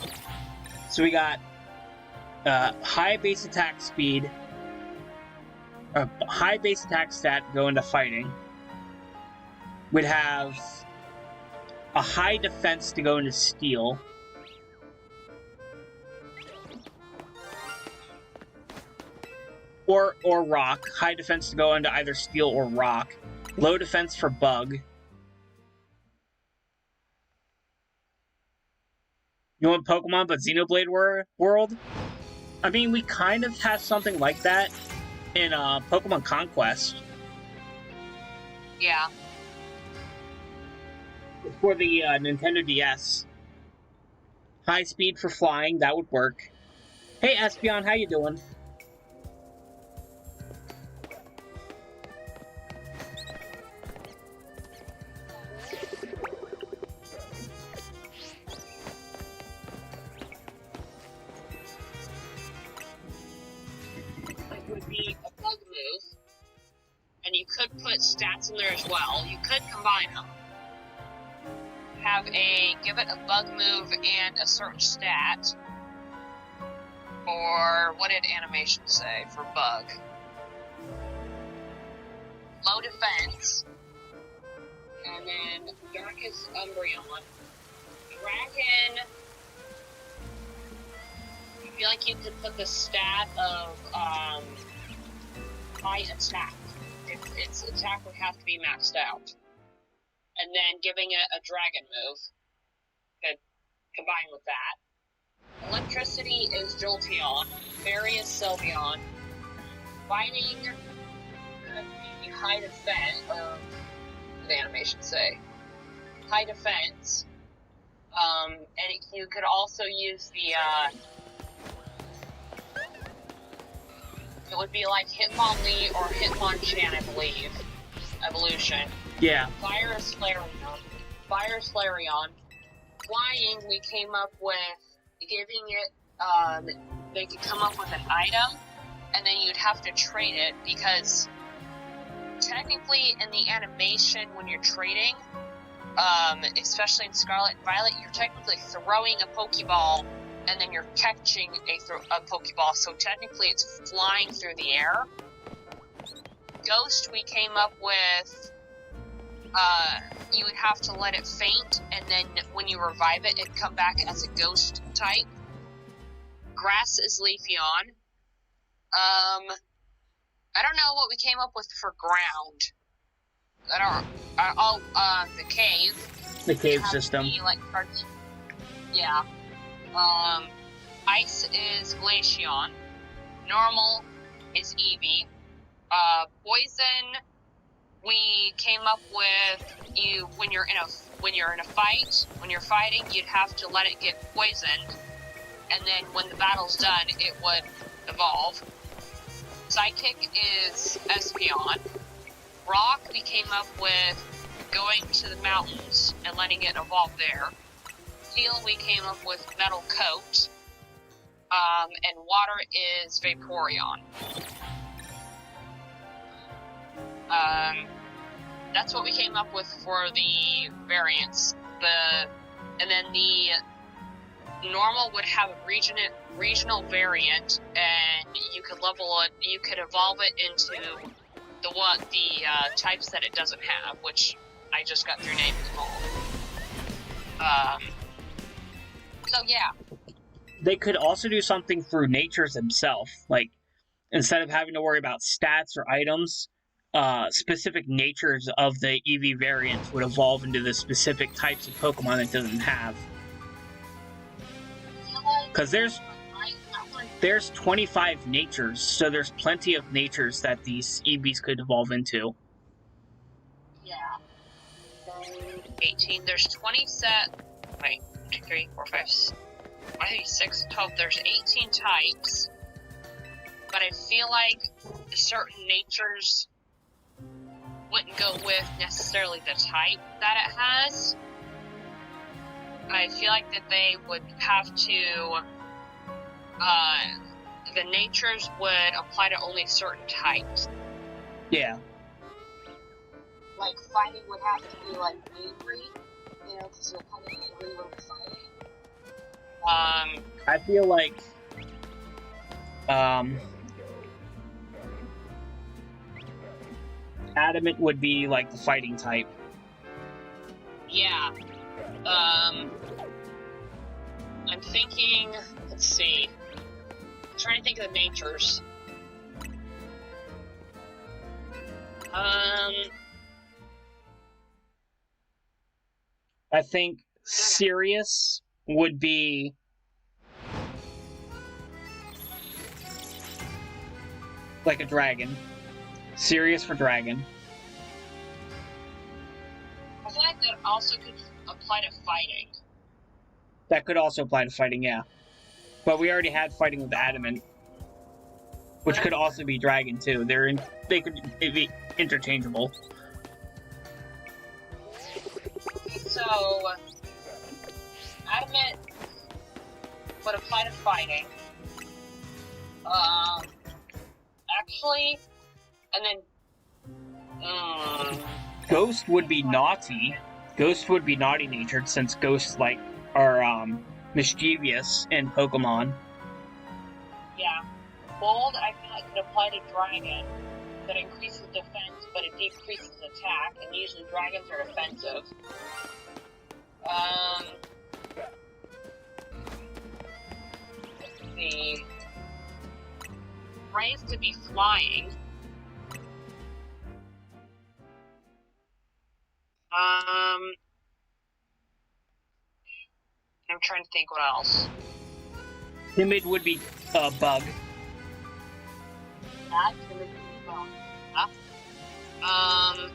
So we got high base attack speed, high base attack stat go into fighting. We'd have a high defense to go into steel. Or rock. High defense to go into either steel or rock. Low defense for bug. You want Pokemon but Xenoblade World? I mean, we kind of have something like that in Pokemon Conquest. Yeah. For the Nintendo DS. High speed for flying, that would work. Hey Espeon, how you doing? It would be a bug move. And you could put stats in there as well. You could combine them. Give it a bug move and a certain stat. Or what did animation say for bug? Low defense. And then Darkest Umbreon. Dragon. I feel like you could put the stat of high attack. Its attack would have to be maxed out. And then giving it a dragon move could combine with that. Electricity is Jolteon. Fairy is Sylveon. Fighting could be high defense, or what did the animation say? High defense. And you could also use the, it would be like Hitmonlee or Hitmonchan, I believe. Evolution. Yeah. Fire is Flareon. Fire is Flareon. Flying, we came up with giving it, they could come up with an item, and then you'd have to trade it, because technically in the animation when you're trading, especially in Scarlet and Violet, you're technically throwing a Pokeball, and then you're catching a Pokeball, so technically it's flying through the air. Ghost, we came up with, you would have to let it faint, and then when you revive it, it'd come back as a ghost type. Grass is Leafeon. I don't know what we came up with for ground. The cave. The cave system. Yeah. Ice is Glaceon. Normal is Eevee. Poison, we came up with when you're in a fight, when you're fighting, you'd have to let it get poisoned, and then when the battle's done, it would evolve. Psychic is Espeon. Rock, we came up with going to the mountains and letting it evolve there. Steel, we came up with Metal Coat. And water is Vaporeon. That's what we came up with for the variants. And then the normal would have a regional variant, and you could evolve it into the types that it doesn't have, which I just got through naming them all. So yeah. They could also do something through natures themselves, like instead of having to worry about stats or items, specific natures of the EV variants would evolve into the specific types of Pokemon it doesn't have. Because there's 25 natures, so there's plenty of natures that these EVs could evolve into. Yeah. 18. There's 20 set. Wait, 2, 3, 4, 5, 6, 12. There's 18 types. But I feel like certain natures wouldn't go with necessarily the type that it has. I feel like that they would have to, the natures would apply to only certain types. Yeah. Like, fighting would have to be, like, angry, because you're kind of angry when you're fighting. I feel like, Adamant would be, like, the fighting type. Yeah. I'm thinking, let's see. I'm trying to think of the natures. I think Sirius would be like a dragon. Sirius for dragon. I feel like that also could apply to fighting. That could also apply to fighting, yeah. But we already had fighting with Adamant, which could also be dragon too. They could be interchangeable. So, Adamant would apply to fighting. Actually, and then, Ghost would be naughty. Ghost woght be naughty natured since ghosts are mischievous in Pokemon. Yeah. Bold, I feel like could apply to dragon. That increases defense, but it decreases attack, and usually dragons are defensive. Let's see. Rays could be flying. I'm trying to think what else. Timid would be a bug. Yeah, timid could be bug. I'm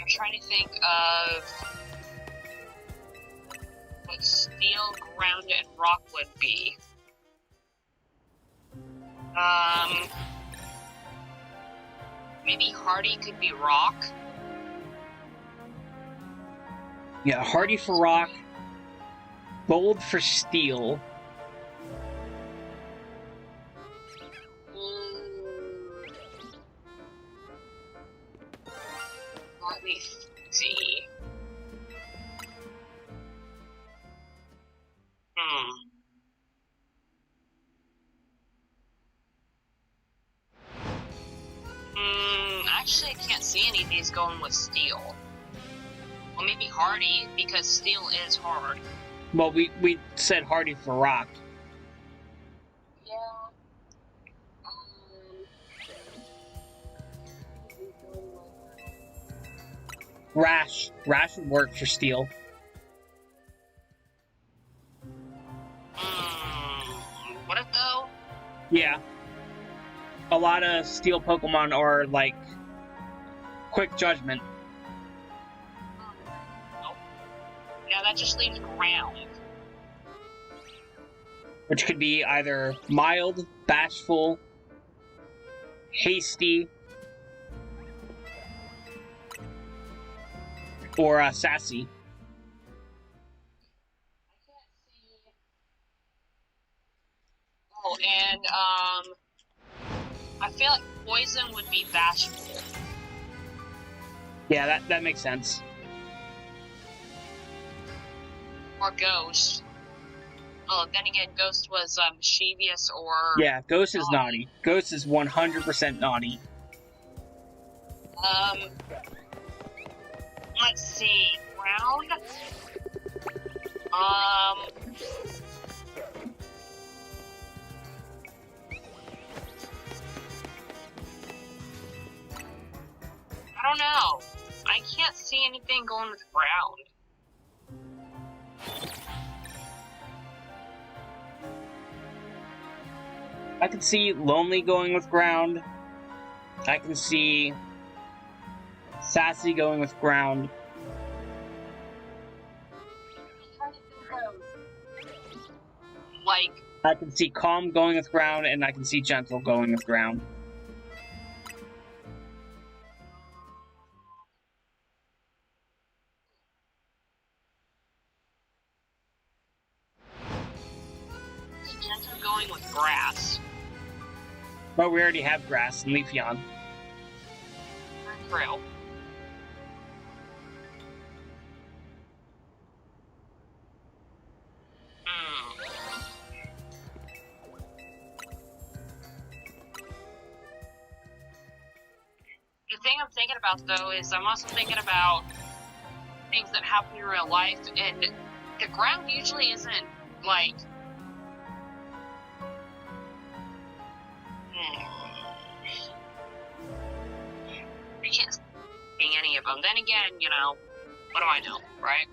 trying to think of what steel, ground, and rock would be. Maybe Hardy could be rock. Yeah, hardy for rock. Bold for steel. Let me see. Actually, I can't see any of these going with steel. Well, maybe hardy, because steel is hard. Well, we said hardy for rock. Yeah. Rash. Rash would work for steel. Would it though? Yeah. A lot of steel Pokemon are like quick judgment. Nope. Yeah, that just leaves ground. Which could be either mild, bashful, hasty, or sassy. Oh, and I feel like poison would be bashful. Yeah, that makes sense. Or ghost. Oh, then again, ghost was mischievous or. Yeah, Ghost is naughty. Ghost is 100% naughty. Let's see. Ground. I don't know. I can't see anything going with ground. I can see Lonely going with ground. I can see Sassy going with ground. Like, I can see Calm going with ground, and I can see Gentle going with ground. Gentle going with grass. But we already have Grass and Leafeon. True. The thing I'm thinking about, though, is I'm also thinking about things that happen in real life, and the ground usually isn't, like... I can't see any of them. Then again, you know, what do I know, right?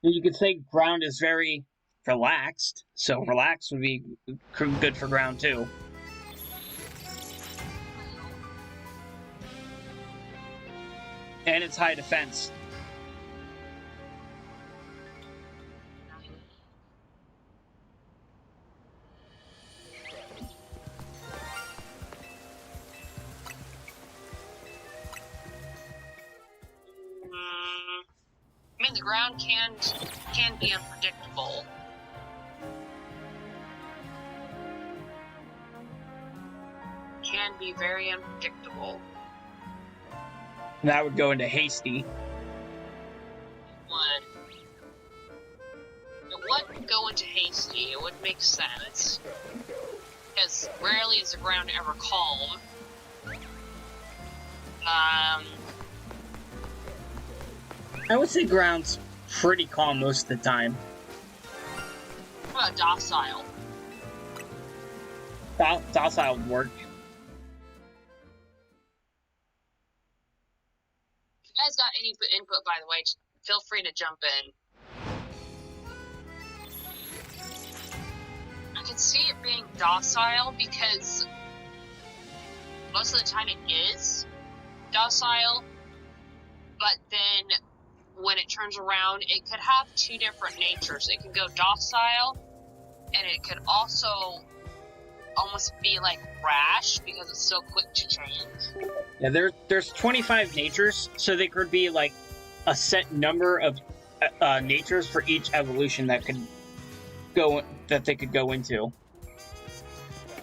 You could say ground is very relaxed, so relaxed would be good for ground too. And it's high defense. I mean, the ground can be unpredictable. Can be very unpredictable. That would go into hasty. It would go into hasty. It would make sense. Because rarely is the ground ever calm. I would say ground's pretty calm most of the time. What about docile? Docile would work. If you guys got any input, by the way, feel free to jump in. I can see it being docile because most of the time it is docile, but then when it turns around, it could have two different natures. It could go docile, and it could also almost be like rash because it's so quick to change. Yeah, there's 25 natures, so there could be like a set number of natures for each evolution that they could go into.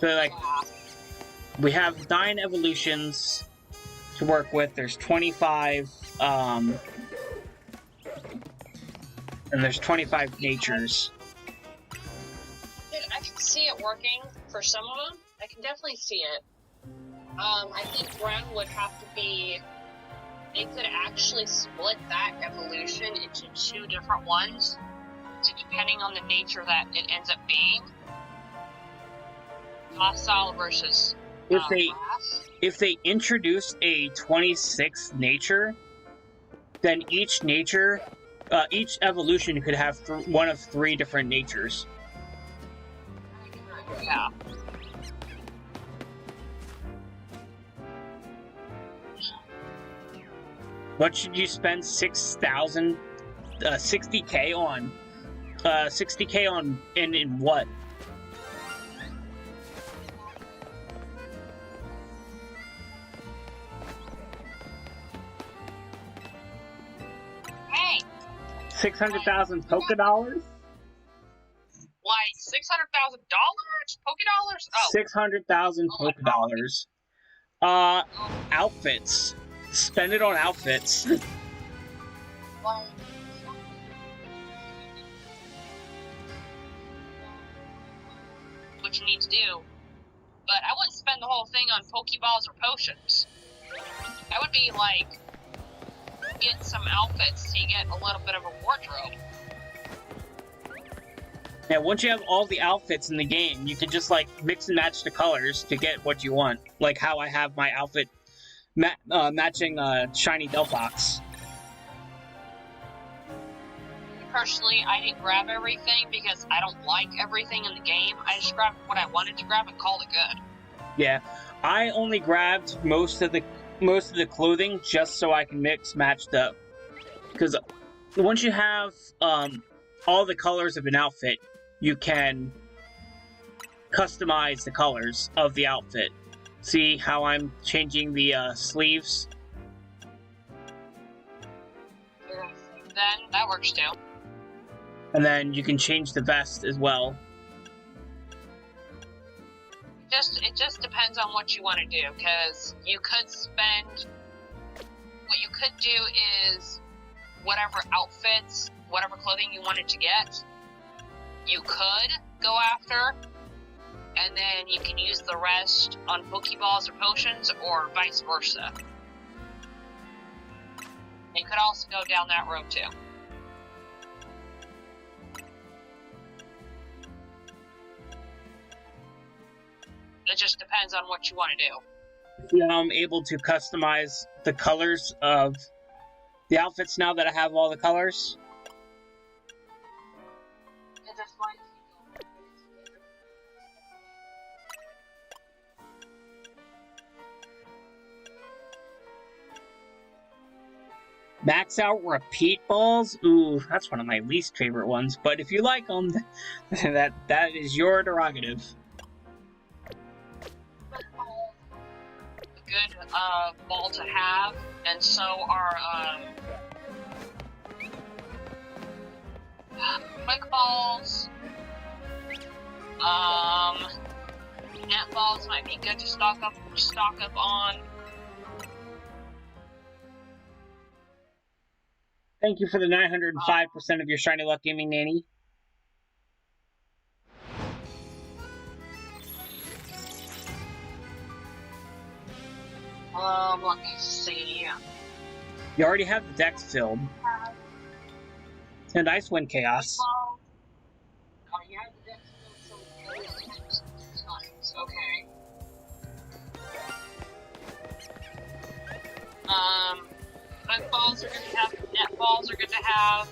So like, we have 9 evolutions to work with. There's 25, and there's 25 natures. I can see it working for some of them. I can definitely see it. I think ground would have to be... They could actually split that evolution into 2 different ones, so depending on the nature that it ends up being. Hostile versus... If they introduced a 26th nature, then each nature... each evolution could have one of 3 different natures. Yeah. What should you spend 60k on? 60k on in what? Hey! 600,000 Poké Dollars? Like $600,000? Poké Dollars? Oh. 600,000 Poké Dollars. Outfits. Spend it on outfits. What you need to do. But I wouldn't spend the whole thing on Pokeballs or potions. I would be like, get some outfits so you get a little bit of a wardrobe. Yeah, once you have all the outfits in the game, you can just like mix and match the colors to get what you want. Like how I have my outfit matching shiny Delphox. Personally, I didn't grab everything because I don't like everything in the game. I just grabbed what I wanted to grab and called it good. Yeah, I only grabbed most of the clothing just so I can mix matched up. Because once you have all the colors of an outfit, you can customize the colors of the outfit. See how I'm changing the sleeves? Then that works too. And then you can change the vest as well. It just depends on what you want to do, because you could spend... What you could do is whatever outfits, whatever clothing you wanted to get, you could go after and then you can use the rest on Pokeballs or potions, or vice versa. You could also go down that road too. It just depends on what you want to do. Yeah, I'm able to customize the colors of the outfits now that I have all the colors. Max out repeat balls? Ooh, that's one of my least favorite ones. But if you like them, that is your prerogative. Good ball to have, and so are quick balls. Net balls might be good to stock up on. Thank you for the 905% of your Shiny Luck Gaming Nanny. Let me see. You already have the decks filled. And Ice Wind Chaos. Oh, you have the deck filled, so times. Okay. Quick balls are good to have. Net balls are good to have.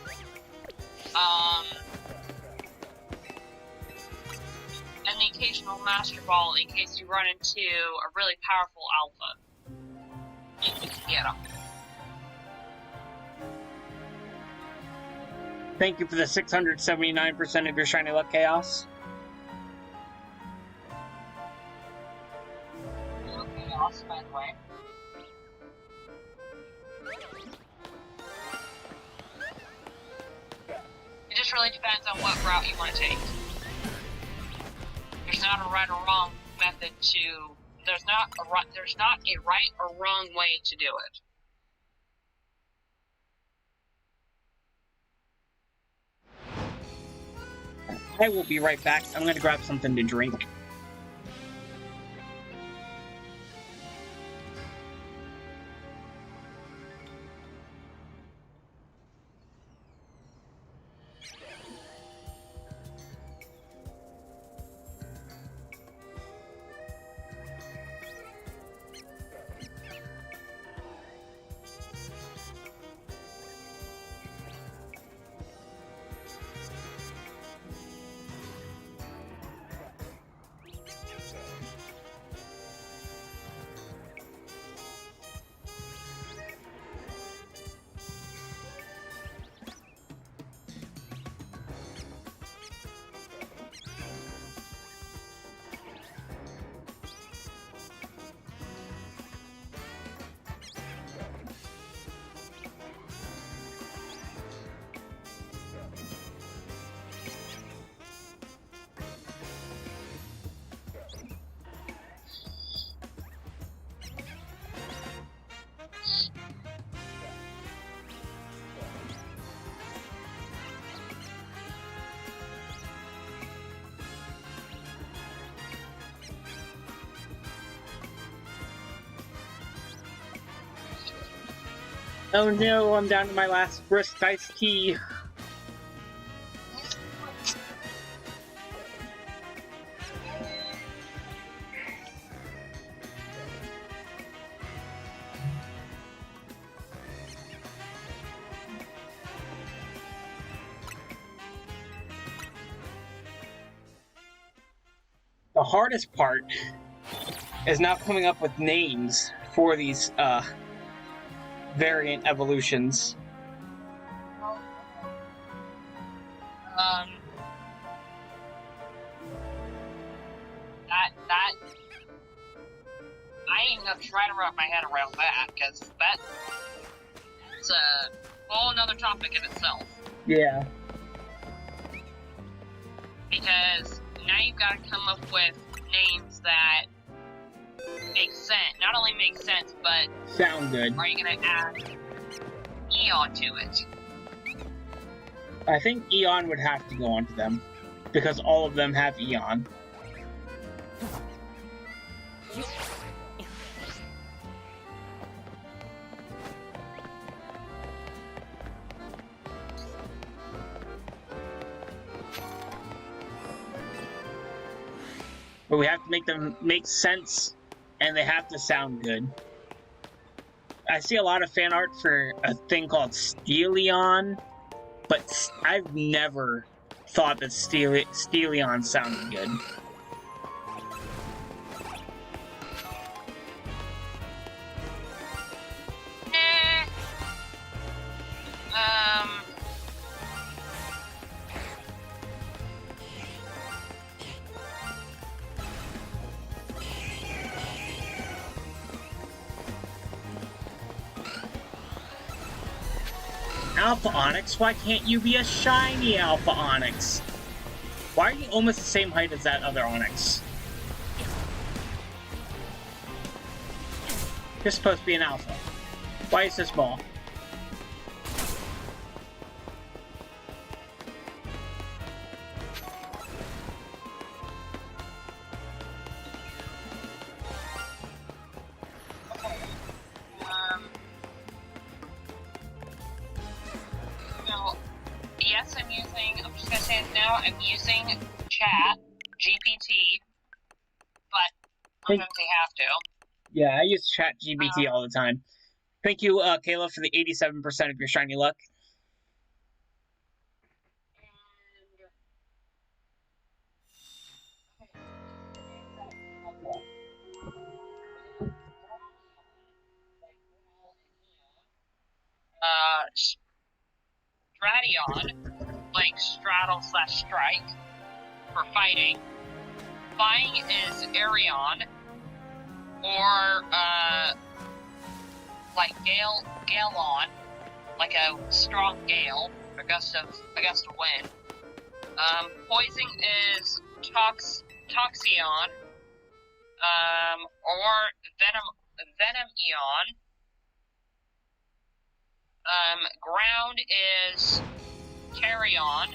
And the occasional Master Ball in case you run into a really powerful alpha. You can get them. Thank you for the 679% of your Shiny Luck Chaos. Okay, awesome, by the way. It just really depends on what route you want to take. There's not a right or wrong method to. There's not a right or wrong way to do it. I will be right back. I'm going to grab something to drink. Oh no, I'm down to my last brisk iced tea. The hardest part is now coming up with names for these variant evolutions. That I ain't gonna try to wrap my head around that, because that's a whole another topic in itself. Yeah. Because now you've got to come up with names that make sense. Not only make sense, but Sound good. are you gonna add Eon to it? I think Eon would have to go onto them, because all of them have Eon. But we have to make them make sense, and they have to sound good. I see a lot of fan art for a thing called Steelion, but I've never thought that Steelion sounded good. Alpha Onyx, why can't you be a shiny Alpha Onyx? Why are you almost the same height as that other Onyx? You're supposed to be an Alpha. Why is this small? Yes, I'm just gonna say it now, I'm using Chat, GPT, but sometimes they have to. Yeah, I use ChatGPT all the time. Thank you, Kayla, for the 87% of your shiny luck. Stradion, like straddle/strike for fighting. Flying is Arion, or like Galon, like a strong gale, a gust of wind. Poison is Toxion, or Venom-eon. Ground is Carrion,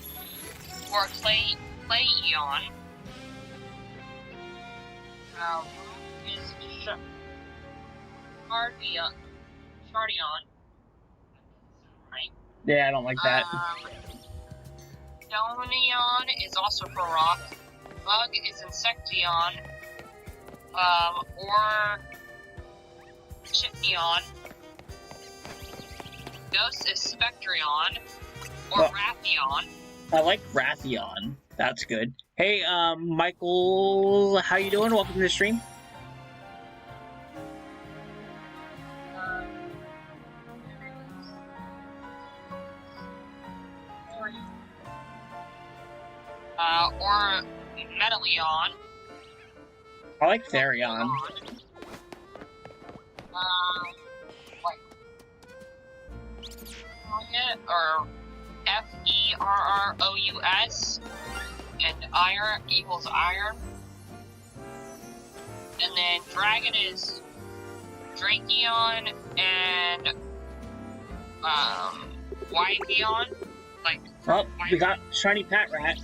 or Clay-eon. Is Shardion. Right. Yeah, I don't like that. Dominion is also for rock. Bug is Insection, or Chipneon. Ghost is Spectrion, or Rathion. I like Rathion. That's good. Hey, Michael, how you doing? Welcome to the stream. Or Metaleon. I like Therion. Or Ferrous, and iron equals iron. And then dragon is Drakeon and Wypeon. Like, oh, we got shiny Patrat.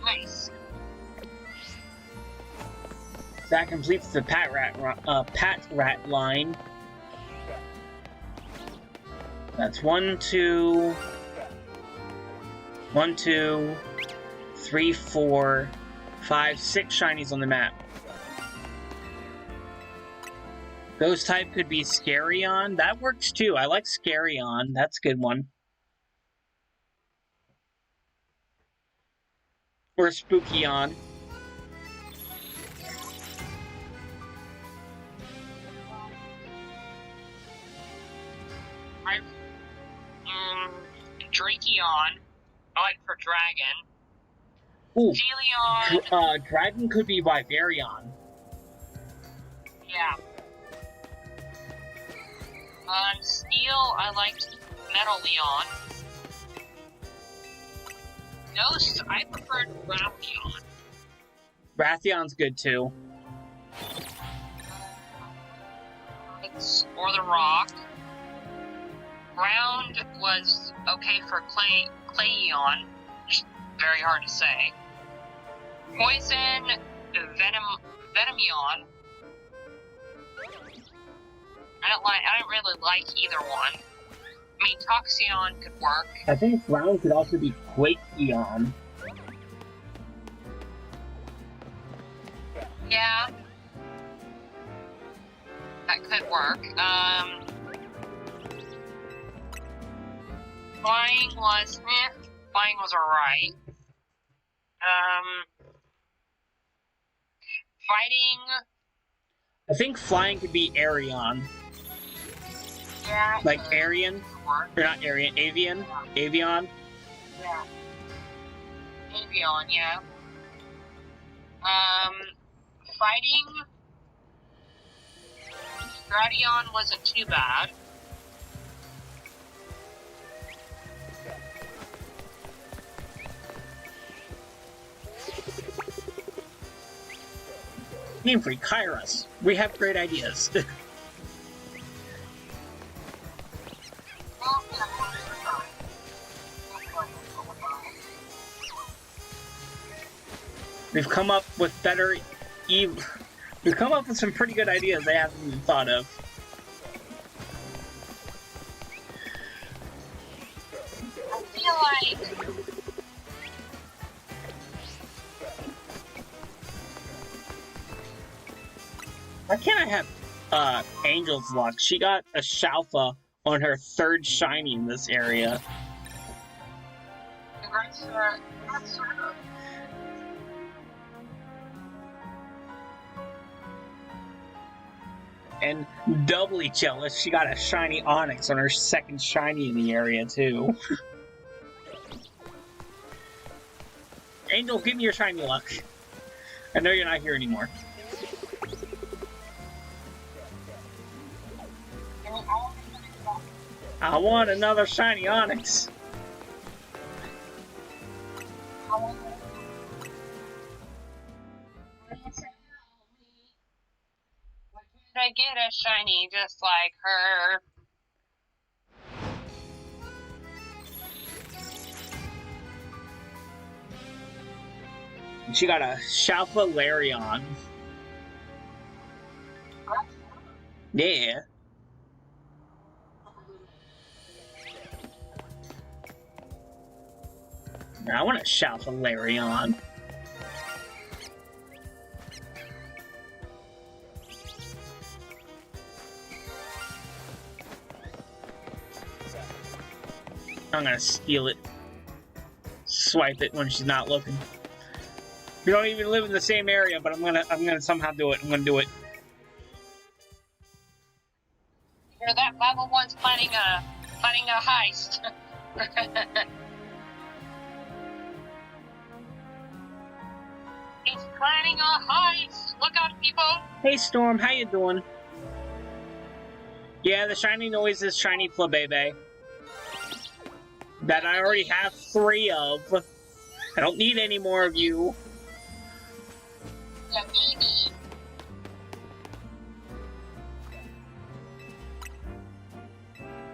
Nice. That completes the Patrat line. That's 1, 2, 3, 4, 5, 6 shinies on the map. Ghost type could be Scarion. That works too. I like Scarion. That's a good one. Or Spookion. Drakeon, I like for dragon. Ooh, Deleon. Dragon could be Vivarion. Yeah. Steel, I like Metaleon. Ghost, I preferred Rathion. Rathion's good too. Or the rock. Ground was okay for Clayeon, just very hard to say. Poison, Venom-eon. I don't really like either one. I mean, Toxion could work. I think Ground could also be Quakeon. Yeah. That could work. Flying was alright. Fighting. I think flying could be Arion. Yeah. Like Arian? Or not Arian, Avian? Avion? Yeah. Avion, yeah. Fighting. Gradion wasn't too bad. Game Freak, hire us. We have great ideas. We've come up with better... We've come up with some pretty good ideas they haven't even thought of. I feel like... Why can't I have Angel's Luck? She got a Shalfa on her third shiny in this area. Congrats, And doubly jealous, she got a shiny Onyx on her second shiny in the area, too. Angel, give me your shiny luck. I know you're not here anymore. I want another shiny Onyx. I get a shiny just like her. She got a Shalfa Larion. Yeah. I want a Shalfa Larion. I'm gonna steal it. Swipe it when she's not looking. We don't even live in the same area, but I'm gonna somehow do it. I'm gonna do it. You're that level one's planning a heist. He's planning a heist. Look out, people. Hey Storm, how you doing? Yeah, the shiny noise is shiny Flabebe. That I already have 3 of. I don't need any more of you. Yeah, maybe.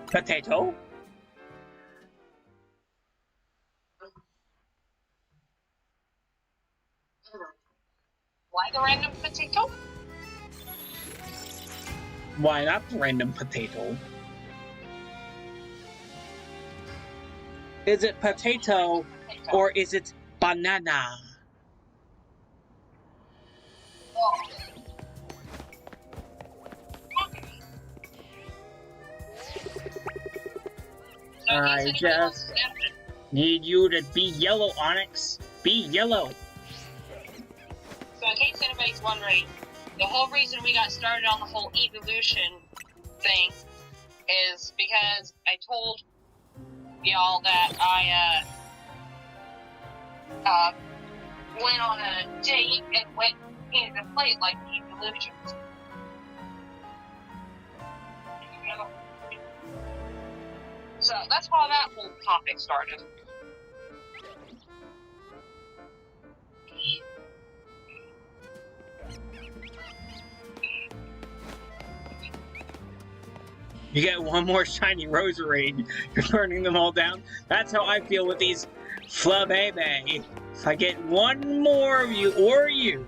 Potato? Why the random potato? Why not random potato? Is it potato or is it banana? Oh. So I just need you to be yellow, Onyx. Be yellow. So in case anybody's wondering, the whole reason we got started on the whole evolution thing is because I told y'all that I went on a date and went in and played like evolutions. So that's how that whole topic started. You get one more shiny Roserade, you're burning them all down. That's how I feel with these Flabebe. If I get one more of you, or you,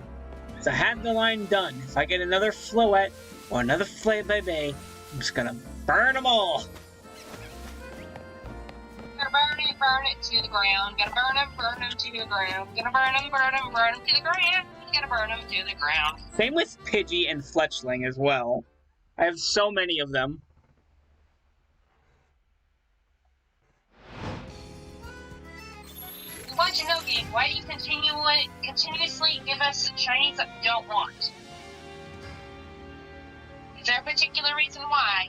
because I have the line done. If I get another Floette or another Flabebe, I'm just gonna burn them all. Gonna burn it to the ground. Gonna burn them to the ground. Gonna burn them to the ground. gotta burn them to the ground. Same with Pidgey and Fletchling as well. I have so many of them. Want to know, game, why do you continuously give us shinies that we don't want? Is there a particular reason why?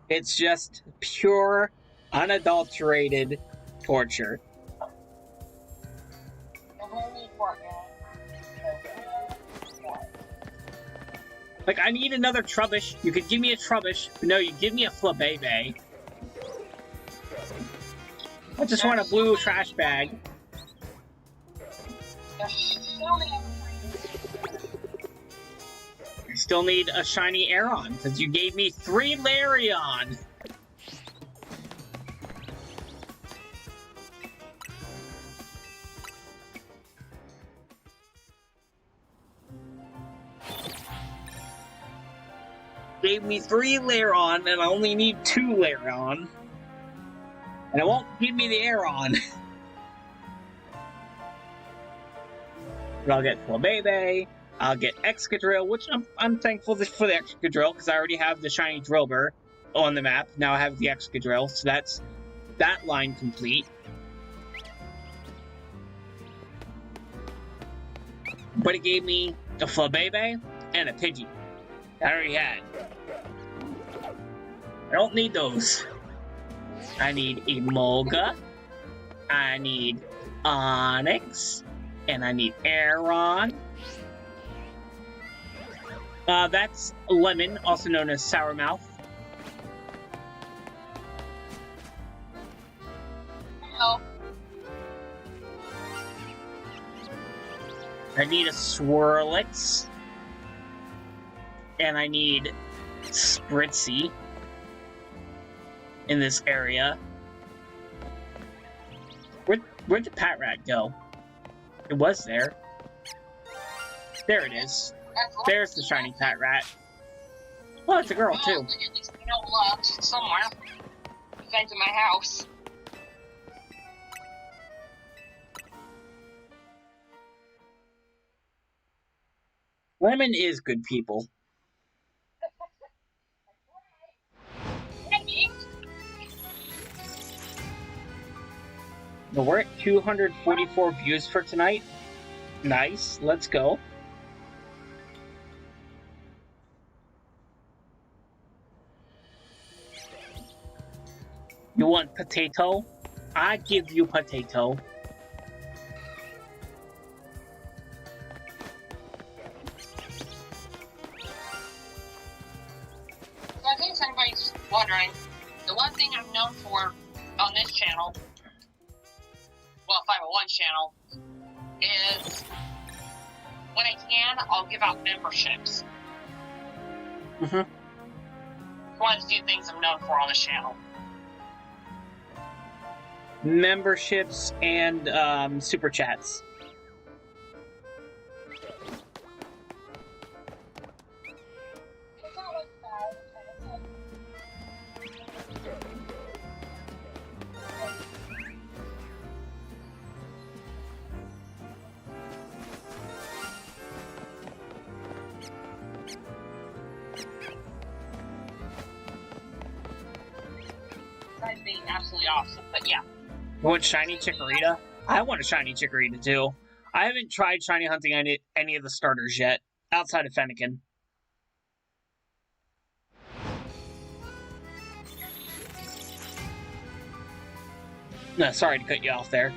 It's just pure, unadulterated torture. Like, I need another Trubbish. You could give me a Trubbish, but no, you give me a Flabébé. I just want a blue trash bag. I still need a shiny Aeron, since you gave me 3 Larion. Gave me 3 Larion, and I only need 2 Larion. And it won't give me the Aeron. But I'll get Flabébé, I'll get Excadrill, which I'm thankful for the Excadrill, because I already have the shiny Drillbur on the map. Now I have the Excadrill, so that's that line complete. But it gave me a Flabébé and a Pidgey. I already had. I don't need those. I need Emolga, I need Onyx, and I need Aeron. That's Lemon, also known as Sourmouth. Hello. I need a Swirlix. And I need Spritzy in this area. Where'd the Patrat go? It was there. There it is. There's the shiny Patrat. Oh, it's a girl, too. At least I know love somewhere. Besides in my house. Lemon is good people. Well, we're at 244 views for tonight. Nice, let's go. You want potato? I give you potato. So in case anybody's wondering, the one thing I'm known for on this channel, well, 501 channel, is when I can, I'll give out memberships. Mm-hmm. One of the few things I'm known for on this channel. Memberships and super chats. Besides being absolutely awesome, but yeah. You want shiny Chikorita? I want a shiny Chikorita too. I haven't tried shiny hunting any of the starters yet, outside of Fennekin. No, sorry to cut you off there.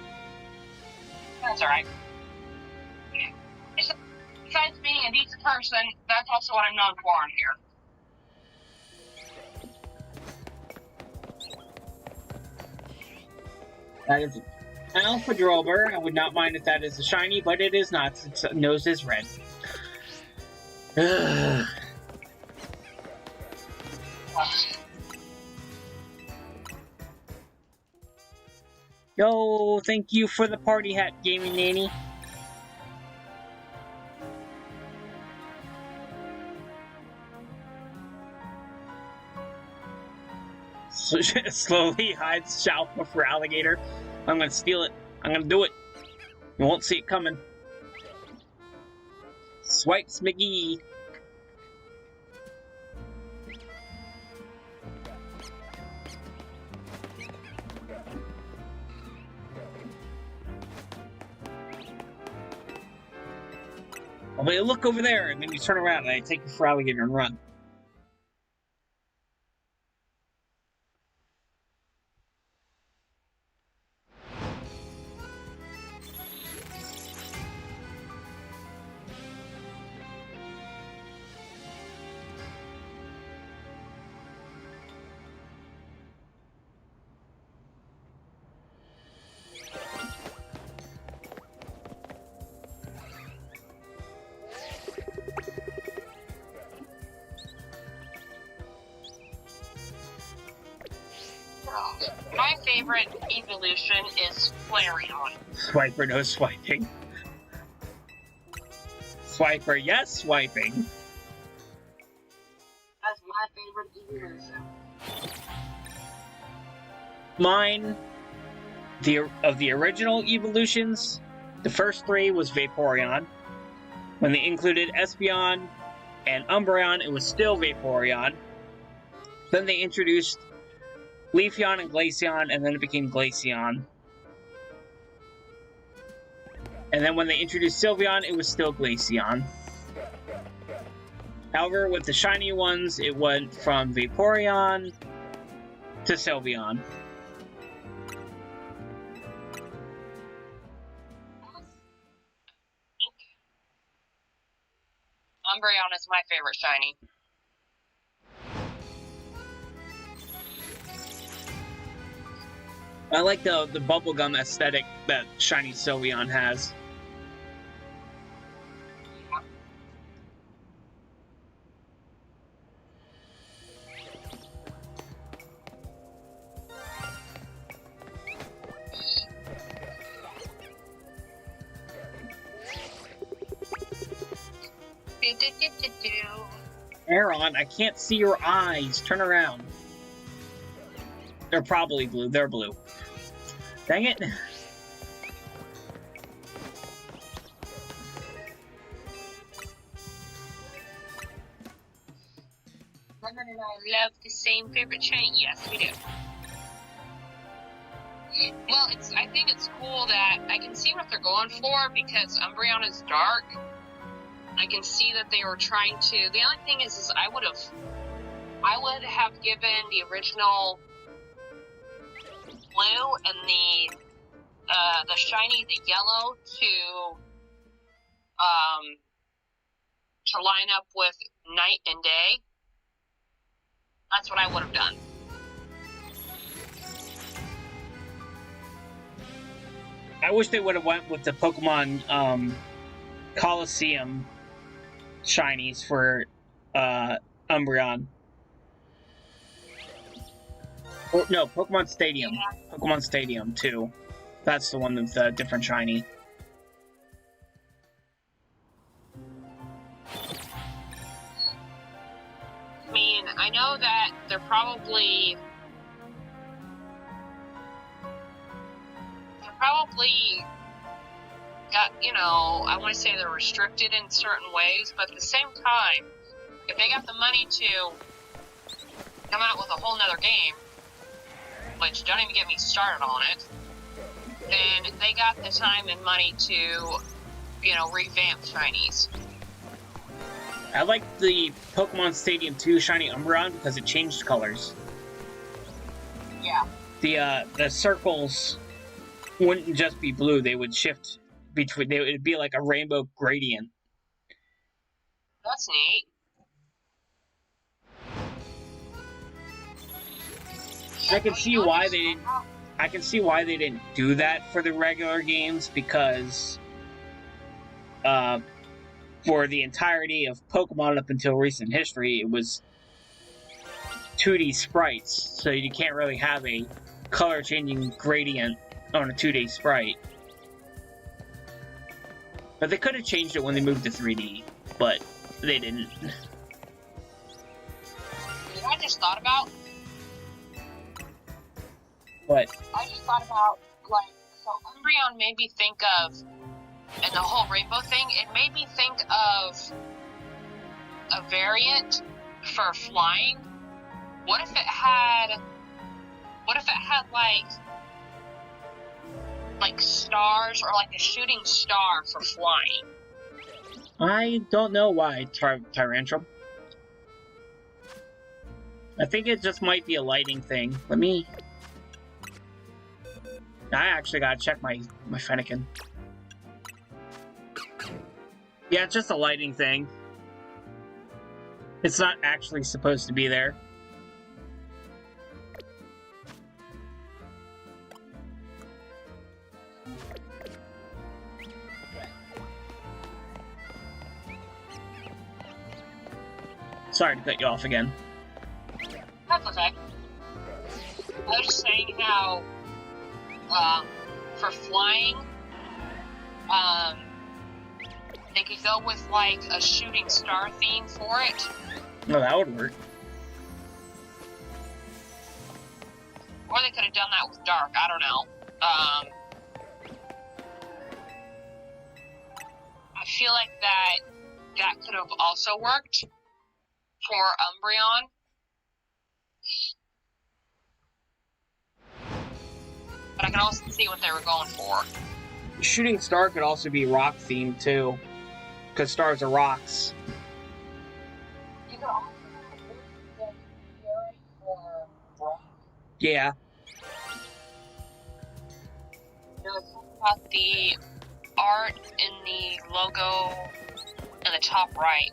That's alright. Besides being a decent person, that's also what I'm known for on here. That is an Alpha Drillbur. I would not mind if that is a shiny, but it is not. Its nose is red. Yo, thank you for the party hat, Gaming Nanny. Slowly hides Shalpa for alligator. I'm gonna steal it. I'm gonna do it. You won't see it coming. Swipes McGee. Oh, but look over there, and then you turn around and I take you for alligator and run. My favorite evolution is Flareon. Swiper, no swiping. Swiper, yes, swiping. That's my favorite evolution. Mine, of the original evolutions, the first three was Vaporeon. When they included Espeon and Umbreon, it was still Vaporeon. Then they introduced Leafeon and Glaceon, and then it became Glaceon. And then when they introduced Sylveon, it was still Glaceon. However, with the shiny ones, it went from Vaporeon to Sylveon. Umbreon is my favorite shiny. I like the bubblegum aesthetic that shiny Sylveon has. Aaron, I can't see your eyes. Turn around. They're probably blue. They're blue. Dang it. Lemon and I love the same favorite shiny. Yes, we do. Well, I think it's cool that I can see what they're going for because Umbreon is dark. I can see that they were trying to. The only thing is I would have given the original blue and the shiny, the yellow to line up with night and day. That's what I would have done. I wish they would have went with the Pokemon Coliseum shinies for Umbreon. Or, no, Pokemon Stadium. Yeah. Pokemon Stadium, too. That's the one with the different shiny. I mean, I know that they're probably got, I want to say they're restricted in certain ways, but at the same time, if they got the money to come out with a whole nother game, which don't even get me started on it, then they got the time and money to, revamp shinies. I like the Pokemon Stadium 2 shiny Umbreon because it changed colors. Yeah. The circles wouldn't just be blue, they would shift between, it'd be like a rainbow gradient. That's neat. I can see why they didn't do that for the regular games because for the entirety of Pokemon up until recent history, it was 2D sprites, so you can't really have a color-changing gradient on a 2D sprite. But they could have changed it when they moved to 3D, but they didn't. I just thought about... What? I just thought about, so Umbreon made me think of and the whole rainbow thing, it made me think of a variant for flying. What if it had like stars, or like a shooting star for flying? I don't know why, Tyrantrum. I think it just might be a lighting thing. Let me... I actually gotta check my Fennekin. Yeah, it's just a lighting thing. It's not actually supposed to be there. Sorry to cut you off again. That's okay. I was just saying how, for flying, they could go with, like, a shooting star theme for it. No, that would work. Or they could have done that with dark, I don't know. I feel like that could have also worked for Umbreon. But I can also see what they were going for. Shooting star could also be rock themed too, because stars are rocks. You could also do Fury or Rock. Yeah. About the art in the logo in the top right.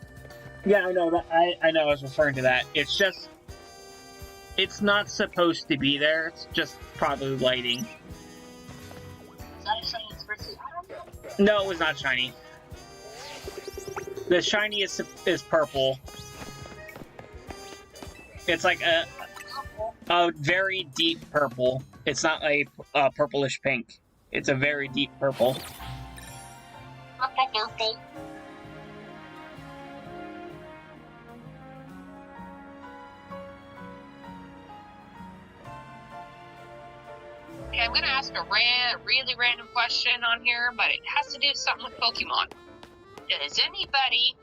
Yeah, I know that. I know. I was referring to that. It's just, it's not supposed to be there. It's just probably lighting. Is that a shiny Spritzee? I don't know. No, it was not shiny. The shiny is purple. It's like a very deep purple. It's not a purplish pink. It's a very deep purple. Purple. Okay, I'm gonna ask a really random question on here, but it has to do something with Pokemon. Does anybody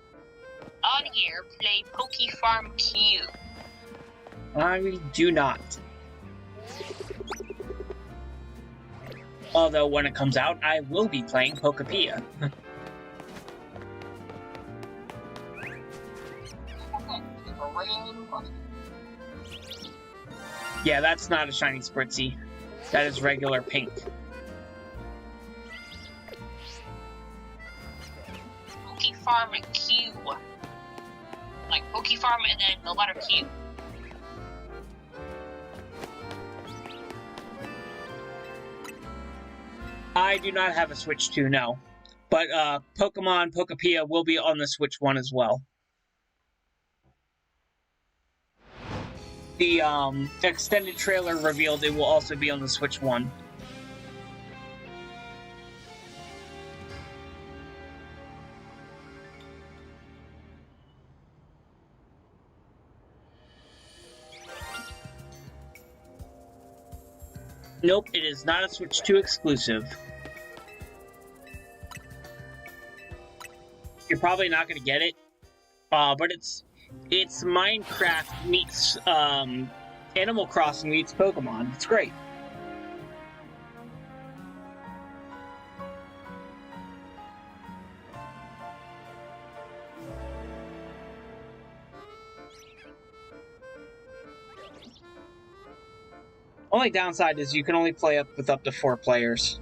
on here play Pokefarm Q? I do not. Although when it comes out, I will be playing Pokepia. Yeah, that's not a shiny Spritzee. That is regular pink. Pokefarm Q. Like Pokefarm and then the letter Q. I do not have a Switch 2, no. But Pokemon Pokepia will be on the Switch 1 as well. The extended trailer revealed it will also be on the Switch 1. Nope, it is not a Switch 2 exclusive. You're probably not going to get it, but it's Minecraft meets Animal Crossing meets Pokemon. It's great. Only downside is you can only play with up to 4 players.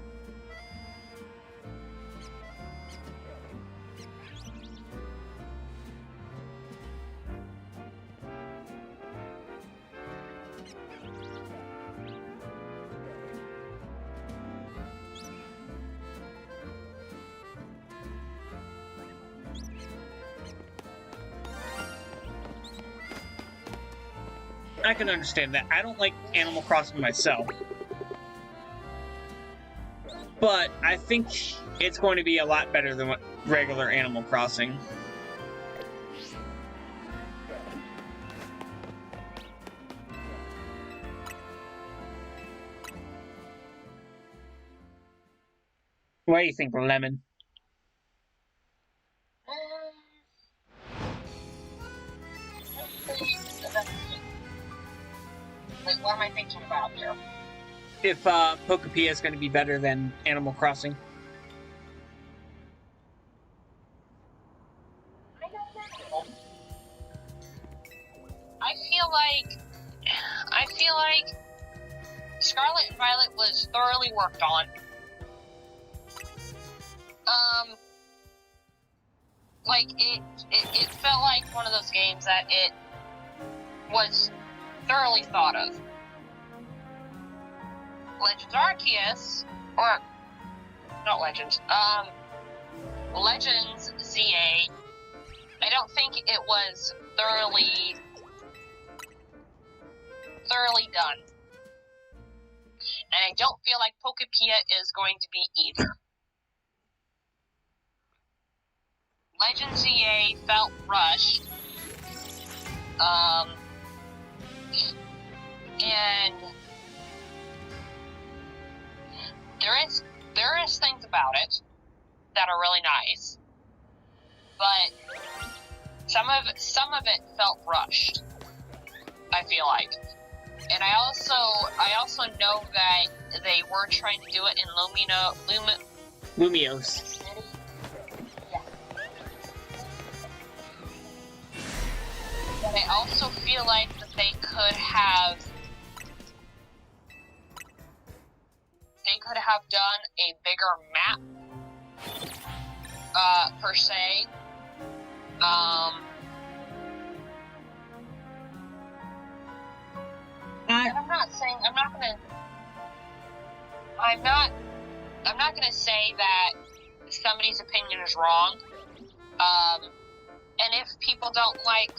I can understand that. I don't like Animal Crossing myself. But I think it's going to be a lot better than what regular Animal Crossing. What do you think, Lemon? Like, what am I thinking about here? If Pokepia is going to be better than Animal Crossing. I don't know. I feel like Scarlet and Violet was thoroughly worked on. Like it felt like one of those games that it was thoroughly thought of. Legends Arceus, or not Legends, Legends ZA, I don't think it was thoroughly done. And I don't feel like Pokepia is going to be either. Legends ZA felt rushed. And there is things about it that are really nice, but some of it felt rushed, I feel like. And I also know that they were trying to do it in Lumiose. City. Yeah. But I also feel like that they could have done a bigger map, per se. And I'm not gonna say that somebody's opinion is wrong. And if people don't like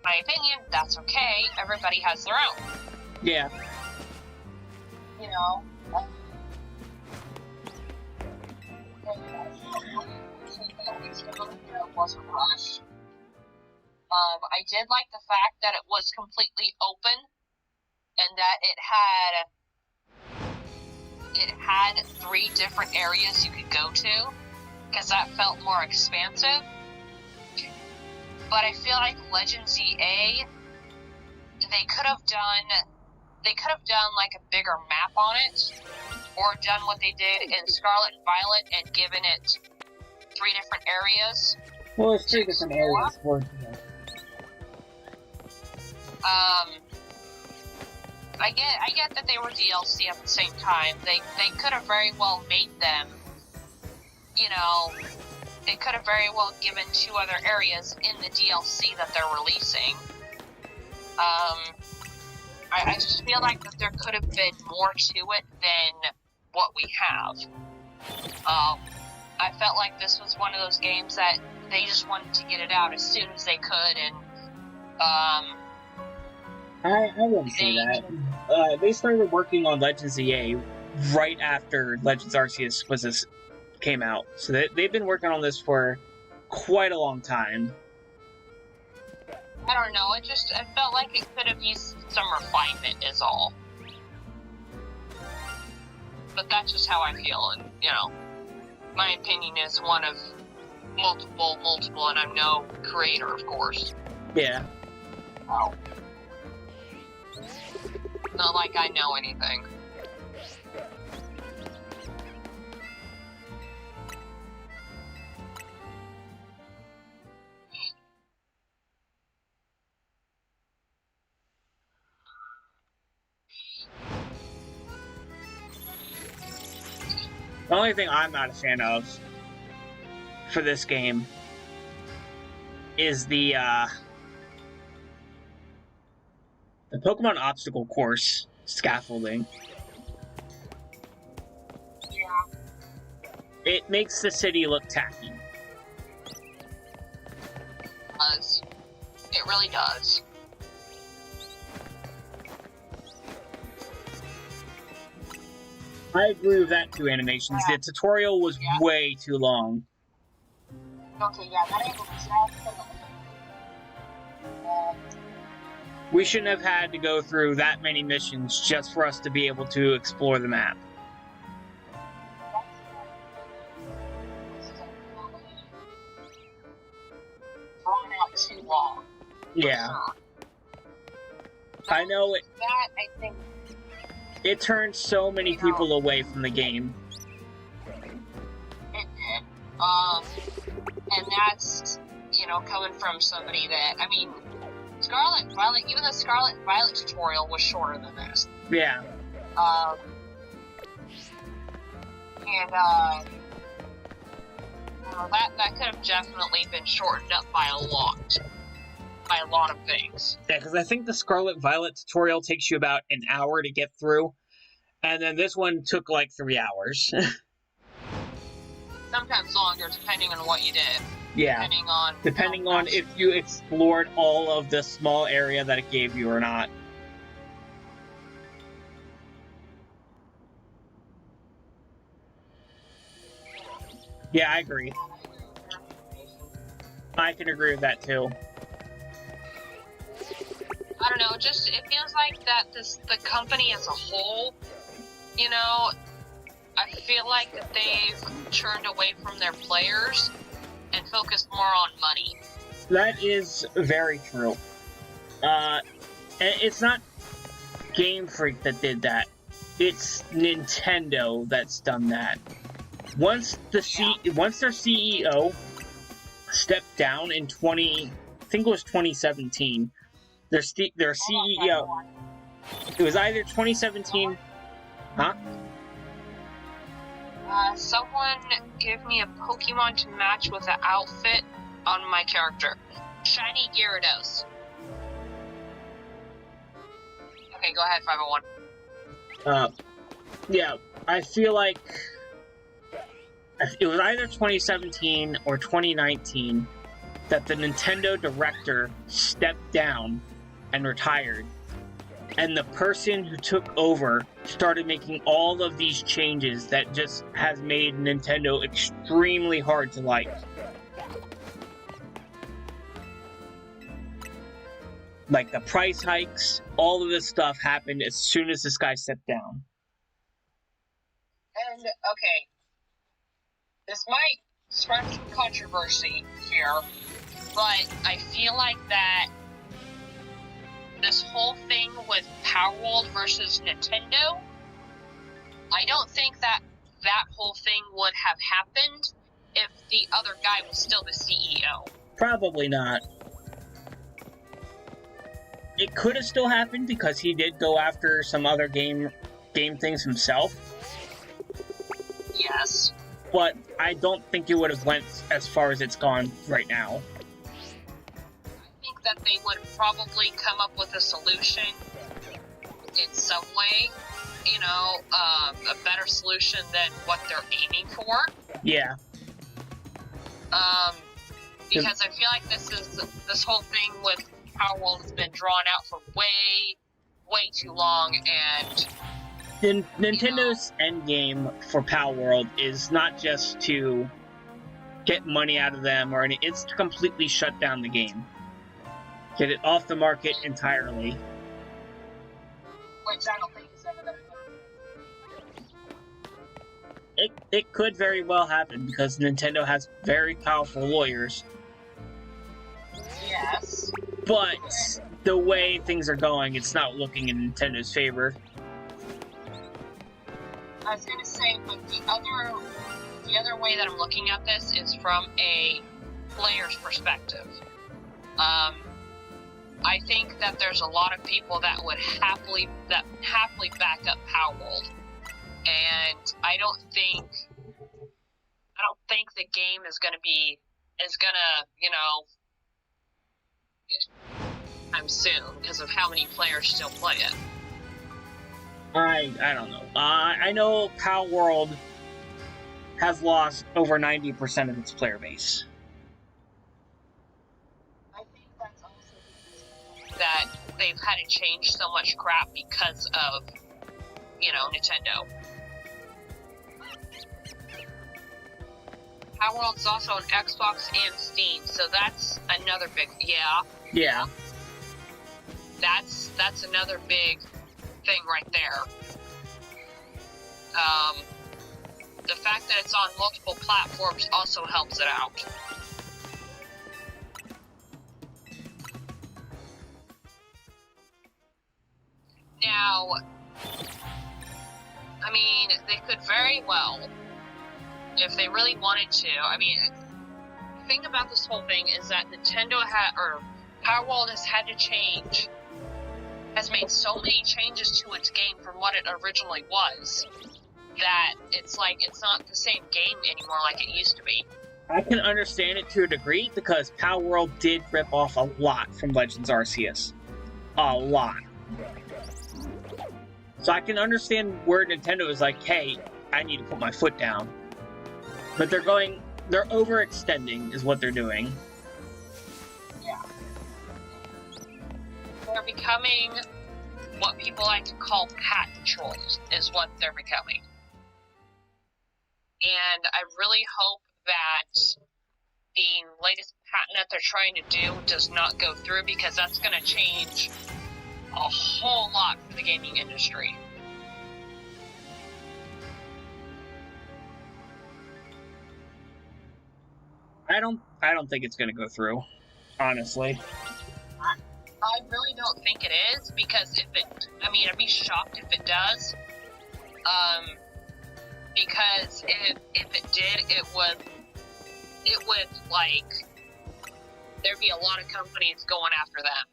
my opinion, that's okay. Everybody has their own. Yeah. You know. It wasn't rushed. I did like the fact that it was completely open, and that it had 3 different areas you could go to, because that felt more expansive. But I feel like Legends ZA, they could have done like a bigger map on it, or done what they did in Scarlet and Violet and given it 3 different areas. Well, it's 3 different areas for it. I get that they were DLC at the same time. They could have very well made them, you know, they could have very well given 2 other areas in the DLC that they're releasing. I just feel like that there could have been more to it than what we have. I felt like this was one of those games that they just wanted to get it out as soon as they could, and I wouldn't say that. They started working on Legends ZA right after Legends Arceus came out, so they've been working on this for quite a long time. I don't know, it felt like it could have used some refinement is all. But that's just how I feel, and, you know, my opinion is one of multiple, and I'm no creator, of course. Yeah. Oh. Not like I know anything. The only thing I'm not a fan of for this game is the Pokemon obstacle course scaffolding. Yeah. It makes the city look tacky. It really does. I agree with that 2 animations. The tutorial was way too long. Okay, yeah, that ain't We shouldn't have had to go through that many missions just for us to be able to explore the map. drawn out too long. Yeah. Sure. I know it. That, I think, It turned so many people away from the game. it did. And that's, coming from somebody that, I mean, Scarlet and Violet, even the Scarlet and Violet tutorial was shorter than this. Yeah. That could have definitely been shortened up by a lot of things. Yeah, because I think the Scarlet Violet tutorial takes you about an hour to get through, and then this one took like 3 hours. Sometimes longer, depending on what you did. Yeah. Depending on if you explored all of the small area that it gave you or not. Yeah, I agree. I can agree with that too. I don't know, it feels like that the company as a whole, I feel like that they've turned away from their players and focused more on money. That is very true. It's not Game Freak that did that. It's Nintendo that's done that. Once their CEO stepped down in I think it was 2017. Their CEO. It was either 2017. Huh? Someone give me a Pokemon to match with the outfit on my character. Shiny Gyarados. Okay, go ahead, 501. Yeah, I feel like it was either 2017 or 2019 that the Nintendo director stepped down and retired. And the person who took over started making all of these changes that just has made Nintendo extremely hard to like. Like the price hikes, all of this stuff happened as soon as this guy stepped down. And, okay, this might spread some controversy here, but I feel like that this whole thing with Power World versus Nintendo, I don't think that whole thing would have happened if the other guy was still the CEO. Probably not. It could have still happened because he did go after some other game things himself. Yes. But I don't think it would have went as far as it's gone right now. I think that they would probably come up with a solution in some way, a better solution than what they're aiming for. Yeah. Because I feel like this whole thing with Power World has been drawn out for way too long, and Nintendo's end game for Power World is not just to get money out of them or anything, it's to completely shut down the game. Get it off the market entirely. Which I don't think is ever going to happen. It could very well happen because Nintendo has very powerful lawyers. Yes. But the way things are going, it's not looking in Nintendo's favor. I was going to say, but the other way that I'm looking at this is from a player's perspective. I think that there's a lot of people that would happily back up Power World, and I don't think the game is gonna I'm soon because of how many players still play it. I don't know. I know Power World has lost over 90% of its player base. I think that's also that they've had to change so much crap because of, Nintendo. Power World's also on Xbox and Steam, so that's another big, Yeah. That's another big thing right there. The fact that it's on multiple platforms also helps it out. Now, I mean, they could very well, if they really wanted to. I mean, the thing about this whole thing is that Nintendo or Power World has had to change, has made so many changes to its game from what it originally was, that it's like, it's not the same game anymore like it used to be. I can understand it to a degree, because Power World did rip off a lot from Legends Arceus. A lot. So I can understand where Nintendo is like, hey, I need to put my foot down. But they're overextending is what they're doing. Yeah. They're becoming what people like to call patent trolls, is what they're becoming. And I really hope that the latest patent that they're trying to do does not go through, because that's going to change a whole lot for the gaming industry. I don't think it's going to go through, honestly. I really don't think it is, because I'd be shocked if it does. Because if it did, it would like, there'd be a lot of companies going after them.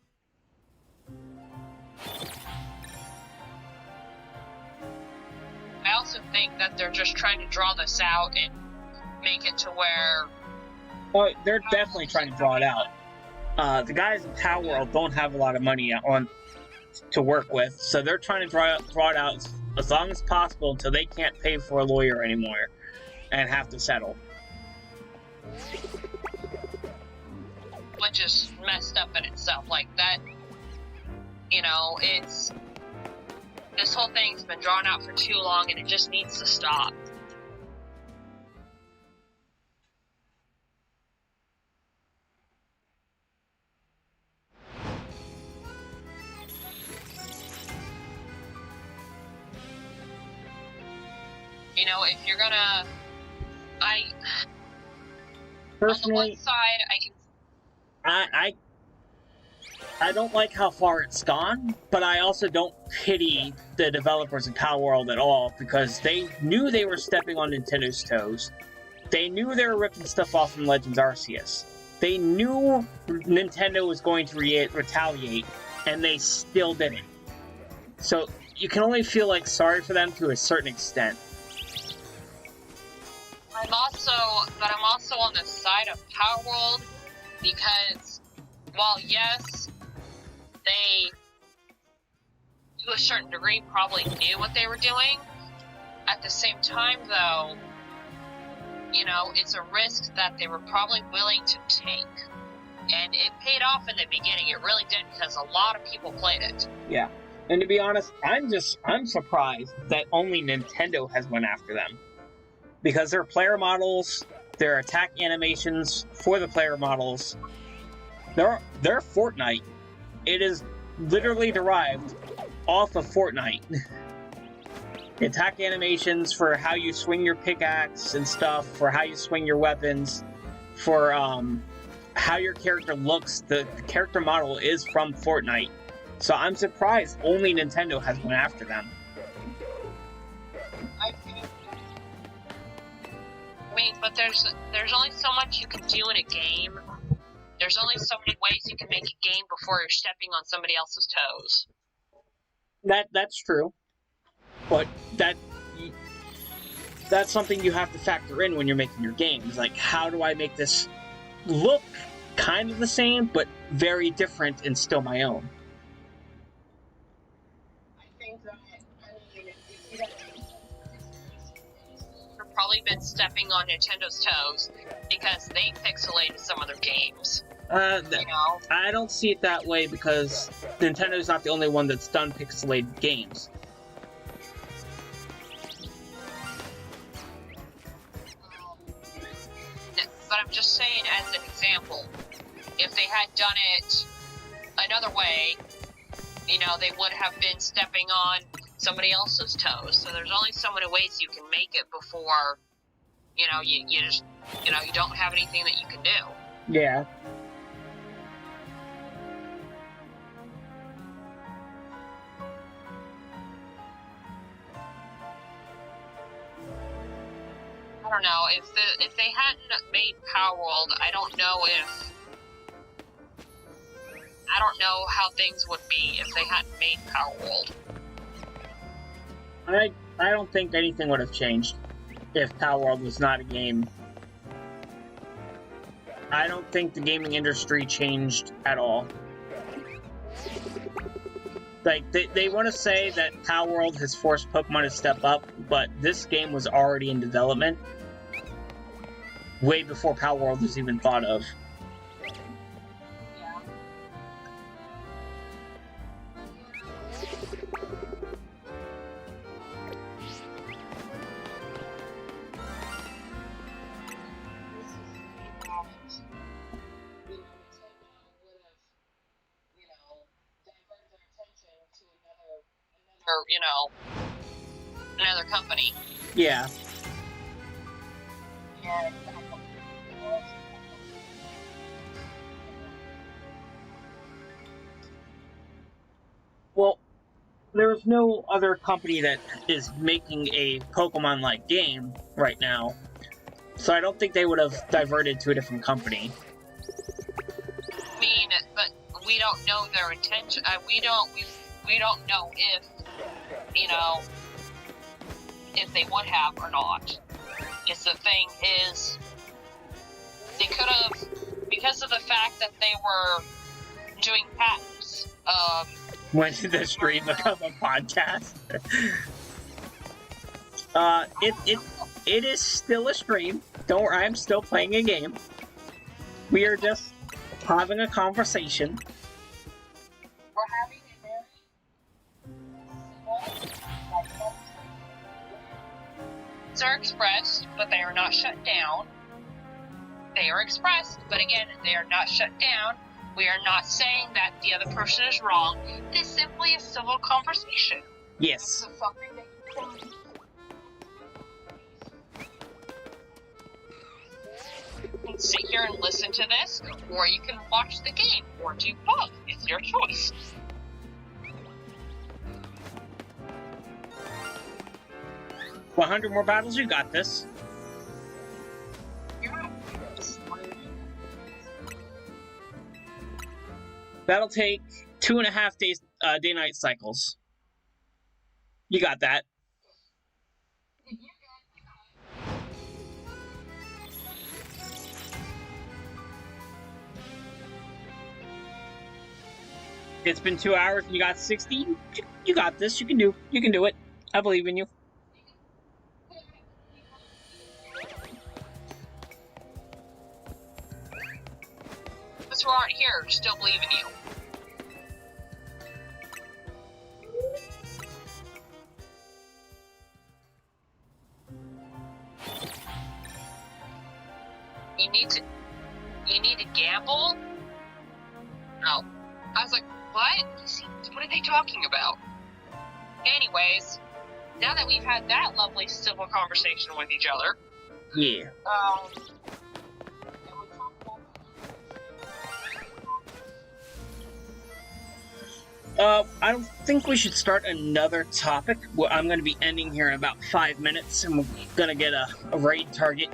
I also think that they're just trying to draw this out and make it to where... Well, they're definitely trying to draw it out. The guys in Power World don't have a lot of money to work with, so they're trying to draw it out as long as possible until they can't pay for a lawyer anymore and have to settle. Which is messed up in itself. Like that, this whole thing's been drawn out for too long, and it just needs to stop. If you're gonna, Personally, on the one side, I don't like how far it's gone, but I also don't pity the developers of Power World at all, because they knew they were stepping on Nintendo's toes. They knew they were ripping stuff off from Legends Arceus. They knew Nintendo was going to retaliate, and they still didn't. So you can only feel like sorry for them to a certain extent. I'm also on the side of Power World, because while yes, they, to a certain degree, probably knew what they were doing, at the same time, though, it's a risk that they were probably willing to take. And it paid off in the beginning. It really did, because a lot of people played it. Yeah. And to be honest, I'm surprised that only Nintendo has went after them. Because their player models, their attack animations for the player models, they're Fortnite. It is literally derived off of Fortnite. Attack animations for how you swing your pickaxe and stuff, for how you swing your weapons, for how your character looks. The character model is from Fortnite. So I'm surprised only Nintendo has went after them. But there's only so much you can do in a game. There's only so many ways you can make a game before you're stepping on somebody else's toes. That's true. But that's something you have to factor in when you're making your games. Like, how do I make this look kind of the same, but very different and still my own? Probably been stepping on Nintendo's toes because they pixelated some of their games. I don't see it that way, because Nintendo's not the only one that's done pixelated games. But I'm just saying, as an example, if they had done it another way, they would have been stepping on somebody else's toes. So there's only so many ways you can make it before, you just, you don't have anything that you can do. Yeah. I don't know, if they hadn't made Power World, I don't know how things would be if they hadn't made Power World. I don't think anything would have changed if Power World was not a game. I don't think the gaming industry changed at all. Like, they want to say that Power World has forced Pokemon to step up, but this game was already in development way before Power World was even thought of. Or, another company. Yeah. Well, there's no other company that is making a Pokemon-like game right now, so I don't think they would have diverted to a different company. I mean, but we don't know their intention. We don't know if they would have or not. It's the thing is, they could have, because of the fact that they were doing patents. When did the stream become a podcast? It is still a stream. Don't worry, I'm still playing a game. We are just having a conversation. We're having are expressed, but they are not shut down. They are expressed, but again, they are not shut down. We are not saying that the other person is wrong. It is simply a civil conversation. Yes. This is something that you can sit here and listen to this, or you can watch the game, or do both. It's your choice. 100 more battles, you got this. That'll take 2.5 days, day-night cycles. You got that. It's been 2 hours and you got 60. You got this. You can do it. I believe in you. Those who aren't here still believe in you. You need to gamble? No. I was like, what? What are they talking about? Anyways, now that we've had that lovely civil conversation with each other. Yeah. I don't think we should start another topic. Well, I'm going to be ending here in about 5 minutes, and we're going to get a raid target.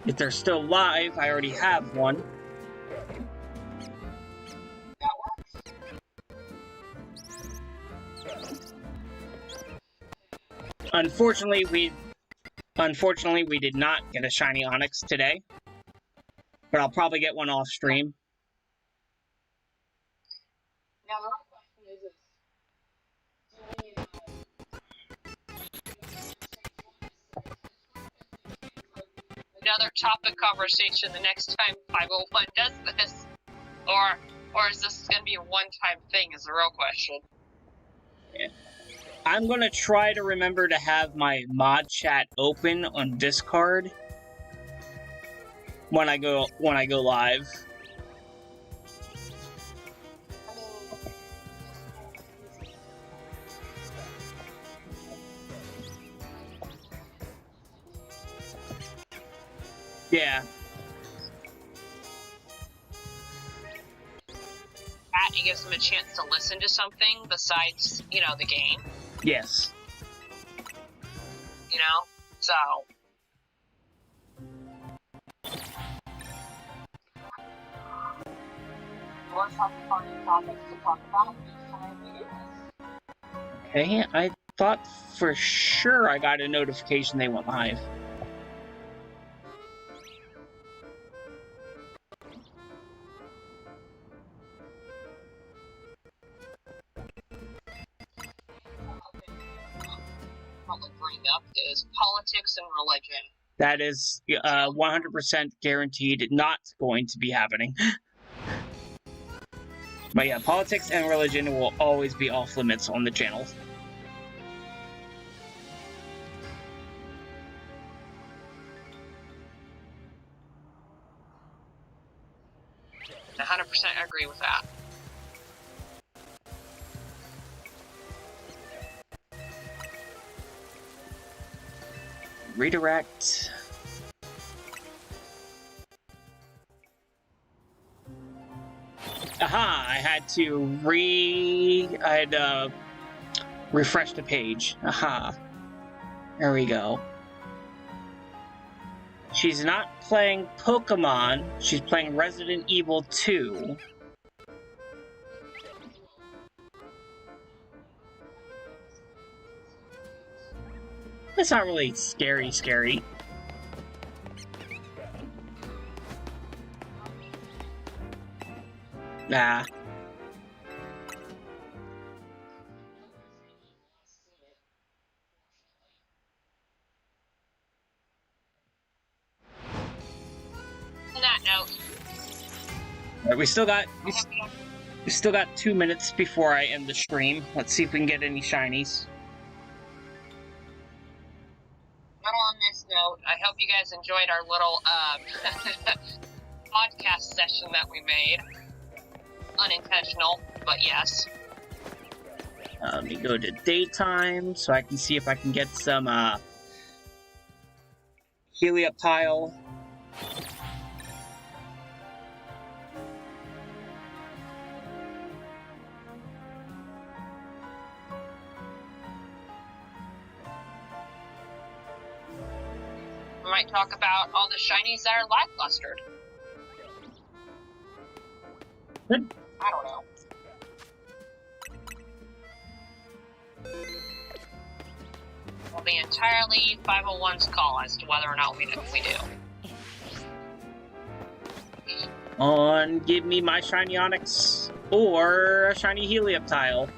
If they're still live, I already have one. Unfortunately, we did not get a shiny Onyx today, but I'll probably get one off stream. Now, the real question is another topic conversation the next time 501 does this? Or is this going to be a one-time thing is the real question. Yeah. I'm going to try to remember to have my mod chat open on Discord when I go live. Yeah. It gives them a chance to listen to something besides, the game. Yes. So, let's have fun topics to talk about each time we do this. Okay, I thought for sure I got a notification they went live. Probably bring up is politics and religion. That is 100% guaranteed not going to be happening. But yeah, politics and religion will always be off limits on the channel. I 100% agree with that. Redirect. Aha! I had to refresh the page. Aha. There we go. She's not playing Pokémon, she's playing Resident Evil 2. That's not really scary. Nah. On that note, Alright, we still got 2 minutes before I end the stream. Let's see if we can get any shinies. well, on this note, I hope you guys enjoyed our little podcast session that we made. Unintentional, but yes. Let me go to daytime so I can see if I can get some Helioptile. We might talk about all the shinies that are lacklustered. Good. I don't know. It'll be entirely 501's call as to whether or not we do. On, give me my shiny Onyx or a shiny Helioptile.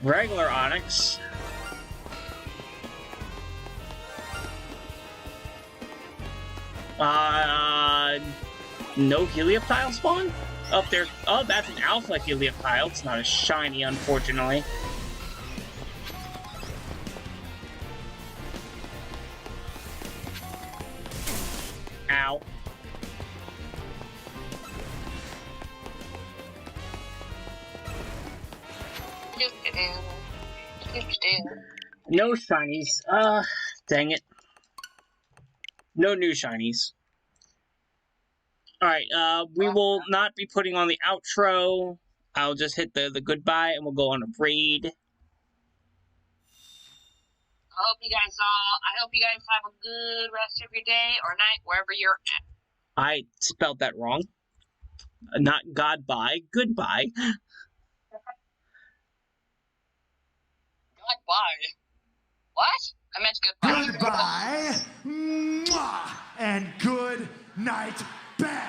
Regular Onyx. No Helioptile spawn? Up there. Oh, that's an Alpha Helioptile. It's not a shiny, unfortunately. Ow. No shinies. Dang it. No new shinies. Alright, we will not be putting on the outro. I'll just hit the goodbye and we'll go on a raid. I hope you guys have a good rest of your day or night wherever you're at. I spelled that wrong. Not godbye, goodbye. Goodbye. What? I meant goodbye. Goodbye. Mwah, and good night, bang.